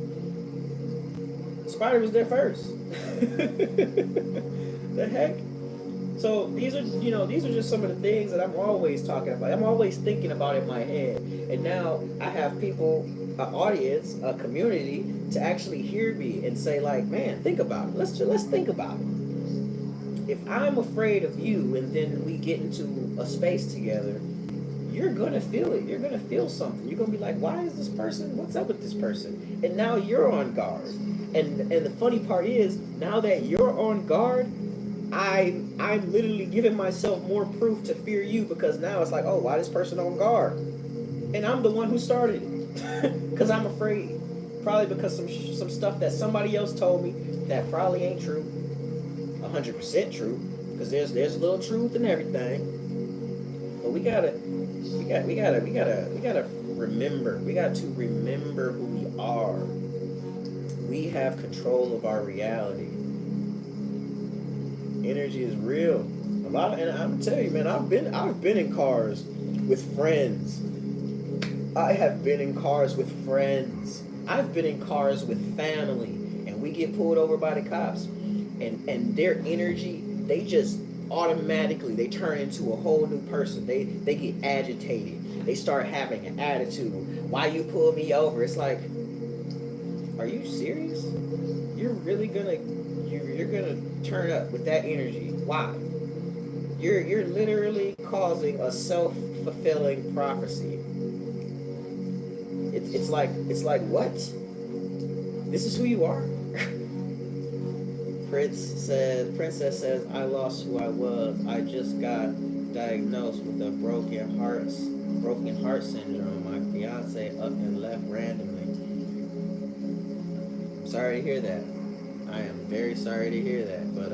The spider was there first. The heck? So these are just some of the things that I'm always talking about. I'm always thinking about in my head. And now I have people, an audience, a community to actually hear me and say like, man, think about it. Let's think about it. If I'm afraid of you and then we get into a space together, you're going to feel it. You're going to feel something. You're going to be like, why is this person? What's up with this person? And now you're on guard. And the funny part is, now that you're on guard, I'm literally giving myself more proof to fear you, because now it's like, oh, why is this person on guard? And I'm the one who started it because I'm afraid. Probably because some stuff that somebody else told me that probably ain't true. 100% true, because there's a little truth in everything. But we gotta remember. We got to remember who we are. We have control of our reality. energy is real. A lot of, and I'm telling you, man, I've been in cars with friends. I have been in cars with friends. I've been in cars with family, and we get pulled over by the cops, and their energy, they just automatically they turn into a whole new person. They get agitated. They start having an attitude. Why you pull me over? It's like, are you serious? You're really gonna you're gonna turn up with that energy? Why? You're literally causing a self-fulfilling prophecy. It's like what? This is who you are. Princess says, I lost who I was. I just got diagnosed with a broken heart syndrome. My fiance up and left randomly. I'm sorry to hear that. I am very sorry to hear that. But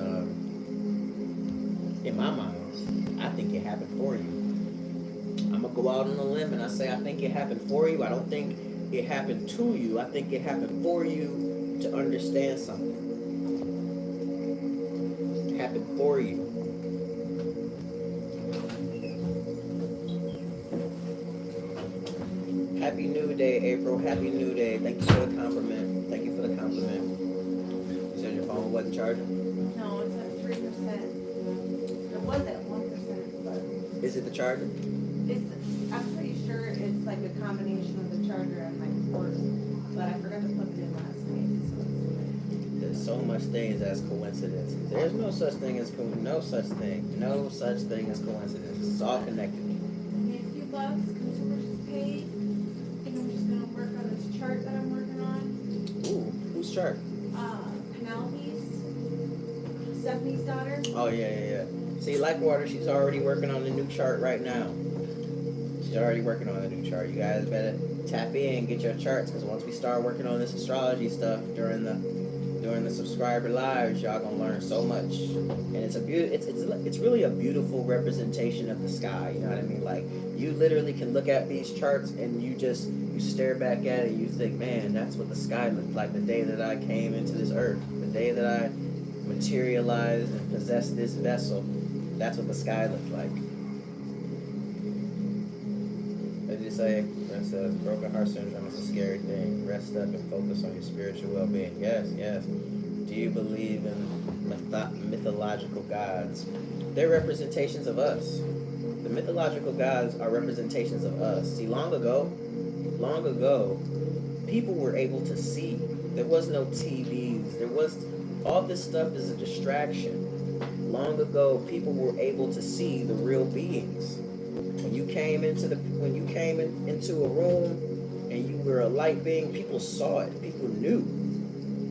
in my mind, I think it happened for you. I'm gonna go out on a limb and I say I think it happened for you. I don't think it happened to you. I think it happened for you to understand something. It happened for you. Happy New Day, April. Happy New Day. Thank you for the compliment. Thank you for the compliment. You said your phone wasn't charging? No, it's at 3%. It was at 1%, but Is it the charger? I'm pretty sure it's like a combination of the charger and my cord, but I forgot to plug it in last night. So There's so much things as coincidences. There's no such thing as no such thing as coincidences. It's all connected. a few bucks, consumers just paid. I think I'm just gonna work on this chart that I'm working on. Ooh, whose chart? Penelope's, Stephanie's daughter. Oh yeah. See, like water, she's already working on the new chart right now. She's already working on the new chart. You guys better tap in, get your charts, because once we start working on this astrology stuff during the subscriber lives, y'all gonna learn so much. And it's really a beautiful representation of the sky. You know what I mean? Like, you literally can look at these charts and you stare back at it and you think, man, that's what the sky looked like the day that I came into this earth, the day that I materialized and possessed this vessel. That's what the sky looked like. What did you say? Princess, broken heart syndrome is a scary thing. Rest up and focus on your spiritual well-being. Yes. Do you believe in mythological gods? They're representations of us. The mythological gods are representations of us. See, long ago, people were able to see. There was no TVs. All this stuff is a distraction. Long ago, people were able to see the real beings. When you came into a room and you were a light being, people saw it. People knew.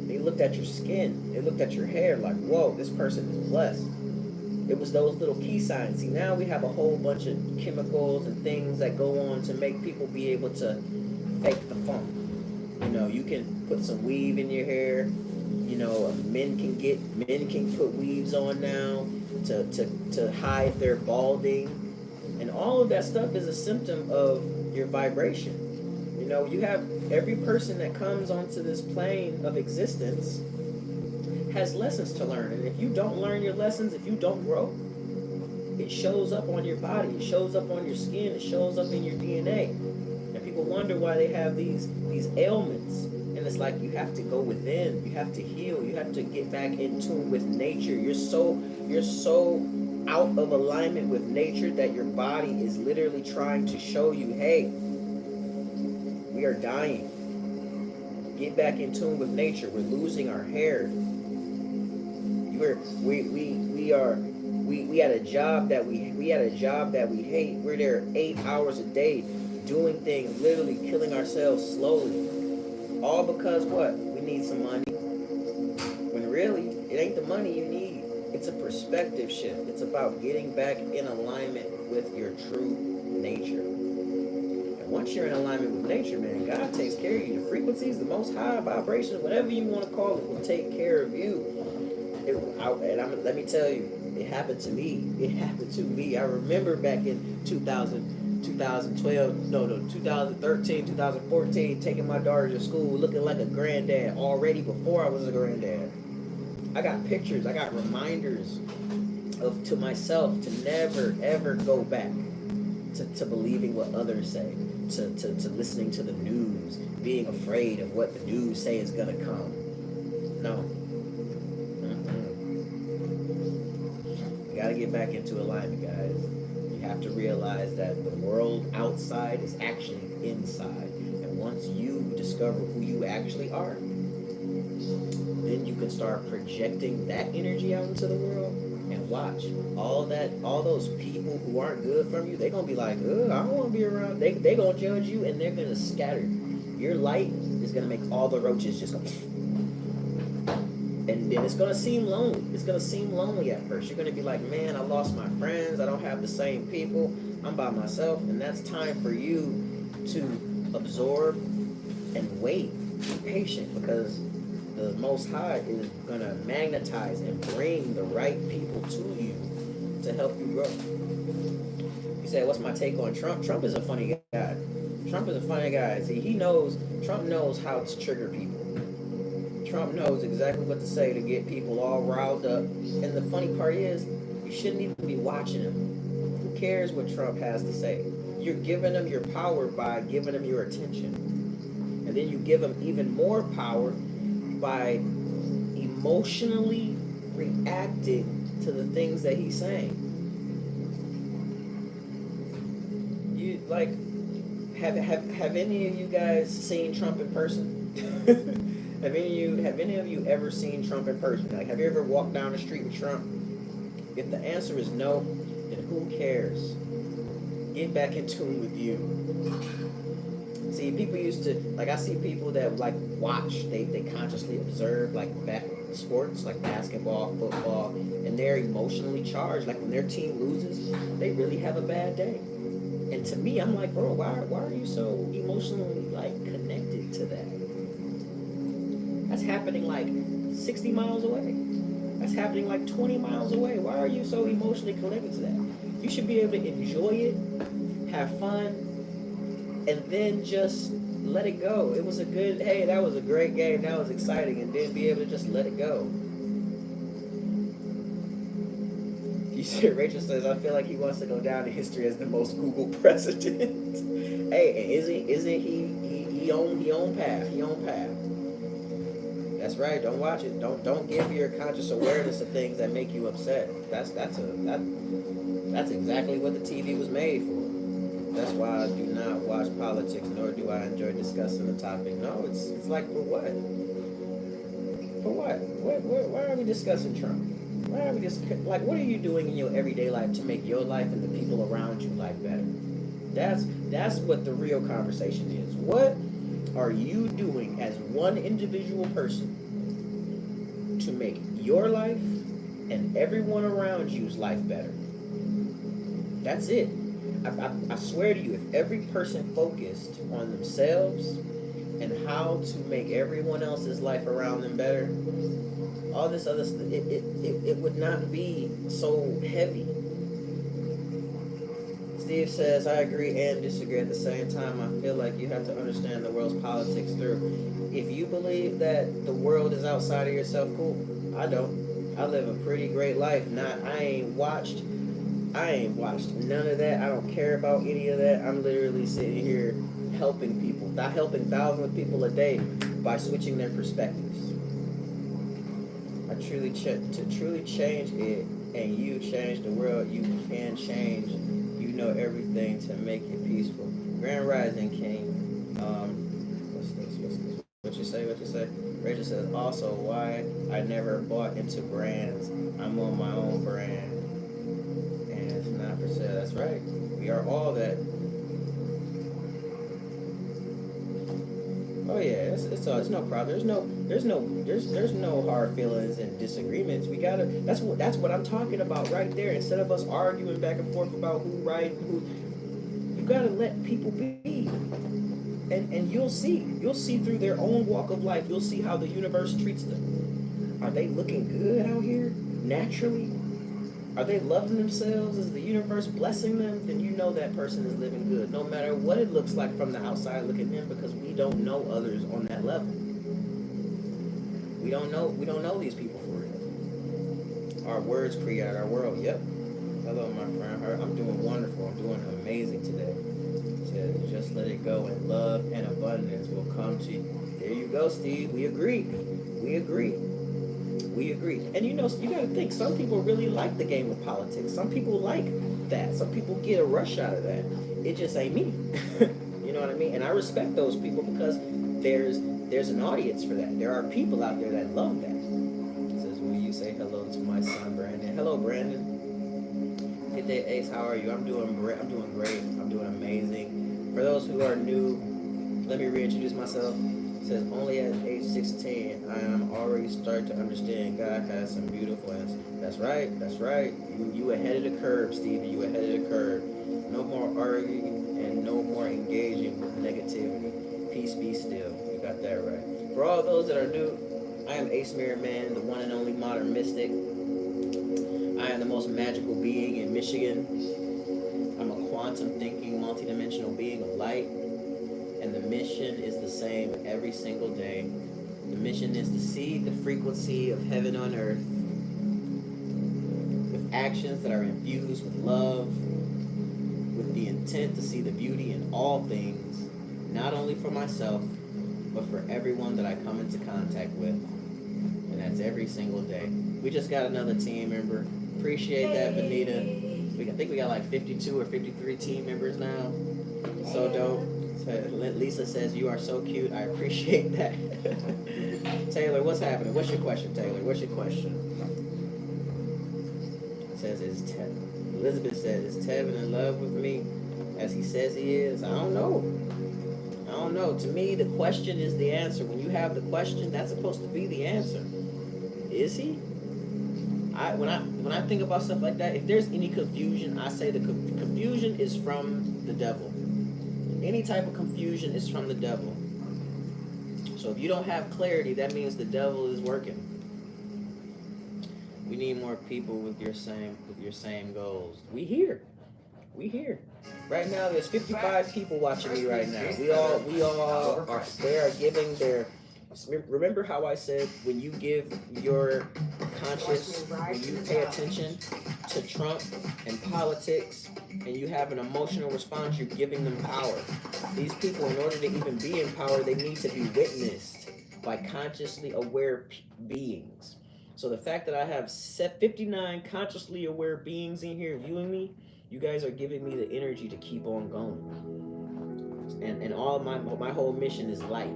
They looked at your skin. They looked at your hair like, whoa, this person is blessed. It was those little key signs. See, now we have a whole bunch of chemicals and things that go on to make people be able to fake the funk. You know, you can put some weave in your hair. You know, men can put weaves on now to hide their balding, and all of that stuff is a symptom of your vibration. You know, you have every person that comes onto this plane of existence has lessons to learn, and if you don't learn your lessons, if you don't grow, it shows up on your body, it shows up on your skin, it shows up in your DNA, and people wonder why they have these ailments. And it's like, you have to go within, you have to heal, you have to get back in tune with nature. You're so out of alignment with nature that your body is literally trying to show you, hey, we are dying. Get back in tune with nature. We're losing our hair. We had a job that we hate. We're there 8 hours a day doing things, literally killing ourselves slowly. All because what? We need some money. When really, it ain't the money you need. It's a perspective shift. It's about getting back in alignment with your true nature. And once you're in alignment with nature, man, God takes care of you. The frequencies, the most high vibrations, whatever you want to call it, will take care of you. Let me tell you, it happened to me. It happened to me. I remember back in 2013, 2014, taking my daughter to school, looking like a granddad already before I was a granddad. I got pictures, I got reminders of to myself to never ever go back to believing what others say, to listening to the news, being afraid of what the news say is gonna come. No. Mm-mm. You gotta get back into alignment, guys. You have to realize that the world outside is actually inside. And once you discover who you actually are, then you can start projecting that energy out into the world and watch all those people who aren't good from you, they're gonna be like, ugh, I don't wanna be around. They gonna judge you and they're gonna scatter. Your light is gonna make all the roaches just go, and then it's gonna seem lonely. It's gonna seem lonely at first. You're gonna be like, man, I lost my friends, I don't have the same people, I'm by myself, and that's time for you to absorb and wait. Be patient, because the Most High is gonna magnetize and bring the right people to you to help you grow. You say, what's my take on Trump? Trump is a funny guy. Trump is a funny guy. See, Trump knows how to trigger people. Trump knows exactly what to say to get people all riled up. And the funny part is, you shouldn't even be watching him. Who cares what Trump has to say? You're giving him your power by giving him your attention. And then you give him even more power by emotionally reacting to the things that he's saying. You like have any of you guys seen Trump in person? Have any of you ever seen Trump in person? Like, have you ever walked down the street with Trump? If the answer is no, then who cares? Get back in tune with you. See, people used to, like, I see people that like watch, they consciously observe like sports like basketball, football, and they're emotionally charged. Like when their team loses, they really have a bad day. And to me, I'm like, bro, why are you so emotionally like connected to that? That's happening like 60 miles away. That's happening like 20 miles away. Why are you so emotionally connected to that? You should be able to enjoy it, have fun, and then just let it go. It was a good, hey, that was a great game, that was exciting, and then be able to just let it go. You see, Rachel says, I feel like he wants to go down in history as the most Google president. Hey, isn't he on path? He on path. That's right. Don't watch it. Don't give your conscious awareness to things that make you upset. That's exactly what the TV was made for. That's why I do not watch politics, nor do I enjoy discussing the topic. No, it's like, for what? For what? Why are we discussing Trump? Why are we just like, what are you doing in your everyday life to make your life and the people around you life better? That's what the real conversation is. What are you doing as one individual person to make your life and everyone around you's life better? That's it. I swear to you, if every person focused on themselves and how to make everyone else's life around them better, all this other stuff, it would not be so heavy. Steve says, I agree and disagree at the same time. I feel like you have to understand the world's politics through. If you believe that the world is outside of yourself, cool. I don't. I live a pretty great life. I ain't watched none of that. I don't care about any of that. I'm literally sitting here helping people, not helping thousands of people a day by switching their perspectives. To truly change it, and you change the world, you can change. You know everything to make it peaceful. Grand Rising King. What's this? What you say? Rachel says, also why I never bought into brands. I'm on my own brand, and it's not for sale. That's right. We are all that. Oh yeah, it's no problem. There's no hard feelings and disagreements. We gotta. That's what I'm talking about right there. Instead of us arguing back and forth about who right and who, you gotta let people be, and you'll see through their own walk of life. You'll see how the universe treats them. Are they looking good out here naturally? Are they loving themselves? Is the universe blessing them? Then you know that person is living good, no matter what it looks like from the outside looking in, because we don't know others on that level. We don't know these people for real. Our words create our world. Yep. Hello, my friend. I'm doing wonderful. I'm doing amazing today. It says, just let it go, and love and abundance will come to you. There you go, Steve. We agree. We agree. We agree. And you got to think, some people really like the game of politics. Some people like that. Some people get a rush out of that. It just ain't me. You know what I mean? And I respect those people because there's an audience for that. There are people out there that love that. It says, will you say hello to my son, Brandon? Hello, Brandon. Good day, Ace. How are you? I'm doing great. I'm doing amazing. For those who are new, let me reintroduce myself. It says, only at age 16, I am already starting to understand God has some beautiful answers. That's right. That's right. You ahead of the curve, Stevie. You ahead of the curve. No more arguing and no more engaging with negativity. Peace be still. You got that right. For all those that are new, I am Ace Mirror Man, the one and only modern mystic. I am the most magical being in Michigan. I'm a quantum thinking, multidimensional being of light. And the mission is the same every single day. The mission is to see the frequency of heaven on earth with actions that are infused with love, with the intent to see the beauty in all things, not only for myself, but for everyone that I come into contact with. And that's every single day. We just got another team member. Appreciate that, Vanita. I think we got like 52 or 53 team members now. So dope. So Lisa says, you are so cute. I appreciate that. Taylor, what's happening? What's your question, Taylor? What's your question? It says, Elizabeth says, is Tevin in love with me as he says he is? I don't know. To me, the question is the answer. When you have the question, that's supposed to be the answer. Is he? When I think about stuff like that, if there's any confusion, I say the confusion is from the devil. Any type of confusion is from the devil. So if you don't have clarity, that means the devil is working. We need more people with your same goals. We here. Right now, there's 55 people watching me right now. We all are. They are giving their. Remember how I said when you give your conscious, when you pay attention to Trump and politics, and you have an emotional response, you're giving them power. These people, in order to even be in power, they need to be witnessed by consciously aware beings. So the fact that I have 59 consciously aware beings in here viewing me, you guys are giving me the energy to keep on going. And all my whole mission is light.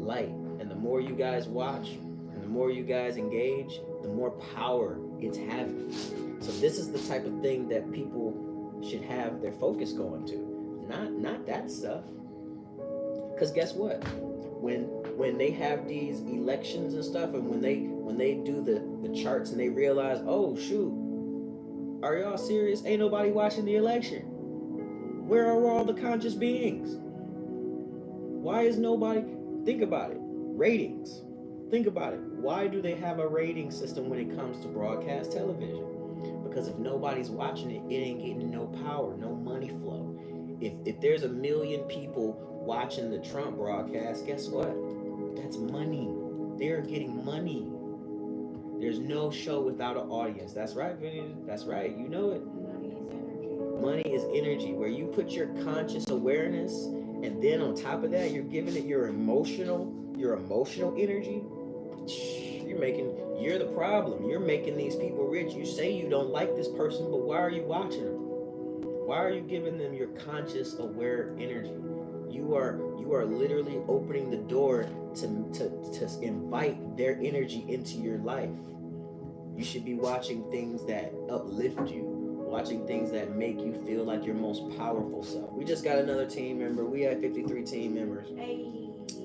And the more you guys watch and the more you guys engage, the more power it's having. So this is the type of thing that people should have their focus going to. Not that stuff. Because guess what? When they have these elections and stuff, and when they do the charts and they realize, oh shoot, are y'all serious? Ain't nobody watching the election. Where are all the conscious beings? Why is nobody? Think about it. Ratings. Think about it. Why do they have a rating system when it comes to broadcast television? Because if nobody's watching it, it ain't getting no power, no money flow. If there's 1 million people watching the Trump broadcast, guess what? That's money. They're getting money. There's no show without an audience. That's right, Vinny. That's right. You know it. Money is energy. Where you put your conscious awareness, and then on top of that, you're giving it your emotional energy. You're the problem. You're making these people rich. You say you don't like this person, but why are you watching them? Why are you giving them your conscious aware energy? You are literally opening the door to invite their energy into your life. You should be watching things that uplift you, watching things that make you feel like your most powerful self. We just got another team member. We have 53 team members. Hey.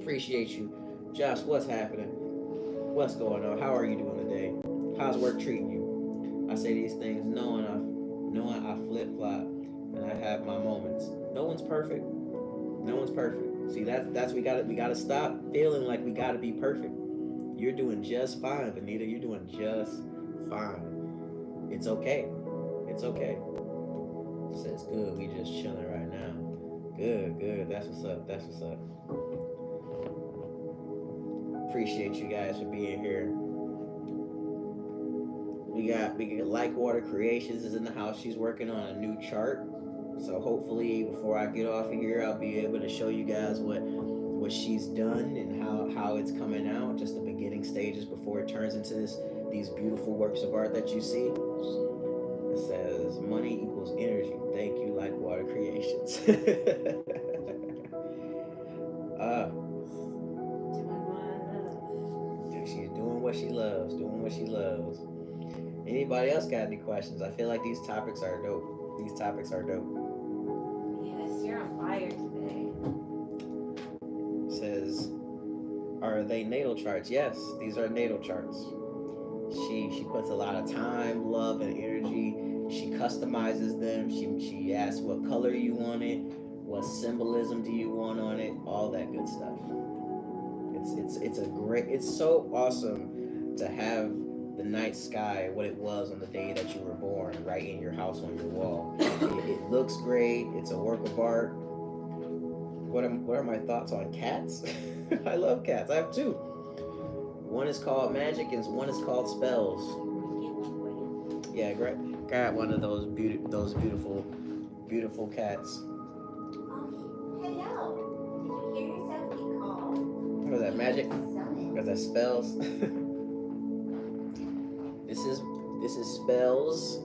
Appreciate you. Josh, what's happening? What's going on? How are you doing today? How's work treating you? I say these things knowing I flip-flop and I have my moments. No one's perfect. See, that's we gotta stop feeling like we gotta be perfect. You're doing just fine, Vanita. You're doing just fine. It's okay. It says good. We just chilling right now. Good. That's what's up. Appreciate you guys for being here. We got Like Water Creations is in the house. She's working on a new chart. So hopefully before I get off of here, I'll be able to show you guys what she's done and how it's coming out. Just the beginning stages before it turns into these beautiful works of art that you see. It says money equals energy. Thank you, Like Water Creations. She's doing what she loves, doing what she loves. Anybody else got any questions? I feel like these topics are dope. These topics are dope. Yes, you're on fire today. It says, are they natal charts? Yes, these are natal charts. She puts a lot of time, love, and energy. She customizes them. She asks what color you want it, what symbolism do you want on it, all that good stuff. It's so awesome to have the night sky what it was on the day that you were born right in your house on your wall. It looks great. It's a work of art. What are my thoughts on cats? I love cats. I have two. One is called Magic and one is called Spells. Yeah, grab one of those beautiful cats. Hello. Did you hear yourself be called? Was that Magic? Was that Spells? This is Spells.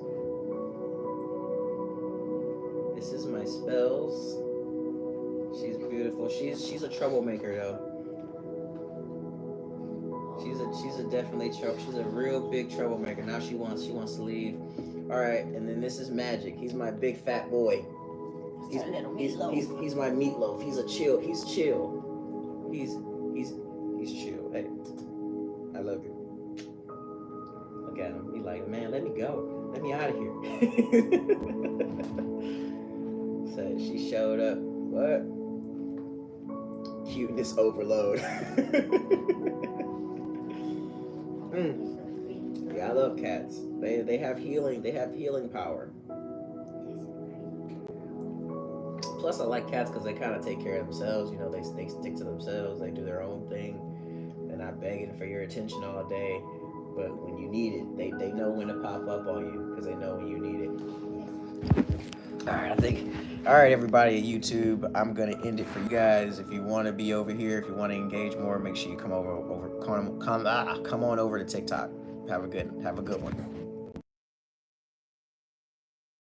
This is my Spells. She's beautiful. She's a troublemaker though. She's a real big troublemaker. Now she wants to leave. All right, and then this is Magic. He's my big fat boy. He's my meatloaf. He's chill. He's chill. He's chill. Hey, I love you. Look at him. He like, man, let me go. Let me out of here. So she showed up. What? Cuteness overload. Yeah, I love cats. They have healing. They have healing power. Plus, I like cats because they kind of take care of themselves. You know, they stick to themselves. They do their own thing. They're not begging for your attention all day. But when you need it, they know when to pop up on you because they know when you need it. All right, everybody at YouTube, I'm gonna end it for you guys. If you want to be over here, if you want to engage more, make sure you come on over to TikTok. Have a good one.